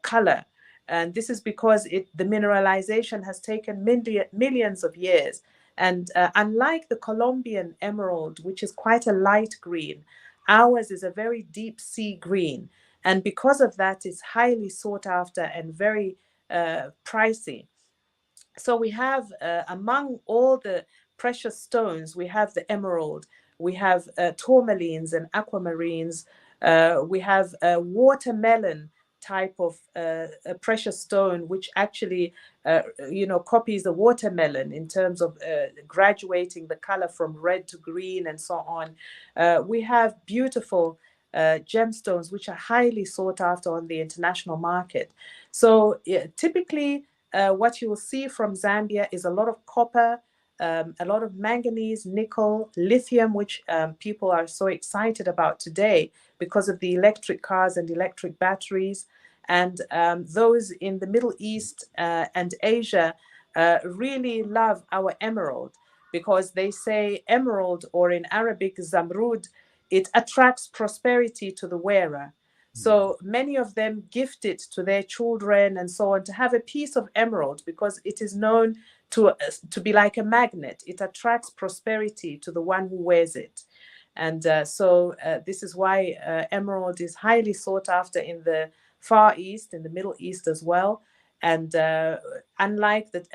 color. And this is because the mineralization has taken millions of years. And unlike the Colombian emerald, which is quite a light green, ours is a very deep sea green. And because of that, it's highly sought after and very pricey. So we have, among all the precious stones, we have the emerald, we have tourmalines and aquamarines, we have watermelon type of a precious stone, which actually, copies the watermelon in terms of graduating the color from red to green and so on. We have beautiful gemstones, which are highly sought after on the international market. So typically, what you will see from Zambia is a lot of copper, a lot of manganese, nickel, lithium, which people are so excited about today because of the electric cars and electric batteries. And those in the Middle East and Asia really love our emerald, because they say emerald, or in Arabic, zamrud, it attracts prosperity to the wearer. So many of them gift it to their children and so on, to have a piece of emerald, because it is known to be like a magnet. It attracts prosperity to the one who wears it. And so this is why emerald is highly sought after in the Far East, in the Middle East as well. And unlike that,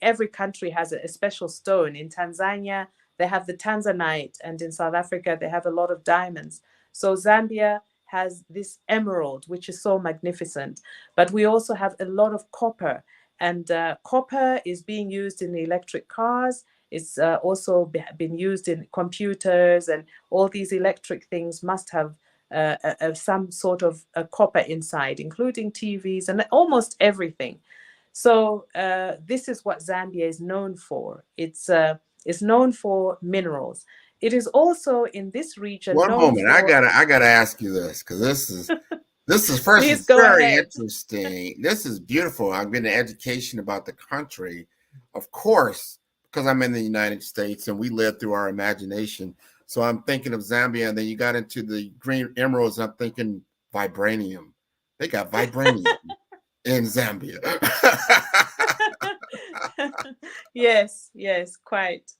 every country has a special stone. In Tanzania, they have the tanzanite, and in South Africa, they have a lot of diamonds. So Zambia has this emerald, which is so magnificent. But we also have a lot of copper, and copper is being used in the electric cars. It's also been used in computers, and all these electric things must have some sort of copper inside, including TVs and almost everything. So this is what Zambia is known for. It's known for minerals. It is also in this region. One moment, I gotta ask you this, because this is first. Please it's go very ahead. interesting. This is beautiful. I've been in education about the country, of course, because I'm in the United States and we live through our imagination. So I'm thinking of Zambia, and then you got into the green emeralds, and I'm thinking vibranium. They got vibranium in Zambia. Yes, quite.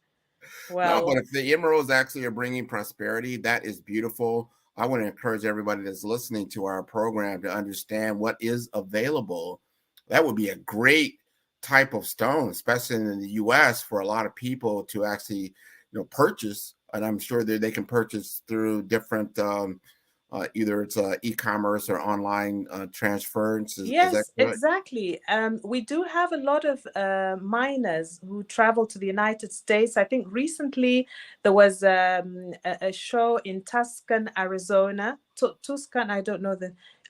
Well, No, but if the emeralds actually are bringing prosperity, that is beautiful. I want to encourage everybody that's listening to our program to understand what is available. That would be a great type of stone, especially in the U.S., for a lot of people to actually, purchase. And I'm sure that they can purchase through different, either it's e-commerce or online transference. yes, is that correct? exactly. We do have a lot of miners who travel to the United States. I think recently there was a show in Tucson, Arizona. Tucson, I don't know,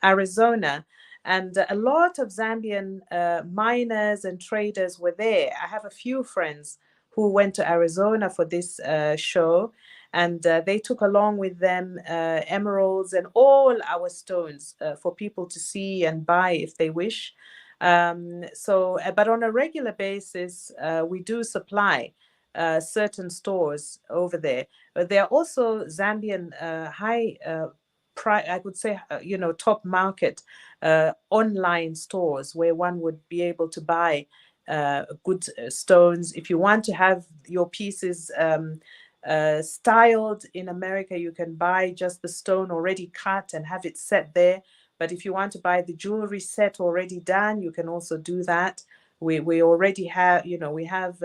Arizona. And a lot of Zambian miners and traders were there. I have a few friends who went to Arizona for this show, and they took along with them emeralds and all our stones for people to see and buy if they wish. But on a regular basis, we do supply certain stores over there. But there are also Zambian high I would say, top market online stores where one would be able to buy good stones. If you want to have your pieces styled in America, you can buy just the stone already cut and have it set there. But if you want to buy the jewelry set already done, you can also do that. We already have, we have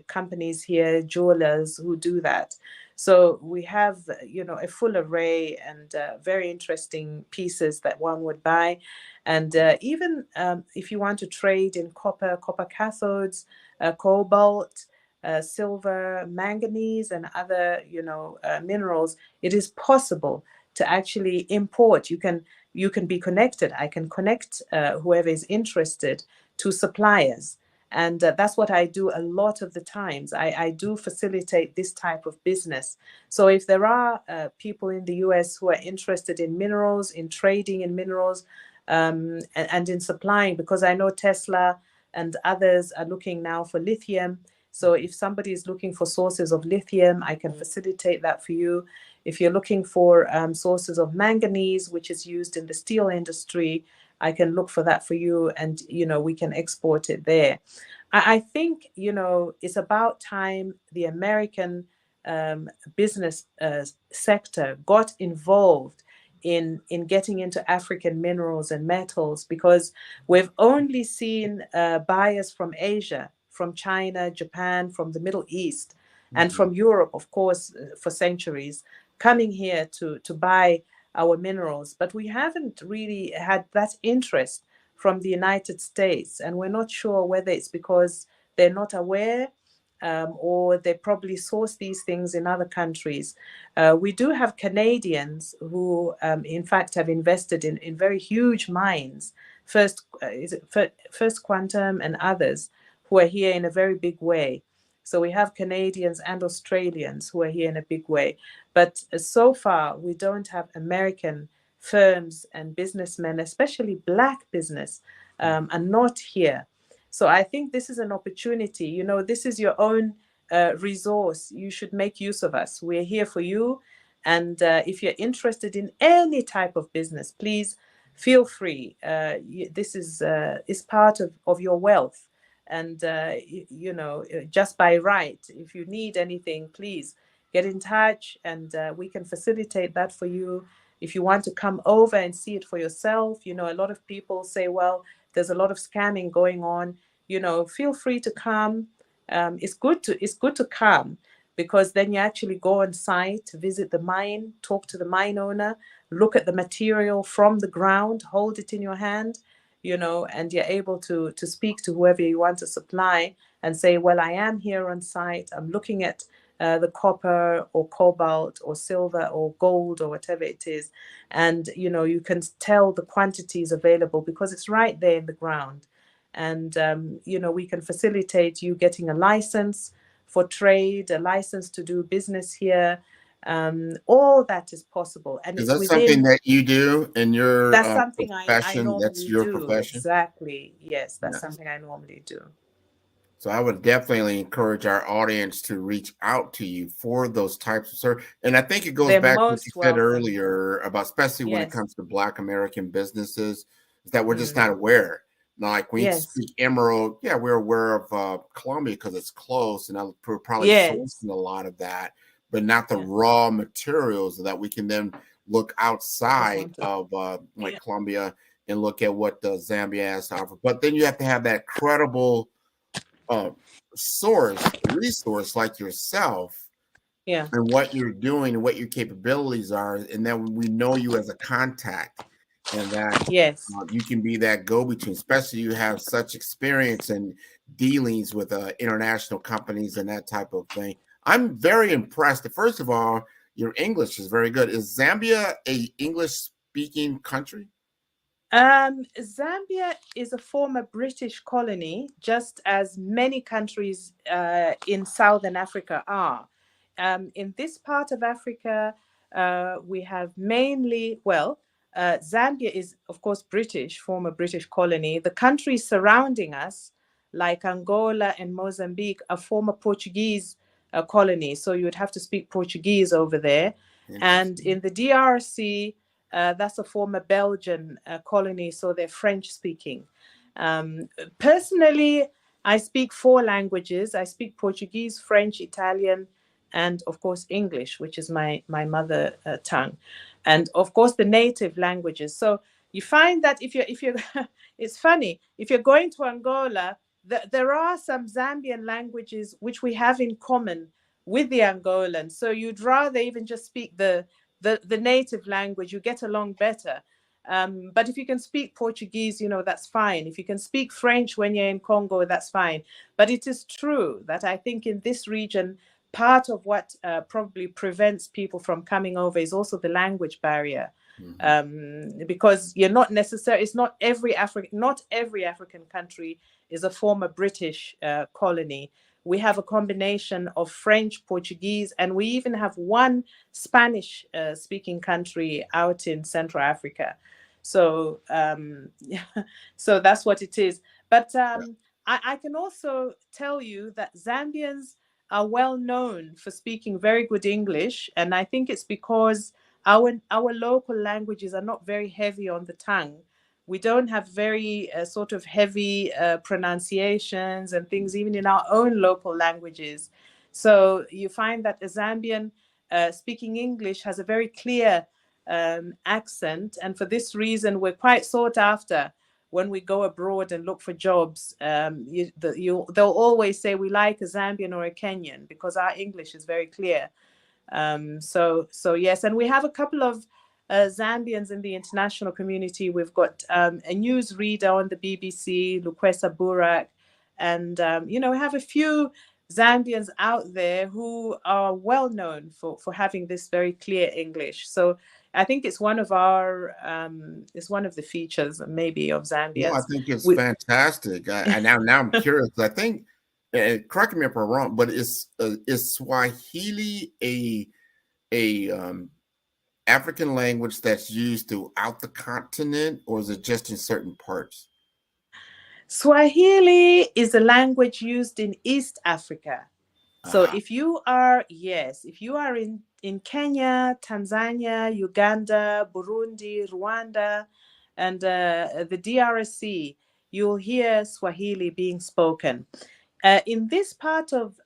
companies here, jewelers who do that. So we have, a full array and very interesting pieces that one would buy. And even if you want to trade in copper cathodes, cobalt, silver, manganese, and other, minerals, it is possible to actually import. You can be connected. I can connect whoever is interested to suppliers. And that's what I do a lot of the times. I do facilitate this type of business. So if there are people in the US who are interested in minerals, in trading in minerals, and in supplying, because I know Tesla and others are looking now for lithium. So if somebody is looking for sources of lithium, I can facilitate that for you. If you're looking for sources of manganese, which is used in the steel industry, I can look for that for you, and we can export it there. I think it's about time the American business sector got involved in getting into African minerals and metals, because we've only seen buyers from Asia, from China, Japan, from the Middle East, and from Europe, of course, for centuries, coming here to buy our minerals. But we haven't really had that interest from the United States, and we're not sure whether it's because they're not aware or they probably source these things in other countries. We do have Canadians who, in fact, have invested in very huge mines, First Quantum and others, who are here in a very big way. So we have Canadians and Australians who are here in a big way. But so far, we don't have American firms and businessmen, especially Black business, are not here. So I think this is an opportunity. This is your own resource. You should make use of us. We're here for you. And if you're interested in any type of business, please feel free. This is part of your wealth. And, just by right, if you need anything, please get in touch, and we can facilitate that for you. If you want to come over and see it for yourself, a lot of people say, well, there's a lot of scamming going on. Feel free to come. It's good to come, because then you actually go on site, visit the mine, talk to the mine owner, look at the material from the ground, hold it in your hand, and you're able to speak to whoever you want to supply and say, well, I am here on site. I'm looking at the copper or cobalt or silver or gold or whatever it is. And, you can tell the quantities available because it's right there in the ground. And, we can facilitate you getting a license for trade, a license to do business here. All that is possible. And Is it's that within, something that you do in your that's something I profession? normally That's your do. profession? Exactly. Yes, that's Yes. something I normally do. So I would definitely encourage our audience to reach out to you for those types of service. And I think it goes They're back to what most you said welcome. earlier about, especially when it Yes. comes to Black American businesses, is that we're just Mm. not aware. Like when you Yes. speak emerald, yeah, we're aware of Colombia because it's close, and we're probably Yes. sourcing a lot of that, but not the Yeah. raw materials that we can then look outside to- of like Yeah. Colombia and look at what Zambia has to offer. But then you have to have that credible resource like yourself, Yeah. and what you're doing and what your capabilities are, and then we know you as a contact, and that Yes. you can be that go-between, especially you have such experience in dealings with international companies and that type of thing. I'm very impressed. First of all, your English is very good. Is Zambia a English-speaking country? Zambia is a former British colony, just as many countries in Southern Africa are. In this part of Africa, we have mainly, Zambia is, of course, British, former British colony. The countries surrounding us, like Angola and Mozambique, are former Portuguese colonies. So you would have to speak Portuguese over there. And in the DRC, that's a former Belgian colony, so they're French speaking. Personally, I speak 4 languages. I speak Portuguese, French, Italian, and of course English, which is my mother tongue, and of course the native languages. So you find that if you're it's funny, if you're going to Angola, there are some Zambian languages which we have in common with the Angolans. So you'd rather even just speak the native language, you get along better. But if you can speak Portuguese, that's fine. If you can speak French when you're in Congo, that's fine. But it is true that I think in this region, part of what probably prevents people from coming over is also the language barrier. Because you're not necessarily, it's not every African country is a former British colony. We have a combination of French, Portuguese, and we even have one Spanish speaking country out in Central Africa. So, so that's what it is. But I can also tell you that Zambians are well known for speaking very good English. And I think it's because our local languages are not very heavy on the tongue. We don't have very sort of heavy pronunciations and things, even in our own local languages. So you find that a Zambian speaking English has a very clear accent. And for this reason, we're quite sought after when we go abroad and look for jobs. They'll always say we like a Zambian or a Kenyan because our English is very clear. So yes, and we have a couple of Zambians in the international community. We've got a news reader on the BBC, Lukwesa Burak, and we have a few Zambians out there who are well known for having this very clear English. So I think it's one of the features maybe of Zambia. No, I think it's fantastic. And now I'm curious. I think, correct me if I'm wrong, but is Swahili a African language that's used throughout the continent, or is it just in certain parts? Swahili is a language used in East Africa. So if you are in Kenya, Tanzania, Uganda, Burundi, Rwanda, and the DRC, you'll hear Swahili being spoken. In this part of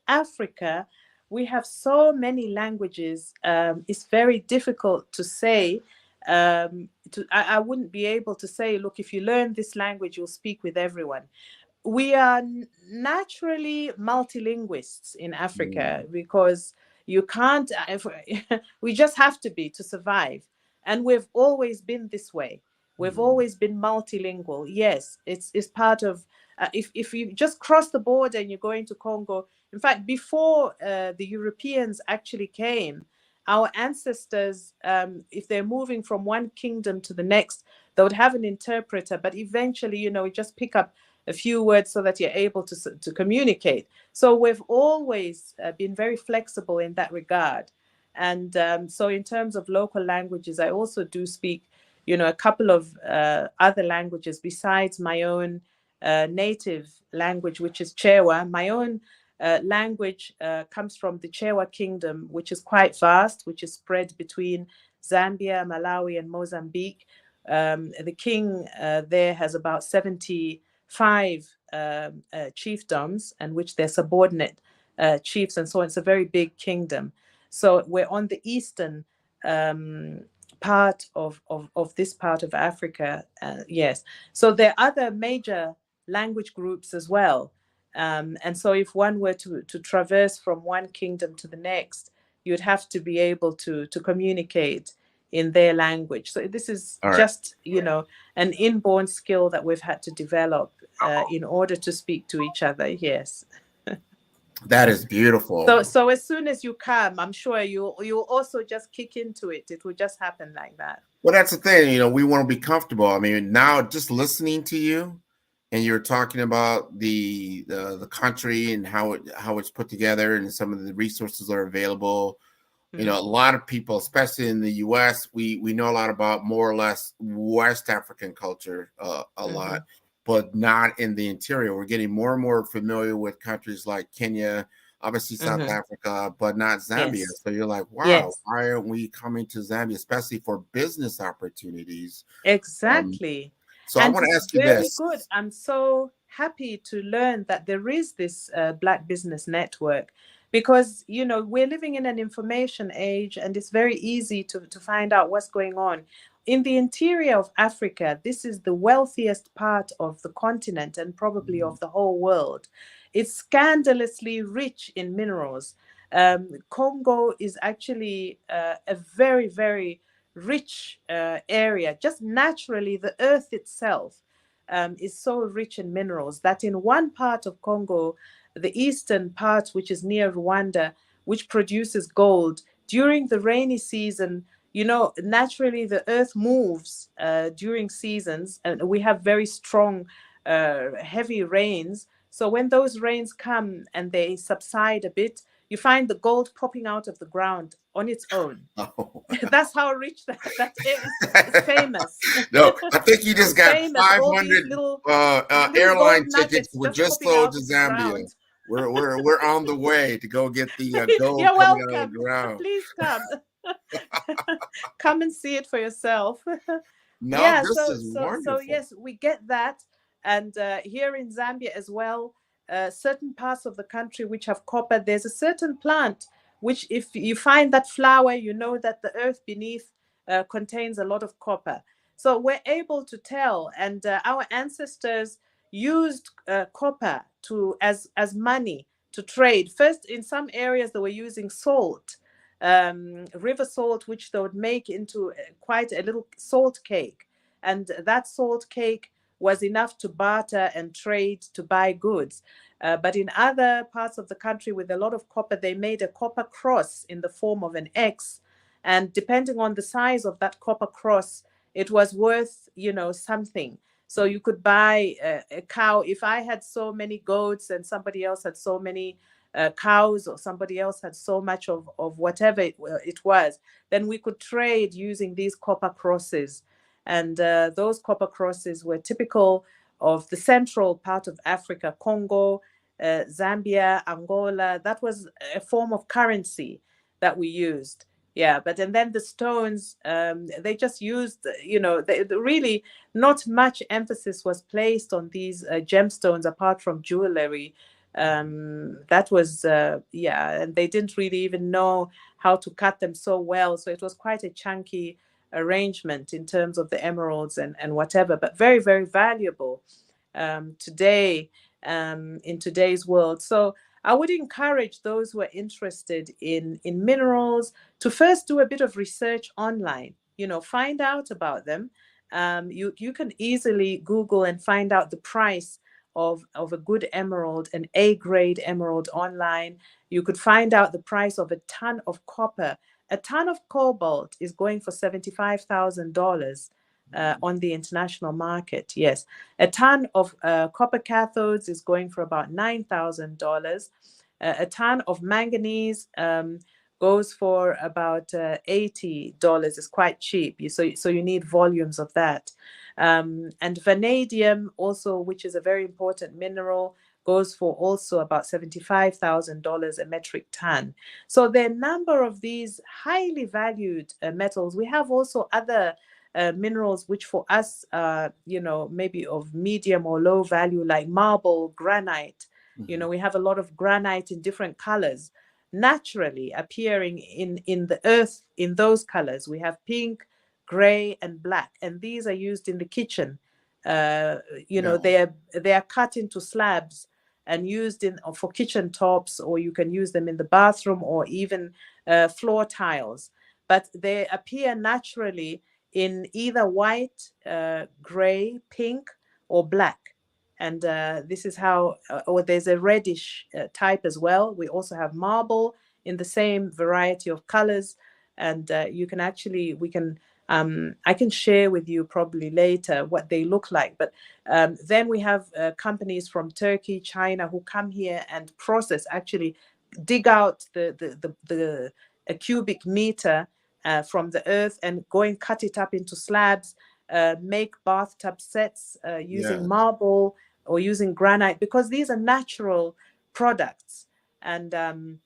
Africa, we have so many languages. It's very difficult to say. I wouldn't be able to say, look, if you learn this language, you'll speak with everyone. We are naturally multilinguists in Africa because you can't, we just have to be to survive. And we've always been this way. We've always been multilingual. Yes, it's part of, if you just cross the border and you're going to Congo, in fact, before the Europeans actually came, our ancestors, if they're moving from one kingdom to the next, they would have an interpreter, but eventually, you just pick up a few words so that you're able to communicate. So we've always been very flexible in that regard. And so in terms of local languages, I also do speak, a couple of other languages besides my own native language, which is Chewa. My own language comes from the Chewa Kingdom, which is quite vast, which is spread between Zambia, Malawi, and Mozambique. The king there has about 75 chiefdoms, and which they're subordinate chiefs, and so on. It's a very big kingdom. So we're on the eastern part of this part of Africa. Yes. So there are other major language groups as well. And so if one were to traverse from one kingdom to the next, you'd have to be able to communicate in their language. So this is just, an inborn skill that we've had to develop in order to speak to each other. Yes. That is beautiful. So as soon as you come, I'm sure you'll also just kick into it. It will just happen like that. Well, that's the thing, we want to be comfortable. I mean, now just listening to you, and you're talking about the country and how it's put together and some of the resources that are available. A lot of people, especially in the U.S., we know a lot about more or less West African culture, a lot, but not in the interior. We're getting more and more familiar with countries like Kenya, obviously South Africa, but not Zambia. Yes. So you're like, wow, Yes. why aren't we coming to Zambia, especially for business opportunities? Exactly. So And I want to it's ask you very this. good. I'm so happy to learn that there is this Black Business Network, because we're living in an information age, and it's very easy to find out what's going on. In the interior of Africa, this is the wealthiest part of the continent and probably of the whole world. It's scandalously rich in minerals. Congo is actually a very, very rich area. Just naturally, the earth itself is so rich in minerals that in one part of Congo, the eastern part, which is near Rwanda, which produces gold, during the rainy season, naturally the earth moves during seasons, and we have very strong, heavy rains. So when those rains come and they subside a bit, you find the gold popping out of the ground on its own. Oh. That's how rich that is. It's famous. No, I think you just got famous. 500 little airline gold tickets nuggets were just popping sold out to of the Zambia. ground. We're on the way to go get the gold You're coming out of welcome. the ground. Please come. Come and see it for yourself. No, Yeah, this so is so so wonderful. yes, we get that. And here in Zambia as well, certain parts of the country which have copper, there's a certain plant which, if you find that flower, you know that the earth beneath contains a lot of copper. So we're able to tell, and our ancestors used copper to as money to trade. First, in some areas, they were using salt, river salt, which they would make into quite a little salt cake. And that salt cake was enough to barter and trade to buy goods. But in other parts of the country with a lot of copper, they made a copper cross in the form of an X. And depending on the size of that copper cross, it was worth, something. So you could buy a cow. If I had so many goats and somebody else had so many cows, or somebody else had so much of whatever it was, then we could trade using these copper crosses. And those copper crosses were typical of the central part of Africa, Congo, Zambia, Angola. That was a form of currency that we used. Yeah, but and then the stones, they just used, really not much emphasis was placed on these gemstones apart from jewelry. That was, and they didn't really even know how to cut them so well. So it was quite a chunky arrangement in terms of the emeralds and whatever, but very, very valuable today, in today's world. So I would encourage those who are interested in minerals to first do a bit of research online, find out about them. You can easily Google and find out the price of a good emerald, an A-grade emerald online. You could find out the price of a ton of copper. A ton of cobalt is going for $75,000 on the international market. Yes, a ton of copper cathodes is going for about $9,000. A ton of manganese goes for about $80. It's quite cheap. So you need volumes of that. And vanadium also, which is a very important mineral, goes for also about $75,000 a metric ton. So there are a number of these highly valued metals. We have also other minerals which for us, maybe of medium or low value, like marble, granite. We have a lot of granite in different colors, naturally appearing in the earth in those colors. We have pink, gray, and black, and these are used in the kitchen. They are cut into slabs and used for kitchen tops, or you can use them in the bathroom or even floor tiles. But they appear naturally in either white, gray, pink, or black. And this is how, or there's a reddish type as well. We also have marble in the same variety of colors. And you can actually, I can share with you probably later what they look like. But then we have companies from Turkey, China, who come here and process, actually dig out a cubic meter from the earth and go and cut it up into slabs, make bathtub sets using marble or using granite, because these are natural products. And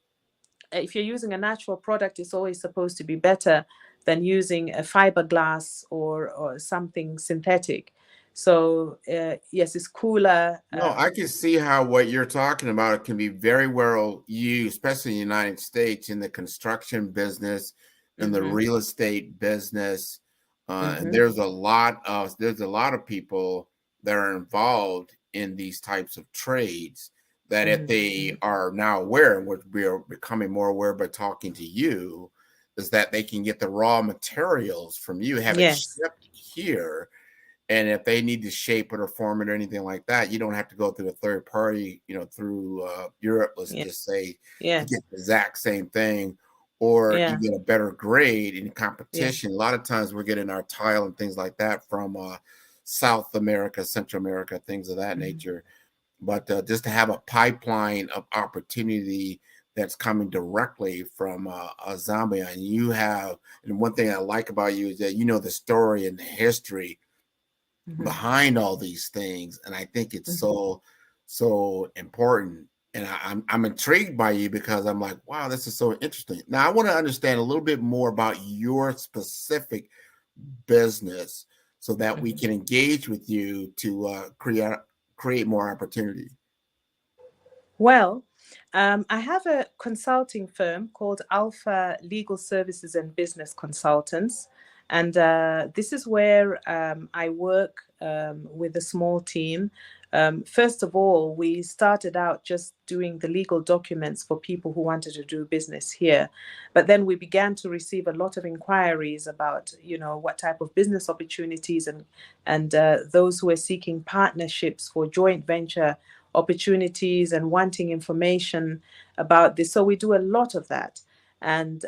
if you're using a natural product, it's always supposed to be better than using a fiberglass or something synthetic. So yes, it's cooler. No, I can see how what you're talking about can be very well used, especially in the United States, in the construction business, in the real estate business. And there's a lot of people that are involved in these types of trades that if they are now aware, and what we are becoming more aware by talking to you, is that they can get the raw materials from you, have it shipped here. And if they need to shape it or form it or anything like that, you don't have to go through a third party, through Europe, let's just say, to get the exact same thing, or you get a better grade in competition. A lot of times we're getting our tile and things like that from South America, Central America, things of that nature. But just to have a pipeline of opportunity that's coming directly from Zambia, and one thing I like about you is that you know the story and the history behind all these things, and I think it's so important. And I'm intrigued by you because I'm like, wow, this is so interesting. Now I want to understand a little bit more about your specific business so that we can engage with you to create more opportunity. Well, I have a consulting firm called Alpha Legal Services and Business Consultants. And this is where I work with a small team. First of all, we started out just doing the legal documents for people who wanted to do business here. But then we began to receive a lot of inquiries about, what type of business opportunities and those who are seeking partnerships for joint venture opportunities and wanting information about this. So we do a lot of that. And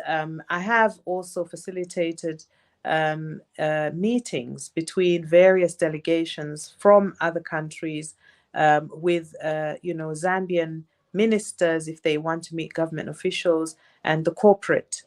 I have also facilitated meetings between various delegations from other countries with, Zambian ministers if they want to meet government officials, and the corporate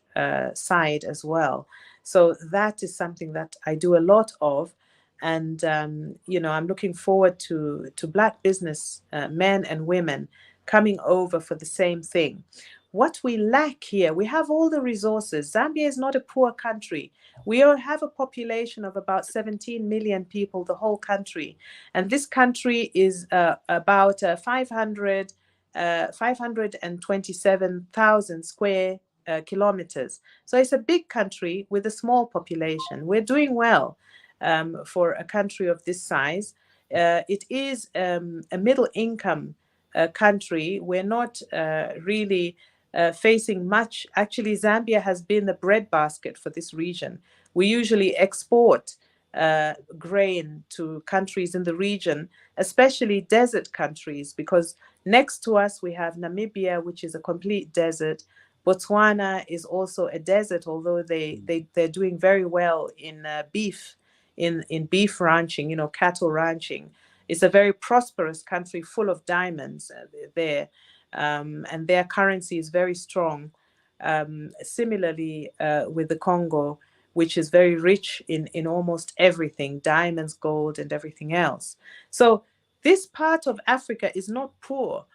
side as well. So that is something that I do a lot of. And, I'm looking forward to Black business men and women coming over for the same thing. What we lack here, we have all the resources. Zambia is not a poor country. We have a population of about 17 million people, the whole country. And this country is about 527,000 square kilometers. So it's a big country with a small population. We're doing well for a country of this size. It is a middle income country. We're not really facing much. Actually, Zambia has been the breadbasket for this region. We usually export grain to countries in the region, especially desert countries, because next to us we have Namibia, which is a complete desert. Botswana is also a desert, although they're doing very well in beef, in beef ranching, cattle ranching. It's a very prosperous country full of diamonds there. And their currency is very strong. Similarly, with the Congo, which is very rich in almost everything, diamonds, gold, and everything else. So this part of Africa is not poor.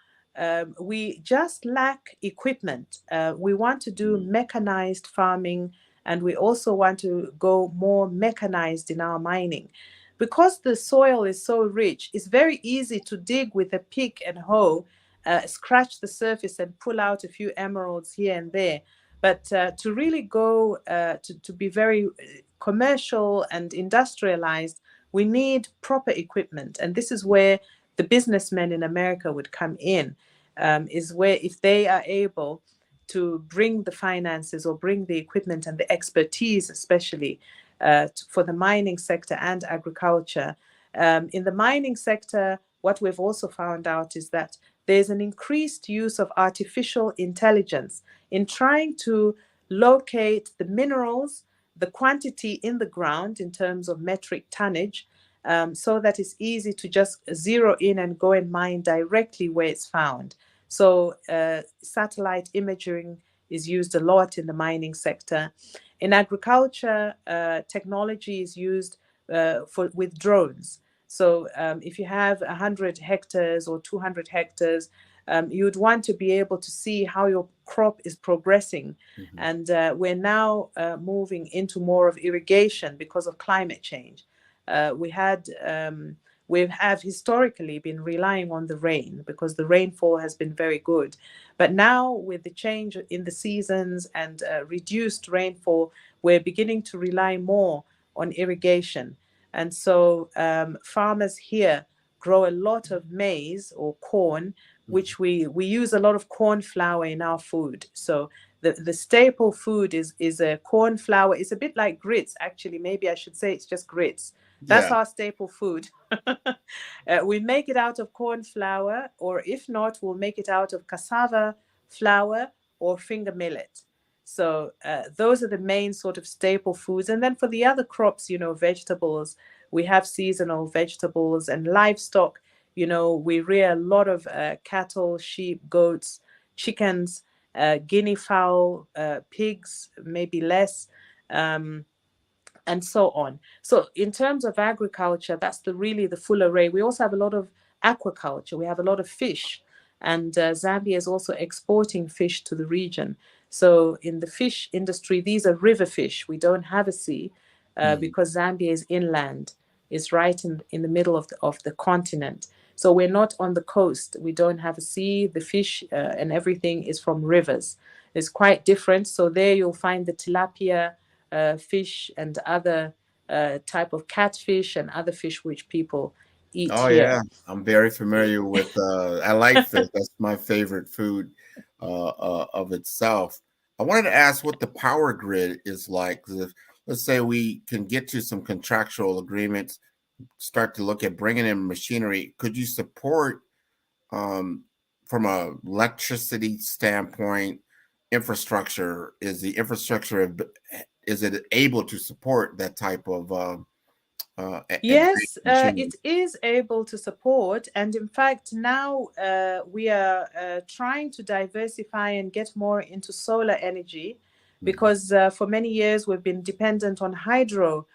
We just lack equipment. We want to do mechanized farming, and we also want to go more mechanized in our mining. Because the soil is so rich, it's very easy to dig with a pick and hoe, scratch the surface and pull out a few emeralds here and there. But to really go to be very commercial and industrialized, we need proper equipment. And this is where the businessmen in America would come in, is where if they are able to bring the finances or bring the equipment and the expertise, especially for the mining sector and agriculture. In the mining sector, what we've also found out is that there's an increased use of artificial intelligence in trying to locate the minerals, the quantity in the ground in terms of metric tonnage, so that it's easy to just zero in and go and mine directly where it's found. So satellite imaging is used a lot in the mining sector. In agriculture, technology is used with drones. So if you have 100 hectares or 200 hectares, you'd want to be able to see how your crop is progressing. And we're now moving into more of irrigation because of climate change. We have historically been relying on the rain because the rainfall has been very good. But now with the change in the seasons and reduced rainfall, we're beginning to rely more on irrigation. And so farmers here grow a lot of maize or corn, which we use a lot of corn flour in our food. So the staple food is a corn flour. It's a bit like grits, actually. Maybe I should say it's just grits. That's our staple food. We make it out of corn flour, or if not, we'll make it out of cassava flour or finger millet. So those are the main sort of staple foods. And then for the other crops, vegetables, we have seasonal vegetables and livestock. We rear a lot of cattle, sheep, goats, chickens, guinea fowl, pigs, maybe less. And so on. So in terms of agriculture, that's really the full array. We also have a lot of aquaculture. We have a lot of fish. And Zambia is also exporting fish to the region. So in the fish industry, these are river fish. We don't have a sea because Zambia is inland. It's right in the middle of the continent. So we're not on the coast. We don't have a sea. The fish and everything is from rivers. It's quite different. So there you'll find the tilapia, fish and other type of catfish and other fish which people eat Oh here. yeah, I'm very familiar with. I like fish. That's my favorite food of itself. I wanted to ask what the power grid is like. 'Cause let's say we can get to some contractual agreements, start to look at bringing in machinery. Could you support from a electricity standpoint, infrastructure? Is the infrastructure is it able to support that type of Yes, it is able to support. And in fact, now we are trying to diversify and get more into solar energy because for many years we've been dependent on hydro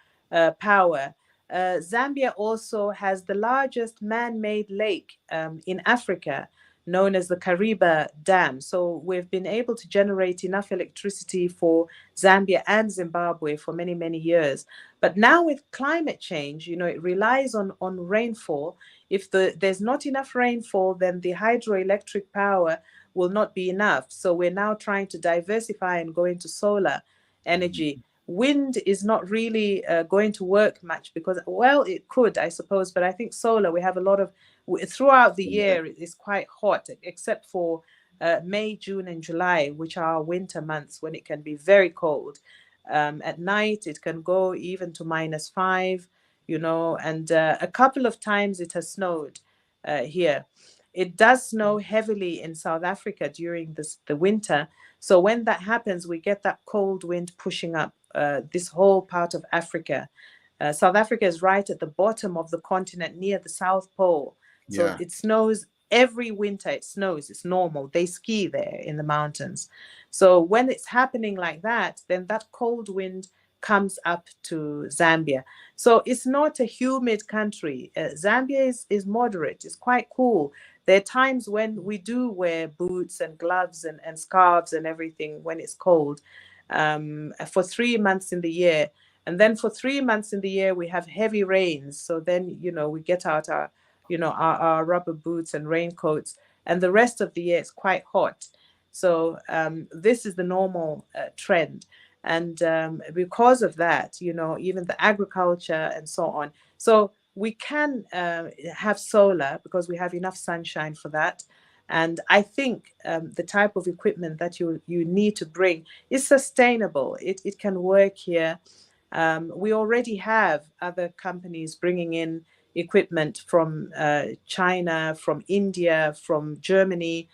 power. Zambia also has the largest man-made lake in Africa, known as the Kariba Dam. So we've been able to generate enough electricity for Zambia and Zimbabwe for many, many years. But now with climate change, it relies on rainfall. If there's not enough rainfall, then the hydroelectric power will not be enough. So we're now trying to diversify and go into solar energy. Wind is not really going to work much because, well, it could, I suppose, but I think solar, we have a lot of, throughout the year, it's quite hot, except for May, June, and July, which are winter months when it can be very cold. At night, it can go even to -5, and a couple of times it has snowed here. It does snow heavily in South Africa during the winter. So when that happens, we get that cold wind pushing up this whole part of Africa. South Africa is right at the bottom of the continent near the South Pole. So it snows every winter. It snows. It's normal. They ski there in the mountains. So when it's happening like that, then that cold wind comes up to Zambia. So it's not a humid country. Zambia is moderate. It's quite cool. There are times when we do wear boots and gloves and scarves and everything when it's cold for 3 months in the year. And then for 3 months in the year, we have heavy rains. So then, we get out our rubber boots and raincoats. And the rest of the year, it's quite hot. So this is the normal trend. And because of that, even the agriculture and so on. So we can have solar because we have enough sunshine for that. And I think the type of equipment that you need to bring is sustainable. It can work here. We already have other companies bringing in equipment from China, from India, from Germany,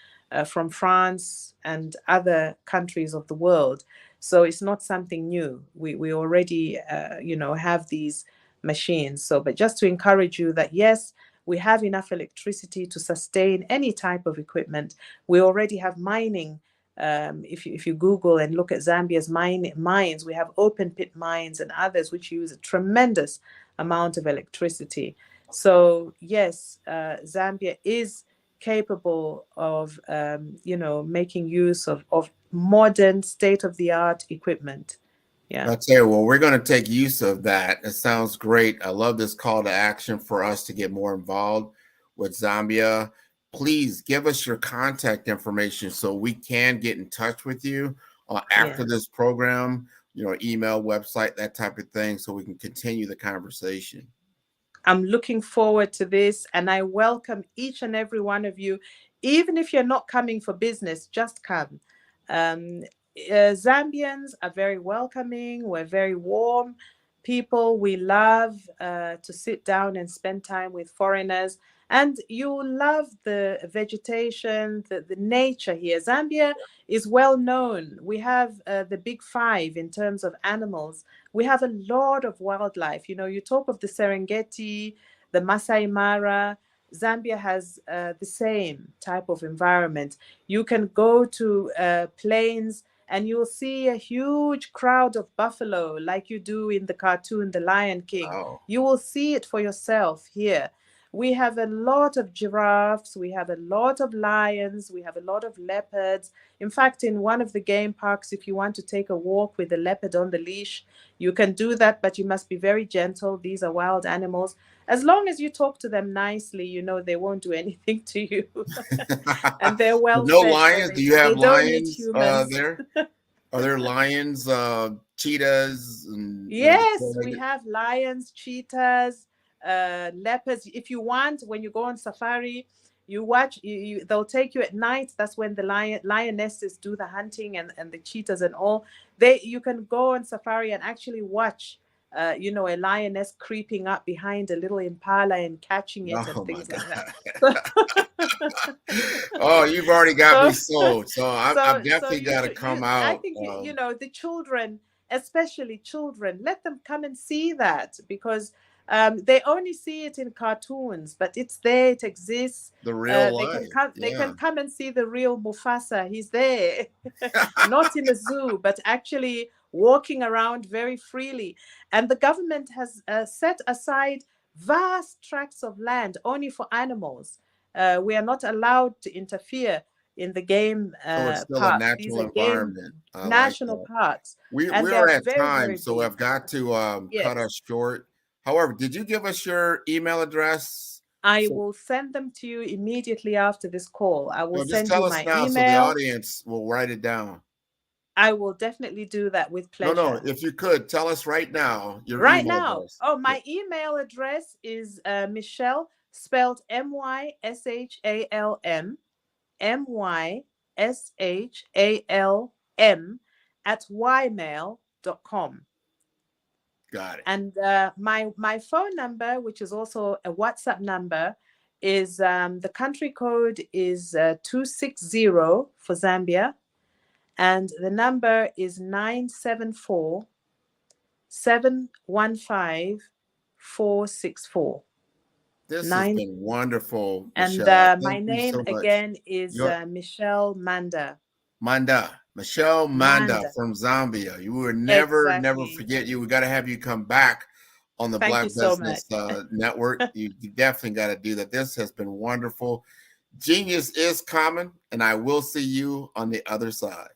from France, and other countries of the world. So it's not something new. We already, have these machines. So, but just to encourage you that yes, we have enough electricity to sustain any type of equipment. We already have mining. If you Google and look at Zambia's mines, we have open pit mines and others which use a tremendous amount of electricity. So yes, Zambia is capable of making use of modern state-of-the-art equipment. Yeah. I'll tell you, well, we're going to take use of that. It sounds great. I love this call to action for us to get more involved with Zambia. Please give us your contact information so we can get in touch with you after this program, email, website, that type of thing, so we can continue the conversation. I'm looking forward to this, and I welcome each and every one of you. Even if you're not coming for business, just come. Zambians are very welcoming. We're very warm people. We love to sit down and spend time with foreigners. And you love the vegetation, the nature here. Zambia is well known. We have the big five in terms of animals. We have a lot of wildlife. You talk of the Serengeti, the Masai Mara. Zambia has the same type of environment. You can go to plains and you'll see a huge crowd of buffalo like you do in the cartoon, The Lion King. Oh. You will see it for yourself here. We have a lot of giraffes, we have a lot of lions, we have a lot of leopards. In fact, in one of the game parks, if you want to take a walk with a leopard on the leash, you can do that, but you must be very gentle. These are wild animals. As long as you talk to them nicely, they won't do anything to you. And they're well No fed, lions? so Do you have they don't eat lions humans. there? Are there lions, cheetahs? Yes, we have lions, cheetahs, leopards. If you want, when you go on safari, you watch, they'll take you at night. That's when the lionesses do the hunting and the cheetahs and all. You can go on safari and actually watch, a lioness creeping up behind a little impala and catching it and things like that. Oh, you've already got me sold. So I've definitely got to come out. I think, the children, especially children, let them come and see that, because they only see it in cartoons, but it's there, it exists. The real life. They can come and see the real Mufasa. He's there, not in a zoo, but actually walking around very freely. And the government has set aside vast tracts of land only for animals. We are not allowed to interfere in the game it's still parks. a natural environment. National parks. We're at time, so I've got to cut us short. However, did you give us your email address? I will send them to you immediately after this call. I will send you my email. So the audience will write it down. I will definitely do that with pleasure. No, if you could, tell us right now your email address. Oh, my email address is Michelle, spelled MYSHALM, MYSHALM @ymail.com. Got it. And my phone number, which is also a WhatsApp number, is the country code is 260 for Zambia, and the number is 974-715-464. This has been wonderful, Michelle. And my name again is Michelle Manda. Michelle Manda from Zambia. You will never forget you. We got to have you come back on the Black Business Network. You definitely got to do that. This has been wonderful. Genius is common, and I will see you on the other side.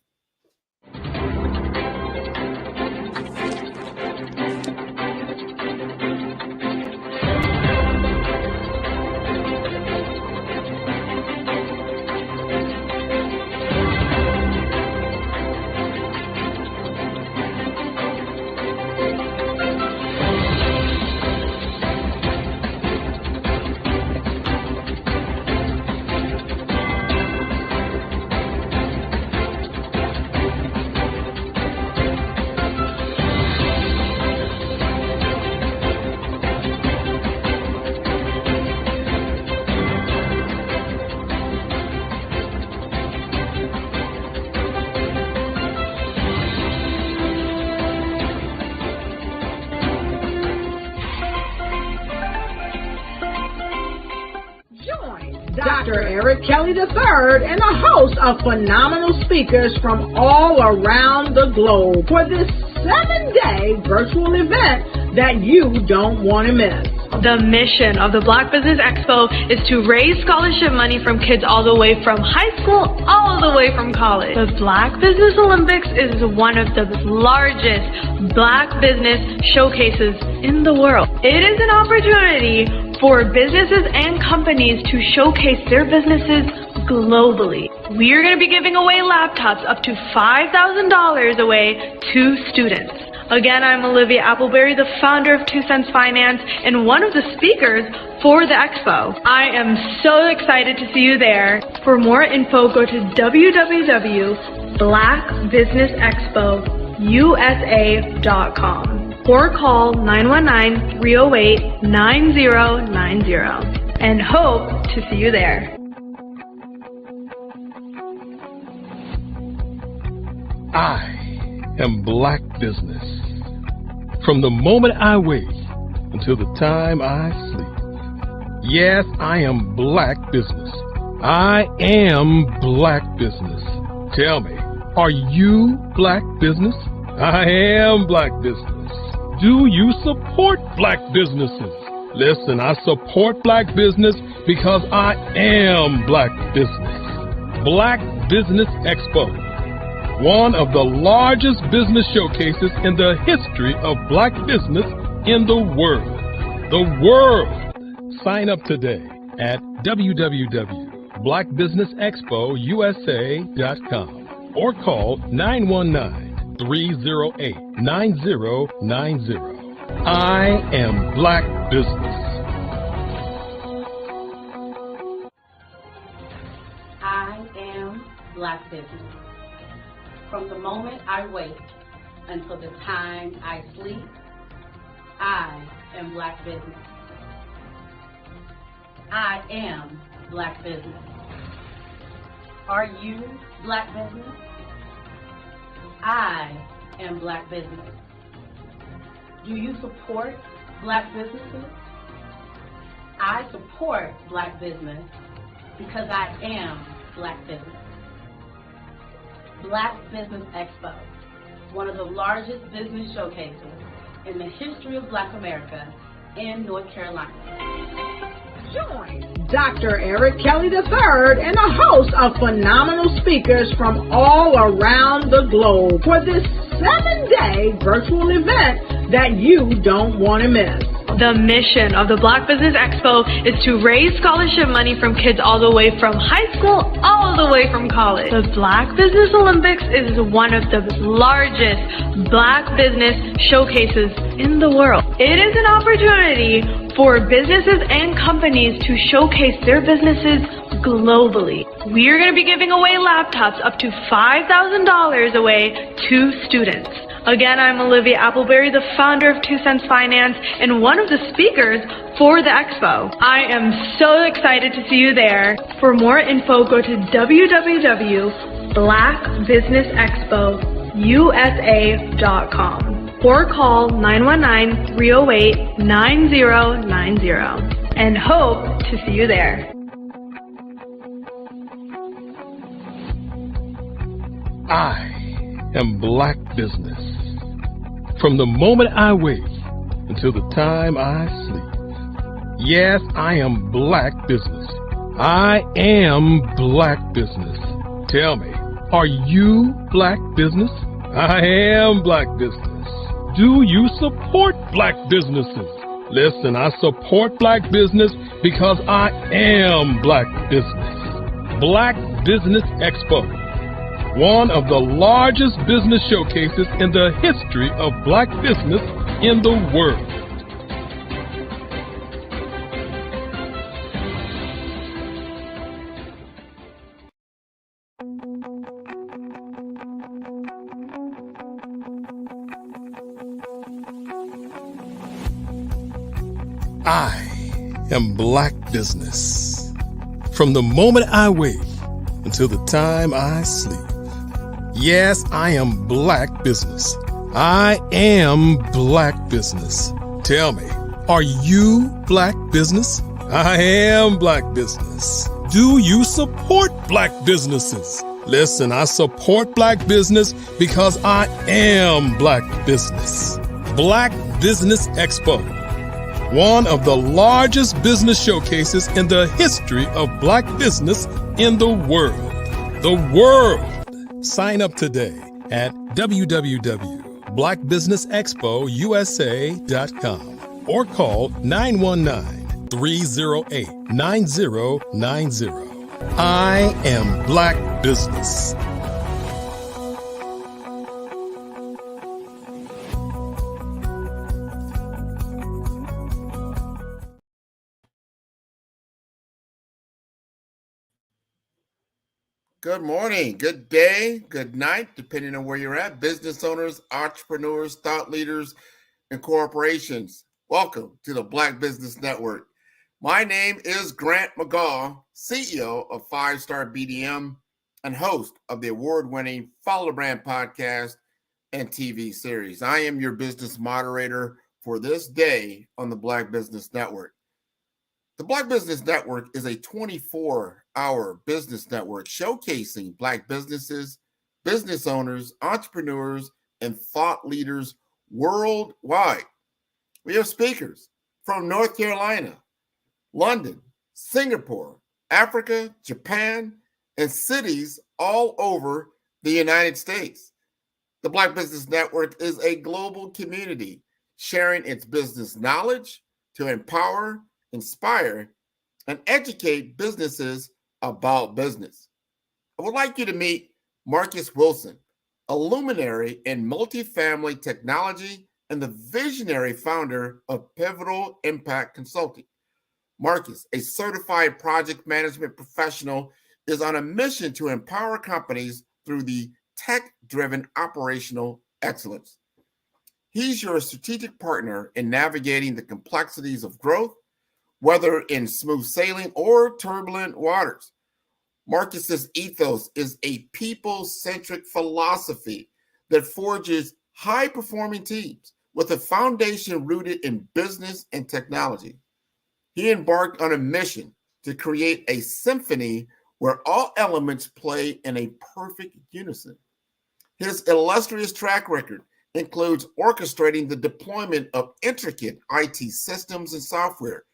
Dr. Eric Kelly III and a host of phenomenal speakers from all around the globe for this 7-day virtual event that you don't want to miss. The mission of the Black Business Expo is to raise scholarship money from kids all the way from high school, all the way from college. The Black Business Olympics is one of the largest Black business showcases in the world. It is an opportunity for businesses and companies to showcase their businesses globally. We are going to be giving away laptops up to $5,000 away to students. Again, I'm Olivia Appleberry, the founder of 2 Cents Finance and one of the speakers for the expo. I am so excited to see you there. For more info, go to www.blackbusinessexpousa.com or call 919-308-9090 and hope to see you there. I am Black Business. From the moment I wake until the time I sleep. Yes, I am Black Business. I am Black Business. Tell me, are you Black Business? I am Black Business. Do you support Black businesses? Listen, I support Black business because I am Black Business. Black Business Expo, one of the largest business showcases in the history of Black business in the world. The world! Sign up today at www.blackbusinessexpousa.com or call 919-308-9090. I am Black Business. I am Black Business. From the moment I wake until the time I sleep, I am Black Business. I am Black Business. Are you Black Business? I am Black Business. Do you support Black businesses? I support Black business because I am Black Business. Black Business Expo, one of the largest business showcases in the history of Black America in North Carolina. Join Dr. Eric Kelly III and a host of phenomenal speakers from all around the globe for this 7-day virtual event that you don't want to miss. The mission of the Black Business Expo is to raise scholarship money from kids all the way from high school, all the way from college. The Black Business Olympics is one of the largest Black business showcases in the world. It is an opportunity for businesses and companies to showcase their businesses globally. We are going to be giving away laptops up to $5,000 away to students. Again, I'm Olivia Appleberry, the founder of 2 Cents Finance and one of the speakers for the expo. I am so excited to see you there. For more info, go to www.blackbusinessexpousa.com or call 919-308-9090 and hope to see you there. I am Black Business. From the moment I wake until the time I sleep. Yes, I am Black Business. I am Black Business. Tell me, are you Black Business? I am Black Business. Do you support Black businesses? Listen, I support Black business because I am Black Business. Black Business Expo, one of the largest business showcases in the history of Black business in the world. I am Black Business. From the moment I wake until the time I sleep. Yes, I am Black Business. I am Black Business. Tell me, are you Black Business? I am Black Business. Do you support Black businesses? Listen, I support Black business because I am Black business. Black Business Expo, one of the largest business showcases in the history of Black business in the world. The world! Sign up today at www.blackbusinessexpousa.com or call 919-308-9090. I am Black business. Good morning, good day, good night, depending on where you're at. Business owners, entrepreneurs, thought leaders, and corporations. Welcome to the Black Business Network. My name is Grant McGaw, CEO of 5-Star BDM and host of the award-winning Follow the Brand podcast and TV series. I am your business moderator for this day on the Black Business Network. The Black Business Network is a 24-hour business network showcasing Black businesses, business owners, entrepreneurs, and thought leaders worldwide. We have speakers from North Carolina, London, Singapore, Africa, Japan, and cities all over the United States. The Black Business Network is a global community sharing its business knowledge to empower, inspire, and educate businesses about business. I would like you to meet Marcus Wilson, a luminary in multifamily technology and the visionary founder of Pivotal Impact Consulting. Marcus, a certified project management professional, is on a mission to empower companies through the tech-driven operational excellence. He's your strategic partner in navigating the complexities of growth, whether in smooth sailing or turbulent waters. Marcus's ethos is a people-centric philosophy that forges high-performing teams with a foundation rooted in business and technology. He embarked on a mission to create a symphony where all elements play in a perfect unison. His illustrious track record includes orchestrating the deployment of intricate IT systems and software,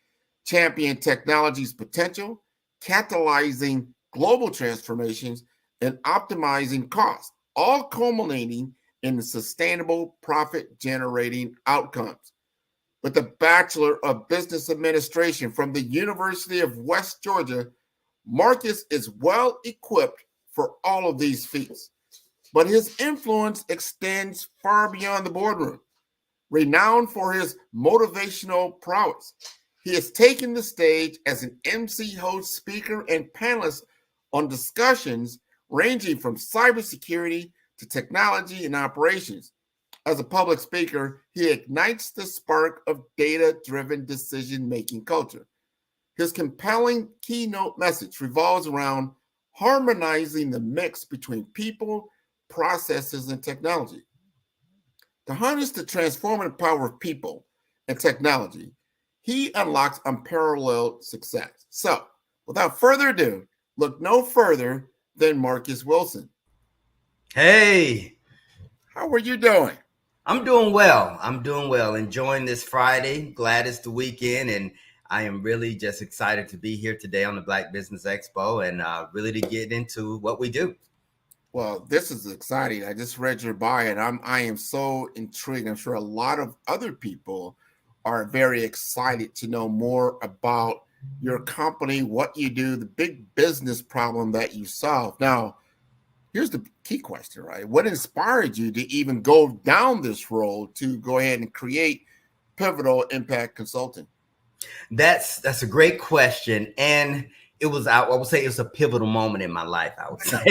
championing technology's potential, catalyzing global transformations, and optimizing costs, all culminating in sustainable profit-generating outcomes. With a Bachelor of Business Administration from the University of West Georgia, Marcus is well equipped for all of these feats. But his influence extends far beyond the boardroom. Renowned for his motivational prowess, he has taken the stage as an MC, host, speaker, and panelist on discussions ranging from cybersecurity to technology and operations. As a public speaker, he ignites the spark of data-driven decision-making culture. His compelling keynote message revolves around harmonizing the mix between people, processes, and technology. To harness the transformative power of people and technology, he unlocks unparalleled success. So, without further ado, look no further than Marcus Wilson. Hey! How are you doing? I'm doing well. Enjoying this Friday. Glad it's the weekend, and I am really just excited to be here today on the Black Business Expo and really to get into what we do. Well, this is exciting. I just read your bio, and I am so intrigued. I'm sure a lot of other people are very excited to know more about your company, what you do, the big business problem that you solve. Now, here's the key question, right? What inspired you to even go down this road to go ahead and create Pivotal Impact Consulting? That's a great question. And it was, I would say it was a pivotal moment in my life, I would say,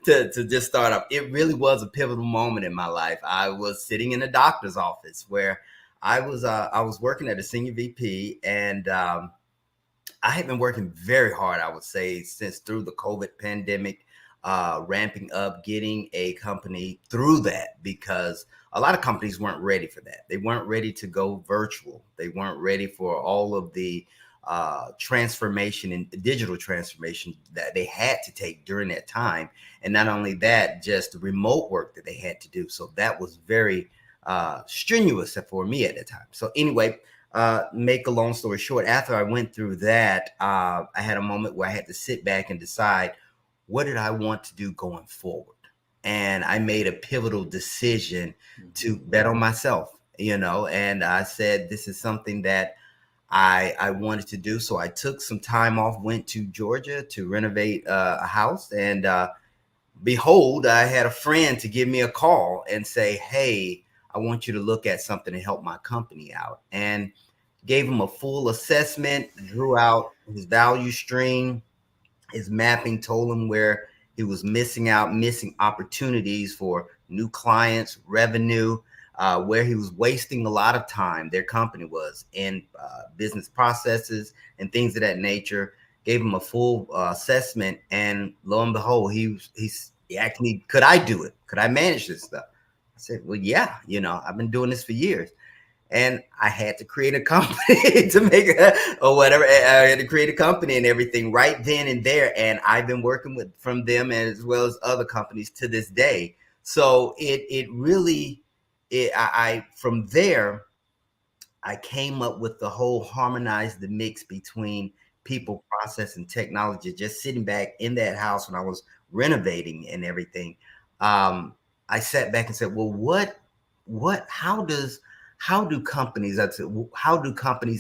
to just start off. It really was a pivotal moment in my life. I was sitting in a doctor's office where I was working at a senior VP, and I had been working very hard, I would say, since through the COVID pandemic, ramping up, getting a company through that, because a lot of companies weren't ready for that. They weren't ready to go virtual. They weren't ready for all of the transformation and digital transformation that they had to take during that time. And not only that, just the remote work that they had to do. So that was very strenuous for me at the time. So anyway, make a long story short, after I went through that, I had a moment where I had to sit back and decide, what did I want to do going forward? And I made a pivotal decision to bet on myself, and I said, this is something that I wanted to do. So I took some time off, went to Georgia to renovate a house. And behold, I had a friend to give me a call and say, hey, I want you to look at something to help my company out. And gave him a full assessment, drew out his value stream, his mapping, told him where he was missing opportunities for new clients, revenue, where he was wasting a lot of time, their company was, in business processes and things of that nature. Gave him a full assessment, and lo and behold, he asked me, could I do it? Could I manage this stuff? I said, well, yeah, I've been doing this for years. And I had to create a company to make or whatever. I had to create a company and everything right then and there. And I've been working from them as well as other companies to this day. So from there, I came up with the whole harmonize the mix between people, process, and technology. Just sitting back in that house when I was renovating and everything, I sat back and said, well, how do companies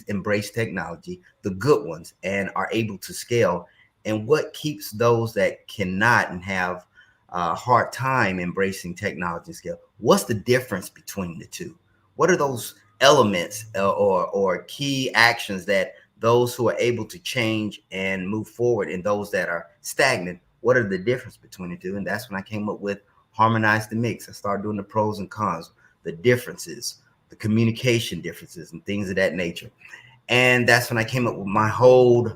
embrace technology, the good ones, and are able to scale? And what keeps those that cannot and have a hard time embracing technology and scale? What's the difference between the two? What are those elements or key actions that those who are able to change and move forward and those that are stagnant, what are the difference between the two? And that's when I came up with harmonize the mix. I started doing the pros and cons, the differences, the communication differences and things of that nature. And that's when I came up with my whole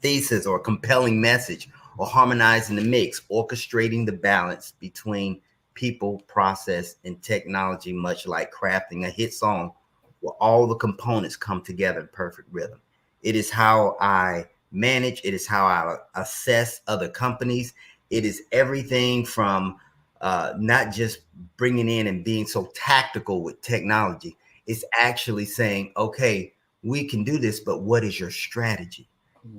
thesis or compelling message, or harmonizing the mix, orchestrating the balance between people, process, and technology, much like crafting a hit song where all the components come together in perfect rhythm. It is how I manage. It is how I assess other companies. It is everything from not just bringing in and being so tactical with technology. It's actually saying, okay, we can do this, but what is your strategy?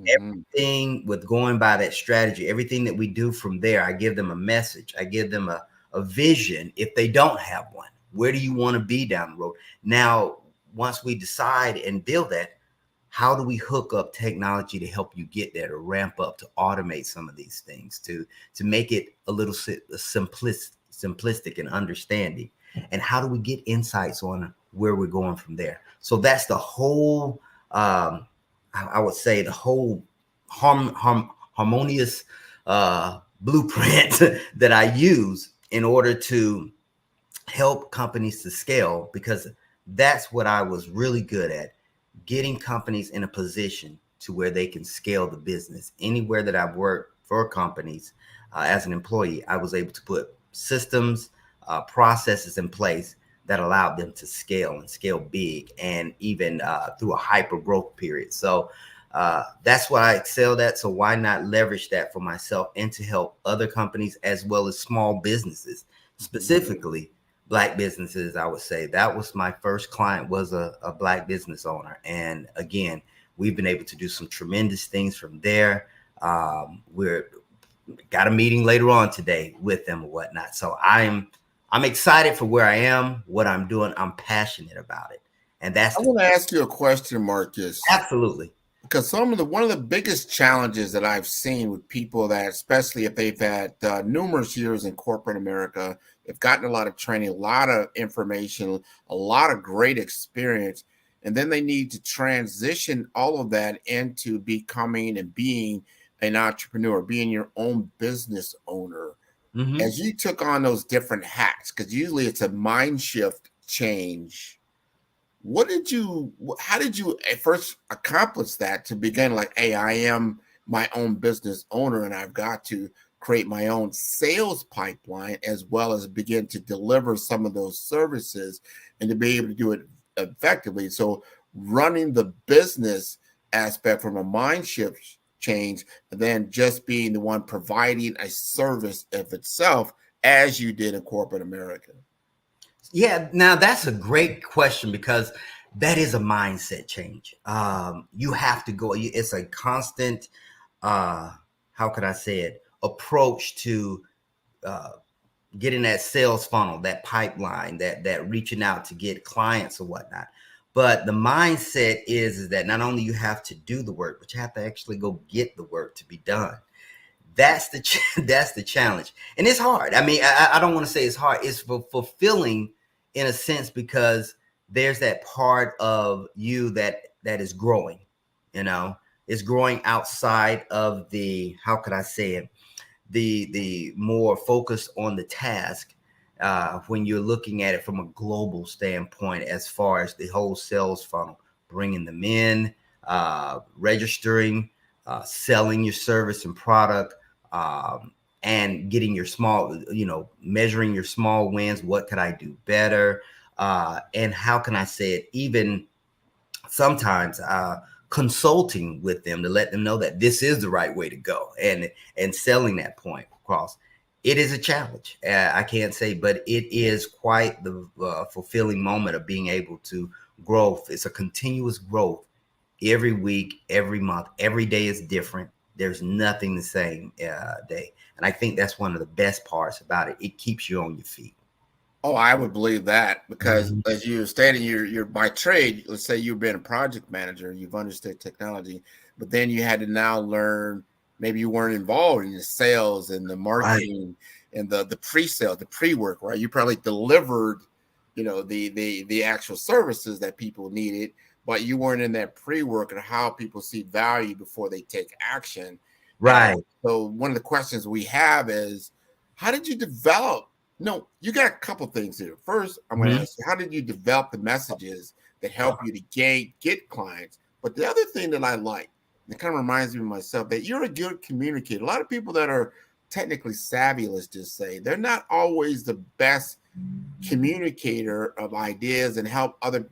Everything with going by that strategy, everything that we do from there, I give them a message. I give them a vision. If they don't have one, where do you want to be down the road? Now, once we decide and build that, how do we hook up technology to help you get there, to ramp up, to automate some of these things, to make it a little simplistic and understanding? And how do we get insights on where we're going from there? So that's the whole, I would say, the whole harmonious blueprint that I use in order to help companies to scale, because that's what I was really good at. Getting companies in a position to where they can scale the business. Anywhere that I've worked for companies as an employee, I was able to put systems, processes in place that allowed them to scale and scale big, and even through a hyper growth period. So that's what I excelled at. So why not leverage that for myself and to help other companies as well as small businesses, specifically Black businesses? I would say that was my first client, was a Black business owner. And again, we've been able to do some tremendous things from there. We're got a meeting later on today with them or whatnot. So I'm excited for where I am, what I'm doing. I'm passionate about it. And that's I want to ask you a question, Marcus. Absolutely. Because one of the biggest challenges that I've seen with people that, especially if they've had numerous years in corporate America, they've gotten a lot of training, a lot of information, a lot of great experience, and then they need to transition all of that into becoming and being an entrepreneur, being your own business owner. Mm-hmm. As you took on those different hats, because usually it's a mind shift change. How did you at first accomplish that to begin, like, hey, I am my own business owner and I've got to create my own sales pipeline as well as begin to deliver some of those services and to be able to do it effectively? So running the business aspect from a mind shift change than just being the one providing a service of itself as you did in corporate America? Yeah, now that's a great question because that is a mindset change. You have to go, it's a constant, how could I say it, approach to getting that sales funnel, that pipeline, that reaching out to get clients or whatnot. But the mindset is that not only you have to do the work, but you have to actually go get the work to be done. That's the challenge, and it's hard. I mean, I don't want to say it's hard. It's fulfilling in a sense because there's that part of you that is growing. You know, it's growing outside of the, how could I say it, the more focused on the task. When you're looking at it from a global standpoint, as far as the whole sales funnel, bringing them in, registering, selling your service and product, and getting your small, measuring your small wins. What could I do better? And how can I say it? Even sometimes consulting with them to let them know that this is the right way to go, and selling that point across. It is a challenge. I can't say, but it is quite the fulfilling moment of being able to grow. It's a continuous growth every week, every month, every day is different. There's nothing the same day. And I think that's one of the best parts about it. It keeps you on your feet. Oh, I would believe that because as you were stating, you're by trade, let's say you've been a project manager, you've understood technology, but then you had to now learn, maybe you weren't involved in the sales and the marketing and the pre-sale, the pre-work, right? You probably delivered, the actual services that people needed, but you weren't in that pre-work and how people see value before they take action. Right. And so one of the questions we have is, how did you develop? No, you got a couple things here. First, I'm going to ask you, how did you develop the messages that help you to get clients? But the other thing that I like, it kind of reminds me of myself, that you're a good communicator. A lot of people that are technically savvy, let's just say, they're not always the best communicator of ideas and help other,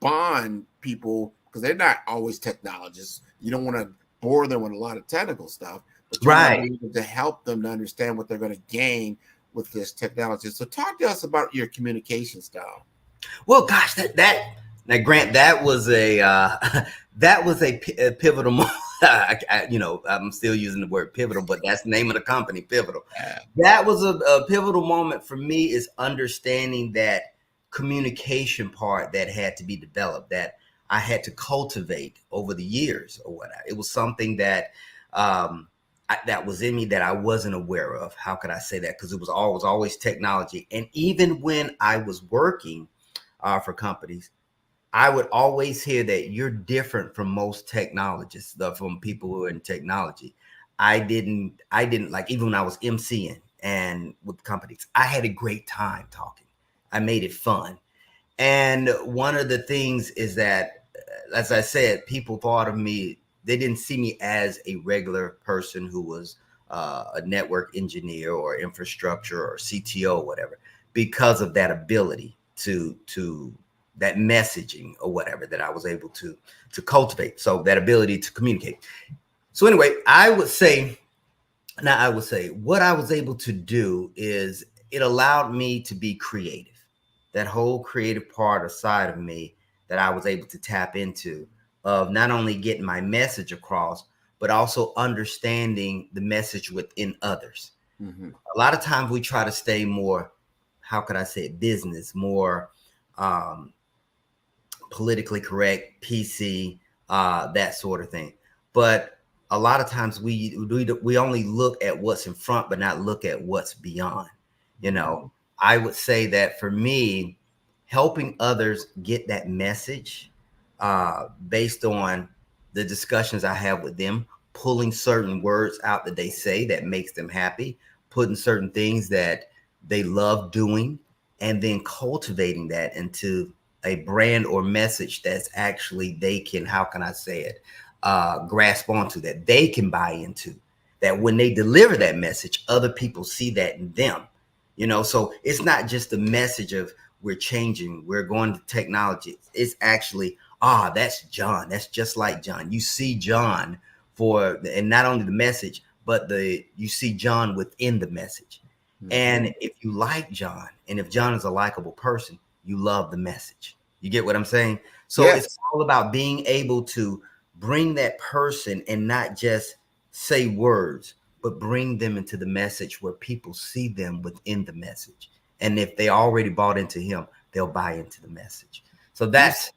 bond people because they're not always technologists. You don't want to bore them with a lot of technical stuff, but you want to be able to help them to understand what they're going to gain with this technology. So talk to us about your communication style. Well, gosh, now, Grant, that was a pivotal moment. I'm still using the word pivotal, but that's the name of the company, Pivotal. Yeah. That was a pivotal moment for me, is understanding that communication part that had to be developed, that I had to cultivate over the years or whatnot. It was something that that was in me that I wasn't aware of. How could I say that? Because it was always technology. And even when I was working for companies, I would always hear that you're different from most technologists, from people who are in technology. I didn't like, even when I was emceeing and with companies, I had a great time talking. I made it fun. And one of the things is that, as I said, people thought of me, they didn't see me as a regular person who was a network engineer or infrastructure or CTO or whatever, because of that ability to that messaging or whatever that I was able to cultivate. So that ability to communicate. So anyway, I would say what I was able to do is it allowed me to be creative. That whole creative part or side of me that I was able to tap into, of not only getting my message across, but also understanding the message within others. Mm-hmm. A lot of times we try to stay more, how could I say it, business, more politically correct, PC, that sort of thing. But a lot of times we only look at what's in front, but not look at what's beyond. I would say that for me, helping others get that message based on the discussions I have with them, pulling certain words out that they say that makes them happy, putting certain things that they love doing, and then cultivating that into a brand or message that's actually they can, how can I say it, grasp onto, that they can buy into, that when they deliver that message, other people see that in them. So it's not just the message of we're changing, we're going to technology. It's actually That's John. That's just like John. You see John and not only the message, but you see John within the message. Mm-hmm. And if you like John, and if John is a likable person, you love the message. You get what I'm saying? So it's all about being able to bring that person and not just say words, but bring them into the message where people see them within the message. And if they already bought into him, they'll buy into the message. So that's,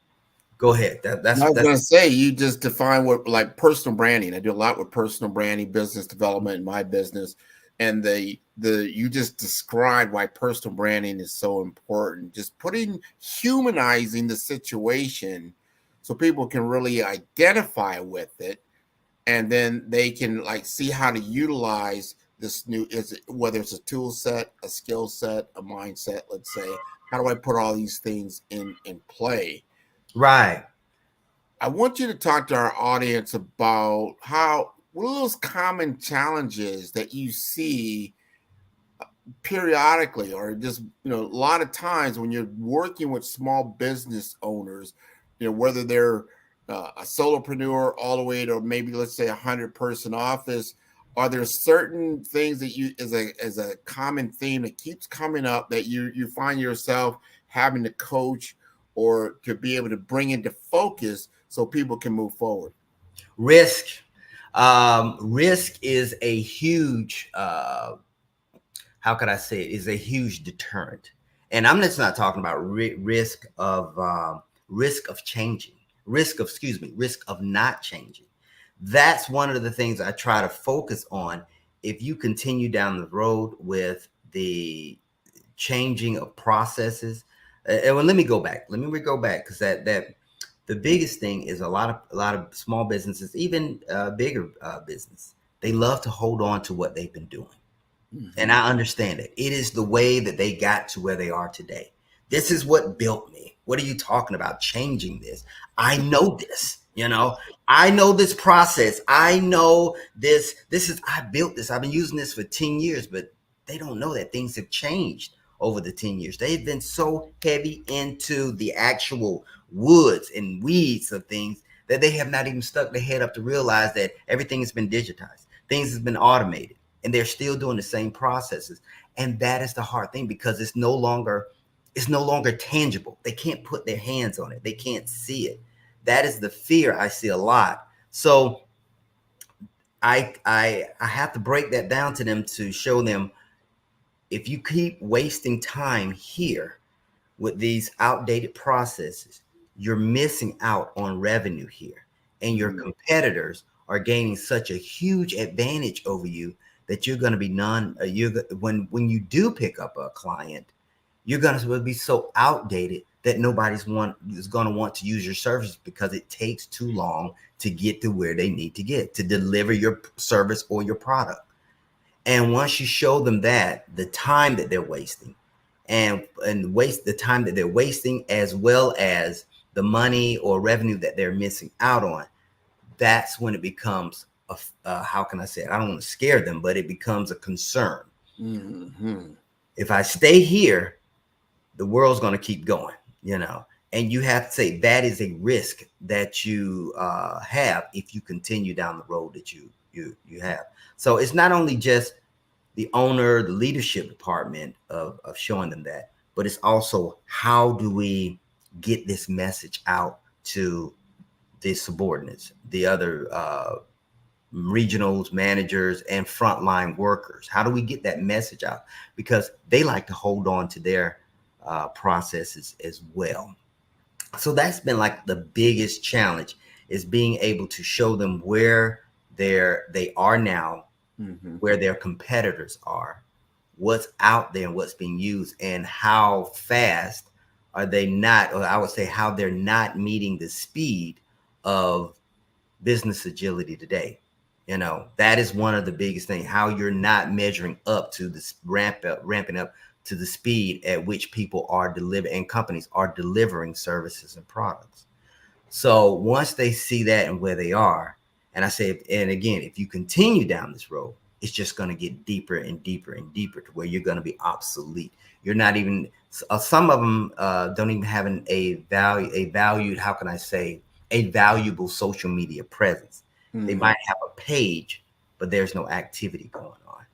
go ahead. That's I was going to say, you just define what, like, personal branding. I do a lot with personal branding, business development in my business. And you just described why personal branding is so important. Just humanizing the situation so people can really identify with it. And then they can see how to utilize this whether it's a tool set, a skill set, a mindset, let's say, how do I put all these things in play? Right. I want you to talk to our audience about what are those common challenges that you see periodically, or just, a lot of times when you're working with small business owners, whether they're a solopreneur all the way to maybe, let's say, 100-person office, are there certain things that you, as a common theme that keeps coming up, that you find yourself having to coach or to be able to bring into focus so people can move forward? Risk. Risk is a huge, how could I say it, is a huge deterrent. And I'm just not talking about risk of changing, risk of not changing. That's one of the things I try to focus on. If you continue down the road with the changing of processes, and let me go back because that the biggest thing is a lot of small businesses, even bigger business, they love to hold on to what they've been doing. Mm-hmm. And I understand it. It is the way that they got to where they are today. This is what built me. What are you talking about changing this? I know this, I know this process. I know this. I built this. I've been using this for 10 years, but they don't know that things have changed over the 10 years. They've been so heavy into the actual woods and weeds of things that they have not even stuck their head up to realize that everything has been digitized. Things have been automated, and they're still doing the same processes. And that is the hard thing, because it's no longer tangible. They can't put their hands on it. They can't see it. That is the fear I see a lot. So I have to break that down to them to show them, if you keep wasting time here with these outdated processes, you're missing out on revenue here. And your competitors are gaining such a huge advantage over you that you're going to be when you do pick up a client, you're going to be so outdated that nobody's is going to want to use your services, because it takes too long to get to where they need to get to deliver your service or your product. And once you show them that, the time that they're wasting and waste the time that they're wasting, as well as the money or revenue that they're missing out on, that's when it becomes how can I say it? I don't want to scare them, but it becomes a concern. Mm-hmm. If I stay here, the world's going to keep going, and you have to say that is a risk that you have if you continue down the road that you have. So it's not only just the owner, the leadership department of showing them that, but it's also, how do we get this message out to the subordinates, the other regionals, managers, and frontline workers? How do we get that message out? Because they like to hold on to their processes as well. So that's been like the biggest challenge, is being able to show them where they are now, mm-hmm. where their competitors are, what's out there and what's being used, and how fast are they not, or I would say how they're not meeting the speed of business agility today. That is one of the biggest things, how you're not measuring up to this ramping up to the speed at which people are delivering and companies are delivering services and products. So once they see that and where they are, and I say, and again, if you continue down this road, it's just going to get deeper and deeper and deeper to where you're going to be obsolete. You're not even, Some of them don't even have a valued, how can I say, a valuable social media presence. They might have a page, but there's no activity going on.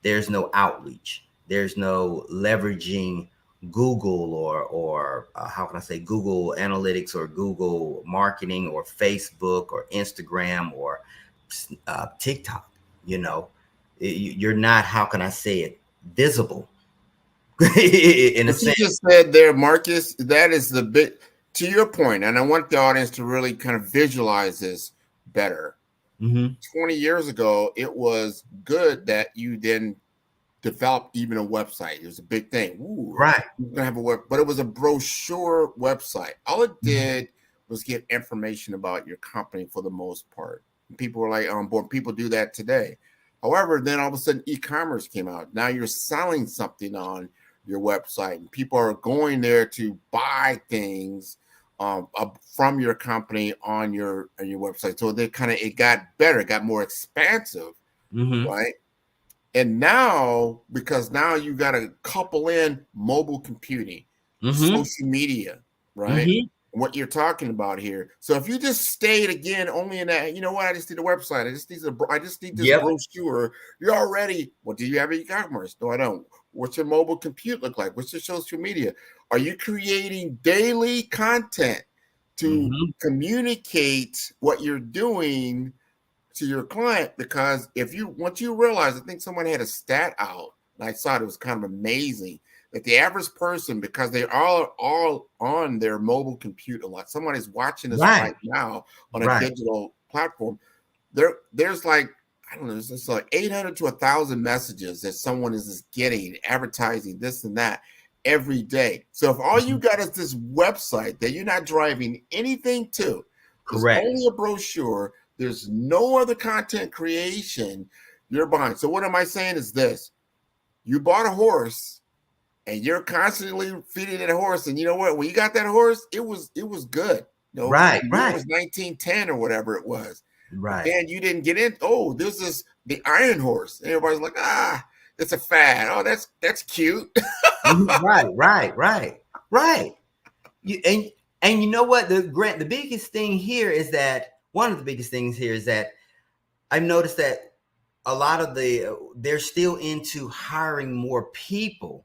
There's no outreach. There's no leveraging Google or how can I say, Google Analytics or Google Marketing or Facebook or Instagram or TikTok. You're not, how can I say it, visible. In a What you sense. just said there, Marcus, that is the bit to your point, and I want the audience to really kind of visualize this better. 20 years ago, it was good that you then developed even a website. It was a big thing. Ooh, right. You're gonna have a web, but it was a brochure website. All it did was get information about your company for the most part. People were like on board. People do that today. However, then all of a sudden e-commerce came out. Now you're selling something on your website, and people are going there to buy things from your company on your website. So they it got better, it got more expansive, right? And now, because now you got to couple in mobile computing, social media, right? What you're talking about here. So if you just stayed again only in that, you know what? I just need a website. I just need this brochure. You're already. Well, do you have e-commerce? No, I don't. What's your mobile compute look like? What's your social media? Are you creating daily content to communicate what you're doing to your client? Because once you realize, I think someone had a stat out, and I thought it was kind of amazing, that the average person, because they are all on their mobile computer a lot, someone is watching this right now on a digital platform, there's like, I don't know, it's like 800 to 1,000 messages that someone is getting, advertising this and that every day. So if all you got is this website that you're not driving anything to, correct, only a brochure, there's no other content creation, you're behind. So what am I saying is this: you bought a horse and you're constantly feeding that horse, and you know what? When you got that horse, it was good. Right. It was 1910 or whatever it was. Right. And you didn't get in. Oh, this is the iron horse. And everybody's like, it's a fad. Oh, that's cute. Right. And you know what? The biggest thing here is that one of the biggest things here is that I've noticed that a lot of they're still into hiring more people.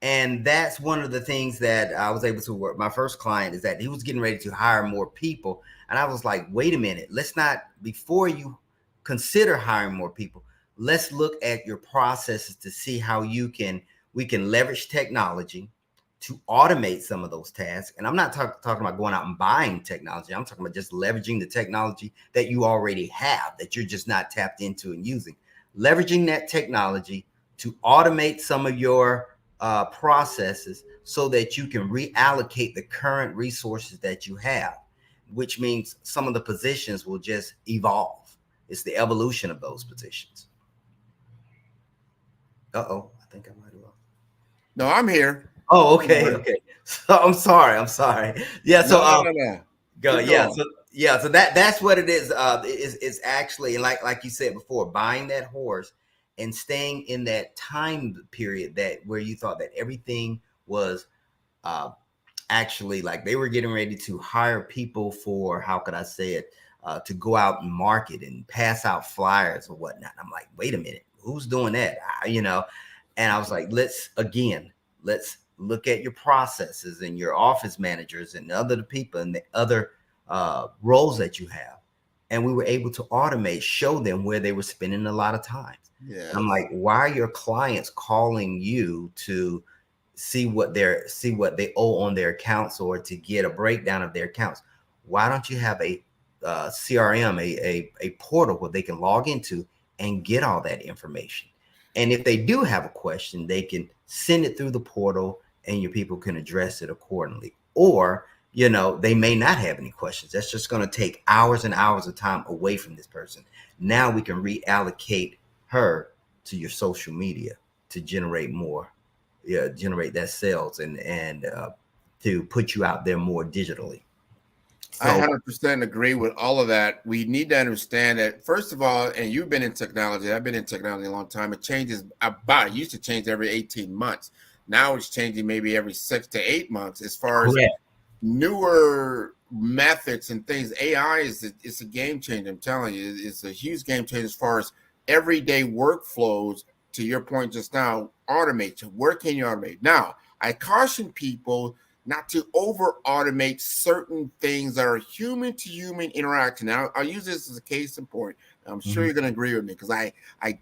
And that's one of the things that I was able to work. My first client is that he was getting ready to hire more people. And I was like, wait a minute, let's not, before you consider hiring more people, let's look at your processes to see how we can leverage technology to automate some of those tasks. And I'm not talking about going out and buying technology. I'm talking about just leveraging the technology that you already have, that you're just not tapped into and using. Leveraging that technology to automate some of your processes so that you can reallocate the current resources that you have, which means some of the positions will just evolve. It's the evolution of those positions. Uh-oh, I think I might have lost. No, I'm here. Oh, okay. So I'm sorry. Yeah. So So that's what it is. It's actually, like you said before, buying that horse and staying in that time period where you thought that everything was actually like they were getting ready to hire people for, how could I say it, to go out and market and pass out flyers or whatnot. I'm like, wait a minute, who's doing that? And I was like, let's look at your processes and your office managers and other people and the other roles that you have. And we were able to automate, show them where they were spending a lot of time. Yeah. I'm like, why are your clients calling you to see what they owe on their accounts or to get a breakdown of their accounts? Why don't you have a CRM, a portal where they can log into and get all that information? And if they do have a question, they can send it through the portal and your people can address it accordingly. Or, they may not have any questions. That's just going to take hours and hours of time away from this person. Now we can reallocate her to your social media to generate that sales and to put you out there more digitally. So, I 100% agree with all of that. We need to understand that, first of all, and you've been in technology, I've been in technology a long time. It changes it used to change every 18 months. Now it's changing maybe every 6 to 8 months as far as Correct. newer methods and things. AI it's a game changer. I'm telling you, it's a huge game changer as far as everyday workflows. To your point just now, automate. Where can you automate? Now, I caution people not to over automate certain things that are human to human interaction. Now, I'll use this as a case in point. I'm sure you're going to agree with me because I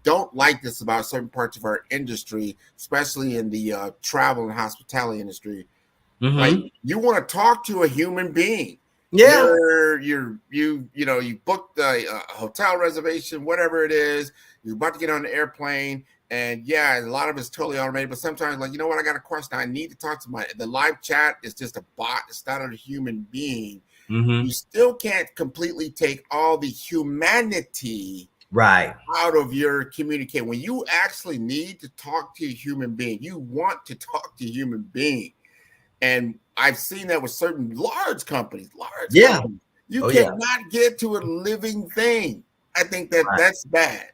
don't like this about certain parts of our industry, especially in the travel and hospitality industry. Like, you want to talk to a human being. Yeah. You booked a hotel reservation, whatever it is. You're about to get on the airplane. And yeah, a lot of it's totally automated, but sometimes, like, you know what, I got a question. I need to talk to the live chat is just a bot. It's not a human being. You still can't completely take all the humanity out of your communication. When you actually need to talk to a human being, you want to talk to a human being. And I've seen that with certain large companies. Companies. You cannot get to a living thing. I think that's bad.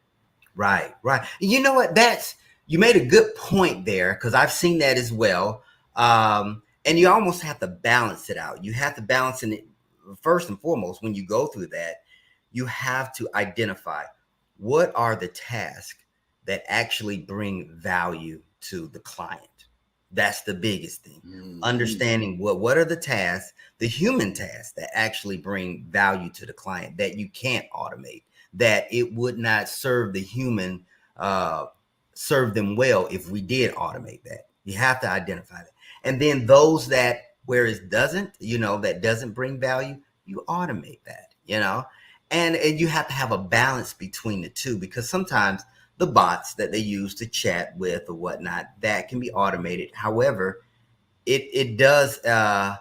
Right. You know what? You made a good point there, because I've seen that as well. And you almost have to balance it out. You have to balance it first and foremost. When you go through that, you have to identify what are the tasks that actually bring value to the client. That's the biggest thing. Understanding what are the tasks, the human tasks that actually bring value to the client that you can't automate, that it would not serve the human, serve them well if we did automate that. You have to identify that. And then those that where it doesn't, that doesn't bring value, you automate that, and you have to have a balance between the two, because sometimes the bots that they use to chat with or whatnot, that can be automated. However, it does, I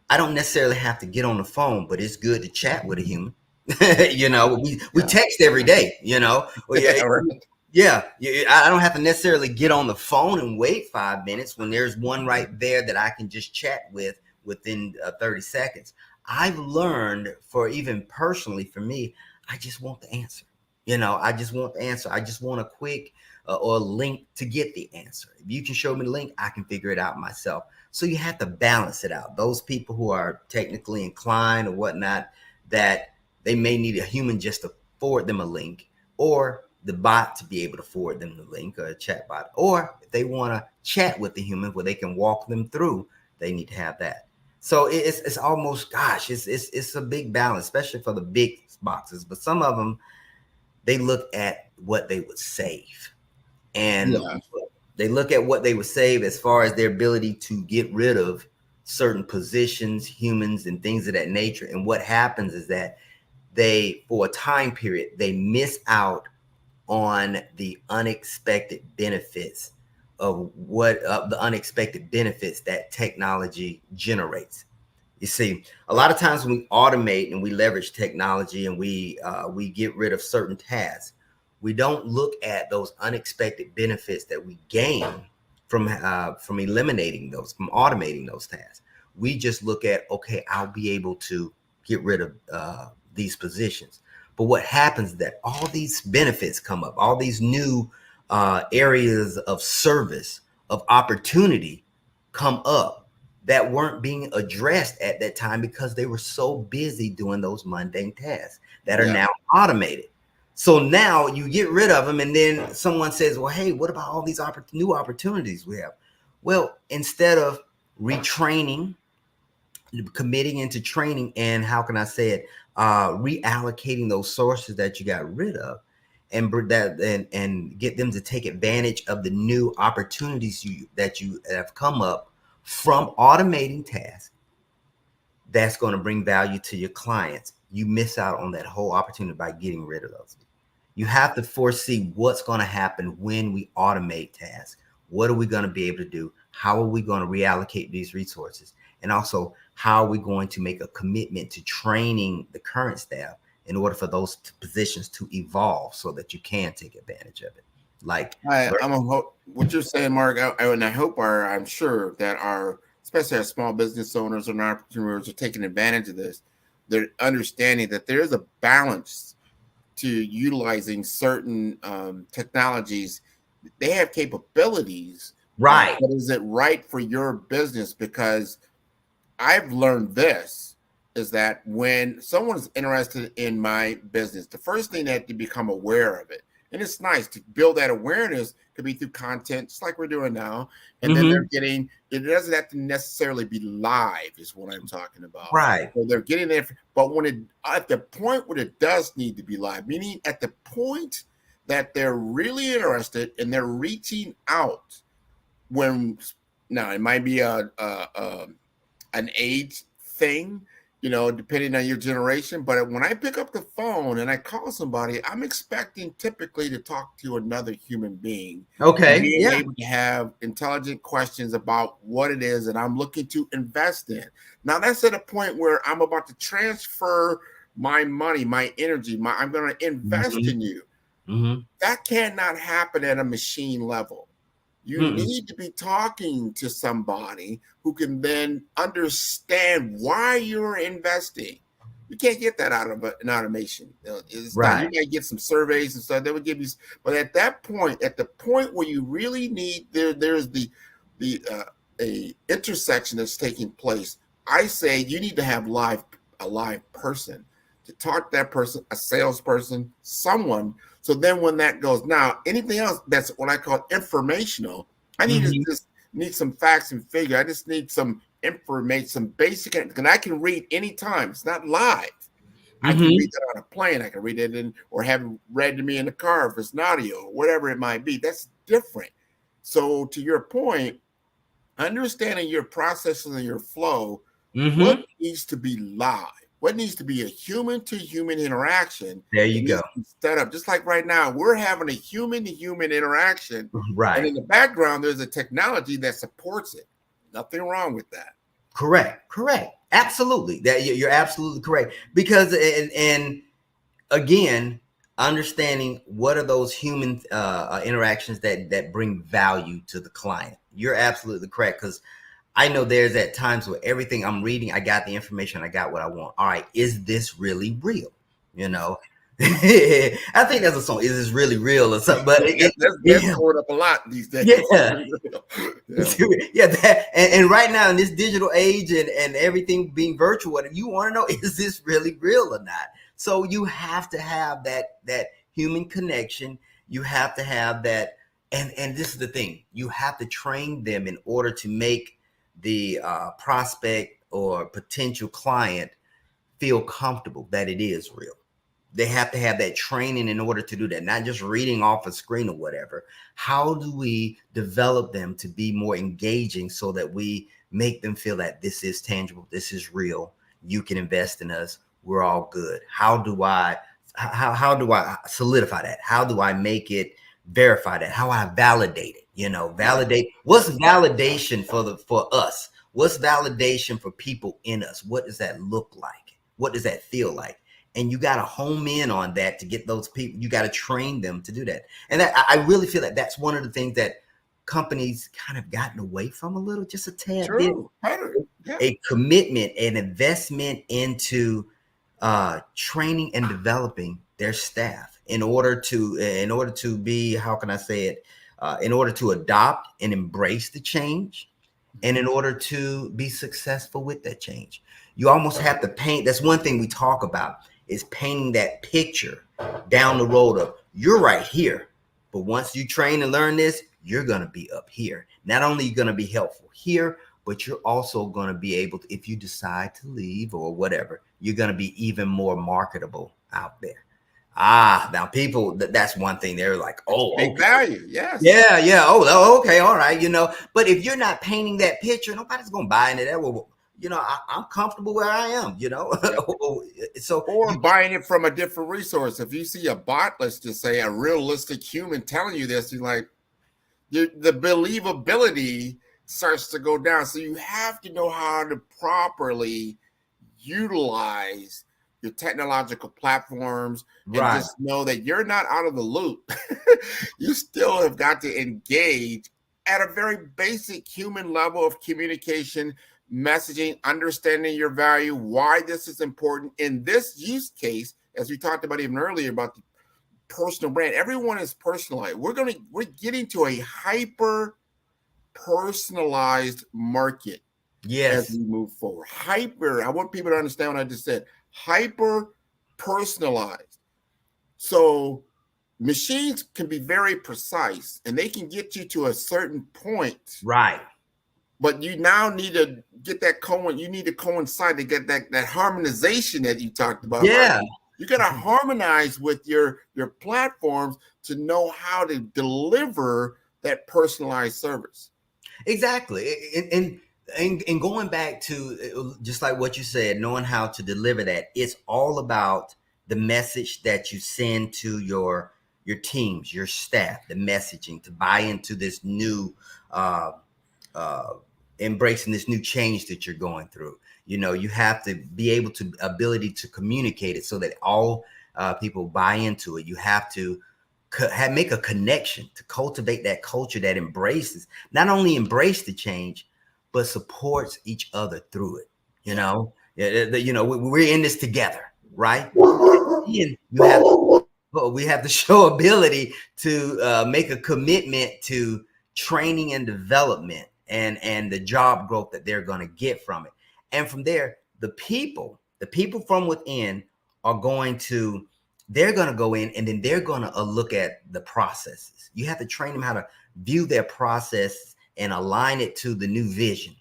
don't necessarily have to get on the phone, but it's good to chat with a human. We text every day, I don't have to necessarily get on the phone and wait 5 minutes when there's one right there that I can just chat with within 30 seconds. I've learned, for even personally for me, I just want the answer. I just want the answer. I just want a quick or a link to get the answer. If you can show me the link, I can figure it out myself. So you have to balance it out. Those people who are technically inclined or whatnot, that they may need a human just to forward them a link, or the bot to be able to forward them the link, or a chat bot. Or if they want to chat with the human where they can walk them through, they need to have that. So it's almost, it's a big balance, especially for the big boxes. But some of them, they look at what they would save. And they look at what they would save as far as their ability to get rid of certain positions, humans, and things of that nature. And what happens is that for a time period, they miss out on the unexpected benefits of the unexpected benefits that technology generates. You see, a lot of times when we automate and we leverage technology and we get rid of certain tasks, we don't look at those unexpected benefits that we gain from eliminating those, from automating those tasks. We just look at, okay, I'll be able to get rid of these positions. But what happens is that all these benefits come up, all these new areas of service, of opportunity come up that weren't being addressed at that time because they were so busy doing those mundane tasks that are now automated. So now you get rid of them, and then someone says, well, hey, what about all these new opportunities we have? Well, instead of retraining, committing into training, and how can I say it, reallocating those sources that you got rid of, and get them to take advantage of the new opportunities that you have come up from automating tasks that's going to bring value to your clients. You miss out on that whole opportunity by getting rid of those. You have to foresee what's going to happen when we automate tasks. What are we going to be able to do? How are we going to reallocate these resources? And also, how are we going to make a commitment to training the current staff in order for those positions to evolve so that you can take advantage of it? What you're saying, Mark, I'm sure that especially our small business owners and entrepreneurs are taking advantage of this. They're understanding that there is a balance to utilizing certain technologies. They have capabilities, Right. But is it right for your business? Because I've learned this is that when someone's interested in my business, the first thing that to become aware of it, and it's nice to build that awareness, could be through content, just like we're doing now. And then they're getting, it doesn't have to necessarily be live, is what I'm talking about. Right. So they're getting there, but when it, at the point where it does need to be live, meaning at the point that they're really interested and they're reaching out, when now it might be an age thing, you know, depending on your generation. But when I pick up the phone and I call somebody, I'm expecting typically to talk to another human being. Okay. Being able to have intelligent questions about what it is that I'm looking to invest in. Now that's at a point where I'm about to transfer my money, my energy, I'm going to invest in you. That cannot happen at a machine level. You need to be talking to somebody who can then understand why you're investing. You can't get that out of an automation. It's not, you might get some surveys and stuff that would give you, but at that point, at the point where you really need, there's a intersection that's taking place. I say you need to have a live person to talk to that person, a salesperson, someone. So then when that goes, now anything else that's what I call informational, I need to just need some facts and figure. I just need some information, some basic, and I can read anytime. It's not live. I can read that on a plane. I can read it in, or have it read to me in the car if it's an audio, or whatever it might be. That's different. So to your point, understanding your processes and your flow, what needs to be live? What needs to be a human-to-human interaction? There you go. Set up just like right now, we're having a human-to-human interaction, right? And in the background, there's a technology that supports it. Nothing wrong with that. Correct. Absolutely. That you're absolutely correct. Because and again, understanding what are those human interactions that bring value to the client. You're absolutely correct, because I know there's at times where everything I'm reading, I got the information, I got what I want. All right, is this really real? You know, I think that's a song. Is this really real or something? But that's going up a lot these days. And right now in this digital age and everything being virtual, you want to know, is this really real or not? So you have to have that human connection. You have to have that, and this is the thing, you have to train them in order to make the prospect or potential client feel comfortable that it is real. They have to have that training in order to do that, not just reading off a screen or whatever. How do we develop them to be more engaging so that we make them feel that this is tangible, this is real, you can invest in us, we're all good? How do I solidify that? How do I make it, verify that? How I validate it? You know, validate. What's validation for us? What's validation for people in us? What does that look like? What does that feel like? And you got to home in on that to get those people. You got to train them to do that. And I really feel that that's one of the things that companies kind of gotten away from a little, just a tad bit. A commitment, an investment into training and developing their staff in order to be, how can I say it? In order to adopt and embrace the change, and in order to be successful with that change. You almost have to paint. That's one thing we talk about, is painting that picture down the road of, you're right here, but once you train and learn this, you're going to be up here. Not only are you going to be helpful here, but you're also going to be able to, if you decide to leave or whatever, you're going to be even more marketable out there. Now people, that's one thing. They're like, oh, big value. Yes. Yeah. Oh, okay. All right. You know, but if you're not painting that picture, nobody's going to buy into that. Well, you know, I'm comfortable where I am, you know. So, or buying it from a different resource. If you see a bot, let's just say a realistic human telling you this, you're like, the believability starts to go down. So you have to know how to properly utilize your technological platforms, and just know that you're not out of the loop. You still have got to engage at a very basic human level of communication, messaging, understanding your value, why this is important. In this use case, as we talked about even earlier about the personal brand, everyone is personalized. We're getting to a hyper personalized market. Yes. As we move forward. I want people to understand what I just said. Hyper personalized. So machines can be very precise and they can get you to a certain point. Right. But you now need to get that you need to coincide to get that harmonization that you talked about. Yeah. Right? You got to harmonize with your platforms to know how to deliver that personalized service. Exactly. And going back to just like what you said, knowing how to deliver that, it's all about the message that you send to your teams, your staff, the messaging to buy into this new embracing this new change that you're going through. You know, you have to be able to ability to communicate it so that all people buy into it. You have to make a connection to cultivate that culture that embraces, not only embrace the change, but supports each other through it. You know, we're in this together, right? And we have to show ability to make a commitment to training and development and the job growth that they're going to get from it. And from there, the people from within are they're going to go in and then they're going to look at the processes. You have to train them how to view their process and align it to the new vision,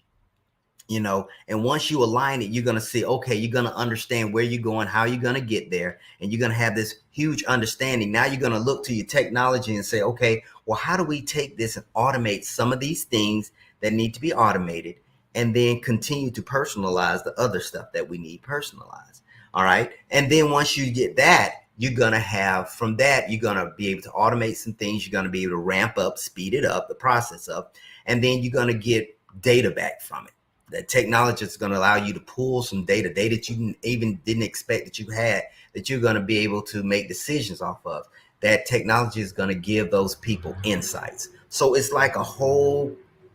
you know. And once you align it, you're going to see, okay, you're going to understand where you're going, how you're going to get there. And you're going to have this huge understanding. Now you're going to look to your technology and say, okay, well, how do we take this and automate some of these things that need to be automated and then continue to personalize the other stuff that we need personalized. All right. And then once you get that, you're going to have from that, you're going to be able to automate some things. You're going to be able to ramp up, speed it up, the process up, and then you're going to get data back from it. That technology is going to allow you to pull some data that you even didn't expect that you had, that you're going to be able to make decisions off of. That technology is going to give those people insights. So it's like a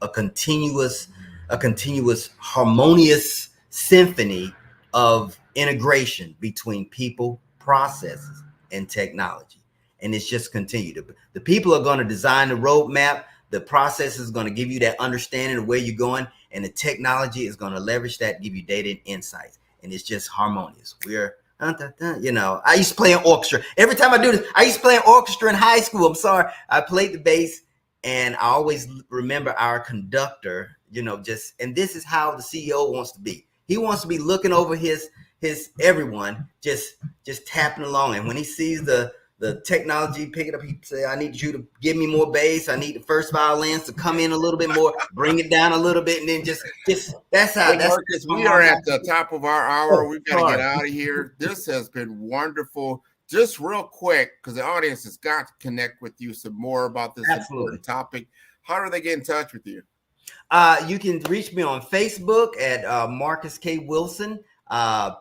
continuous harmonious symphony of integration between people, processes, and technology. And it's just continued. The people are going to design the roadmap. The process is going to give you that understanding of where you're going. And the technology is going to leverage that, give you data and insights. And it's just harmonious. We're, you know, I used to play an orchestra. Every time I do this, I used to play an orchestra in high school. I'm sorry. I played the bass. And I always remember our conductor, you know, and this is how the CEO wants to be. He wants to be looking over his everyone, just tapping along. And when he sees the technology, pick it up, he say, I need you to give me more bass. I need the first violins to come in a little bit more, bring it down a little bit. And then just that's how. Hey, Marcus, we are at the top of our hour. We've got to get out of here. This has been wonderful. Just real quick, because the audience has got to connect with you some more about this important topic. How do they get in touch with you? You can reach me on Facebook at Marcus K. Wilson.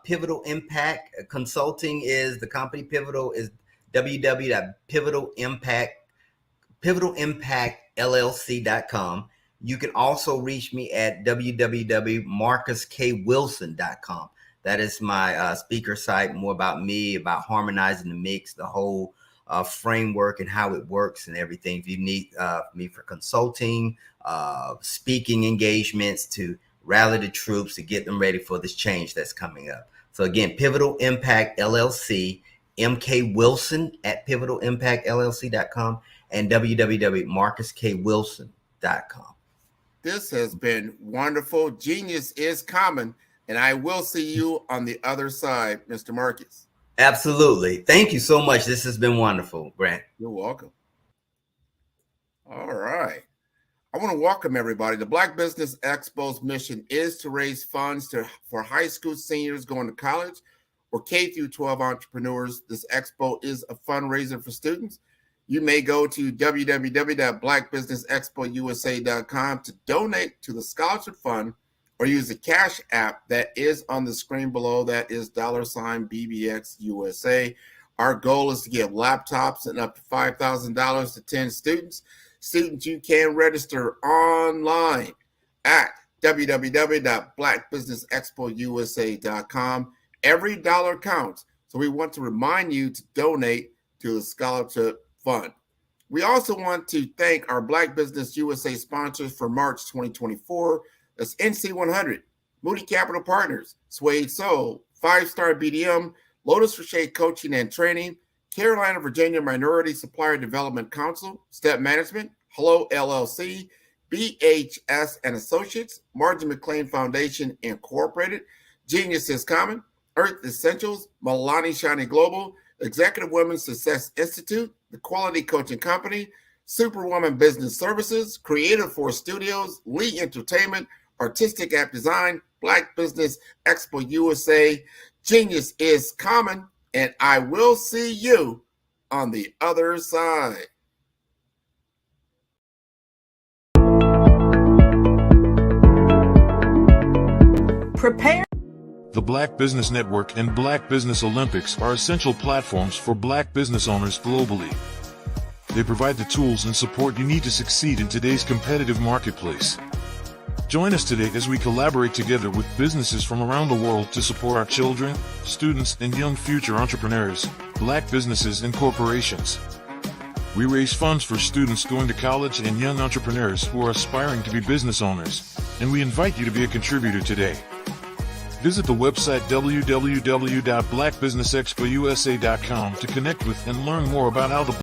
Pivotal Impact Consulting is the company. Pivotal is www.pivotalimpactllc.com. You can also reach me at www.marcuskwilson.com. That is my speaker site, more about me, about harmonizing the mix, the whole framework and how it works and everything. If you need me for consulting, speaking engagements to rally the troops to get them ready for this change that's coming up. So again, Pivotal Impact LLC, MK Wilson at pivotalimpactllc.com and www.marcuskwilson.com. This has been wonderful. Genius is common. And I will see you on the other side, Mr. Marcus. Absolutely. Thank you so much. This has been wonderful, Grant. You're welcome. All right. I want to welcome everybody. The Black Business Expo's mission is to raise funds for high school seniors going to college or K through 12 entrepreneurs. This expo is a fundraiser for students. You may go to www.blackbusinessexpousa.com to donate to the scholarship fund, or use the Cash app that is on the screen below. That is $BBXUSA. Our goal is to give laptops and up to $5,000 to 10 students. Students, you can register online at www.blackbusinessexpousa.com. Every dollar counts. So we want to remind you to donate to the scholarship fund. We also want to thank our Black Business USA sponsors for March 2024. That's NC100, Moody Capital Partners, Suede Soul, 5-Star BDM, Lotus Rocher Coaching and Training, Carolina, Virginia Minority Supplier Development Council, Step Management, Hello LLC, BHS and Associates, Margin McLean Foundation Incorporated, Genius is Common, Earth Essentials, Milani Shani Global, Executive Women's Success Institute, The Quality Coaching Company, Superwoman Business Services, Creative Force Studios, Lee Entertainment, Artistic App Design, Black Business Expo USA, Genius is Common, and I will see you on the other side. Prepare. The Black Business Network and Black Business Olympics are essential platforms for Black business owners globally. They provide the tools and support you need to succeed in today's competitive marketplace. Join us today as we collaborate together with businesses from around the world to support our children, students, and young future entrepreneurs, Black businesses and corporations. We raise funds for students going to college and young entrepreneurs who are aspiring to be business owners, and we invite you to be a contributor today. Visit the website www.blackbusinessexpousa.com to connect with and learn more about how the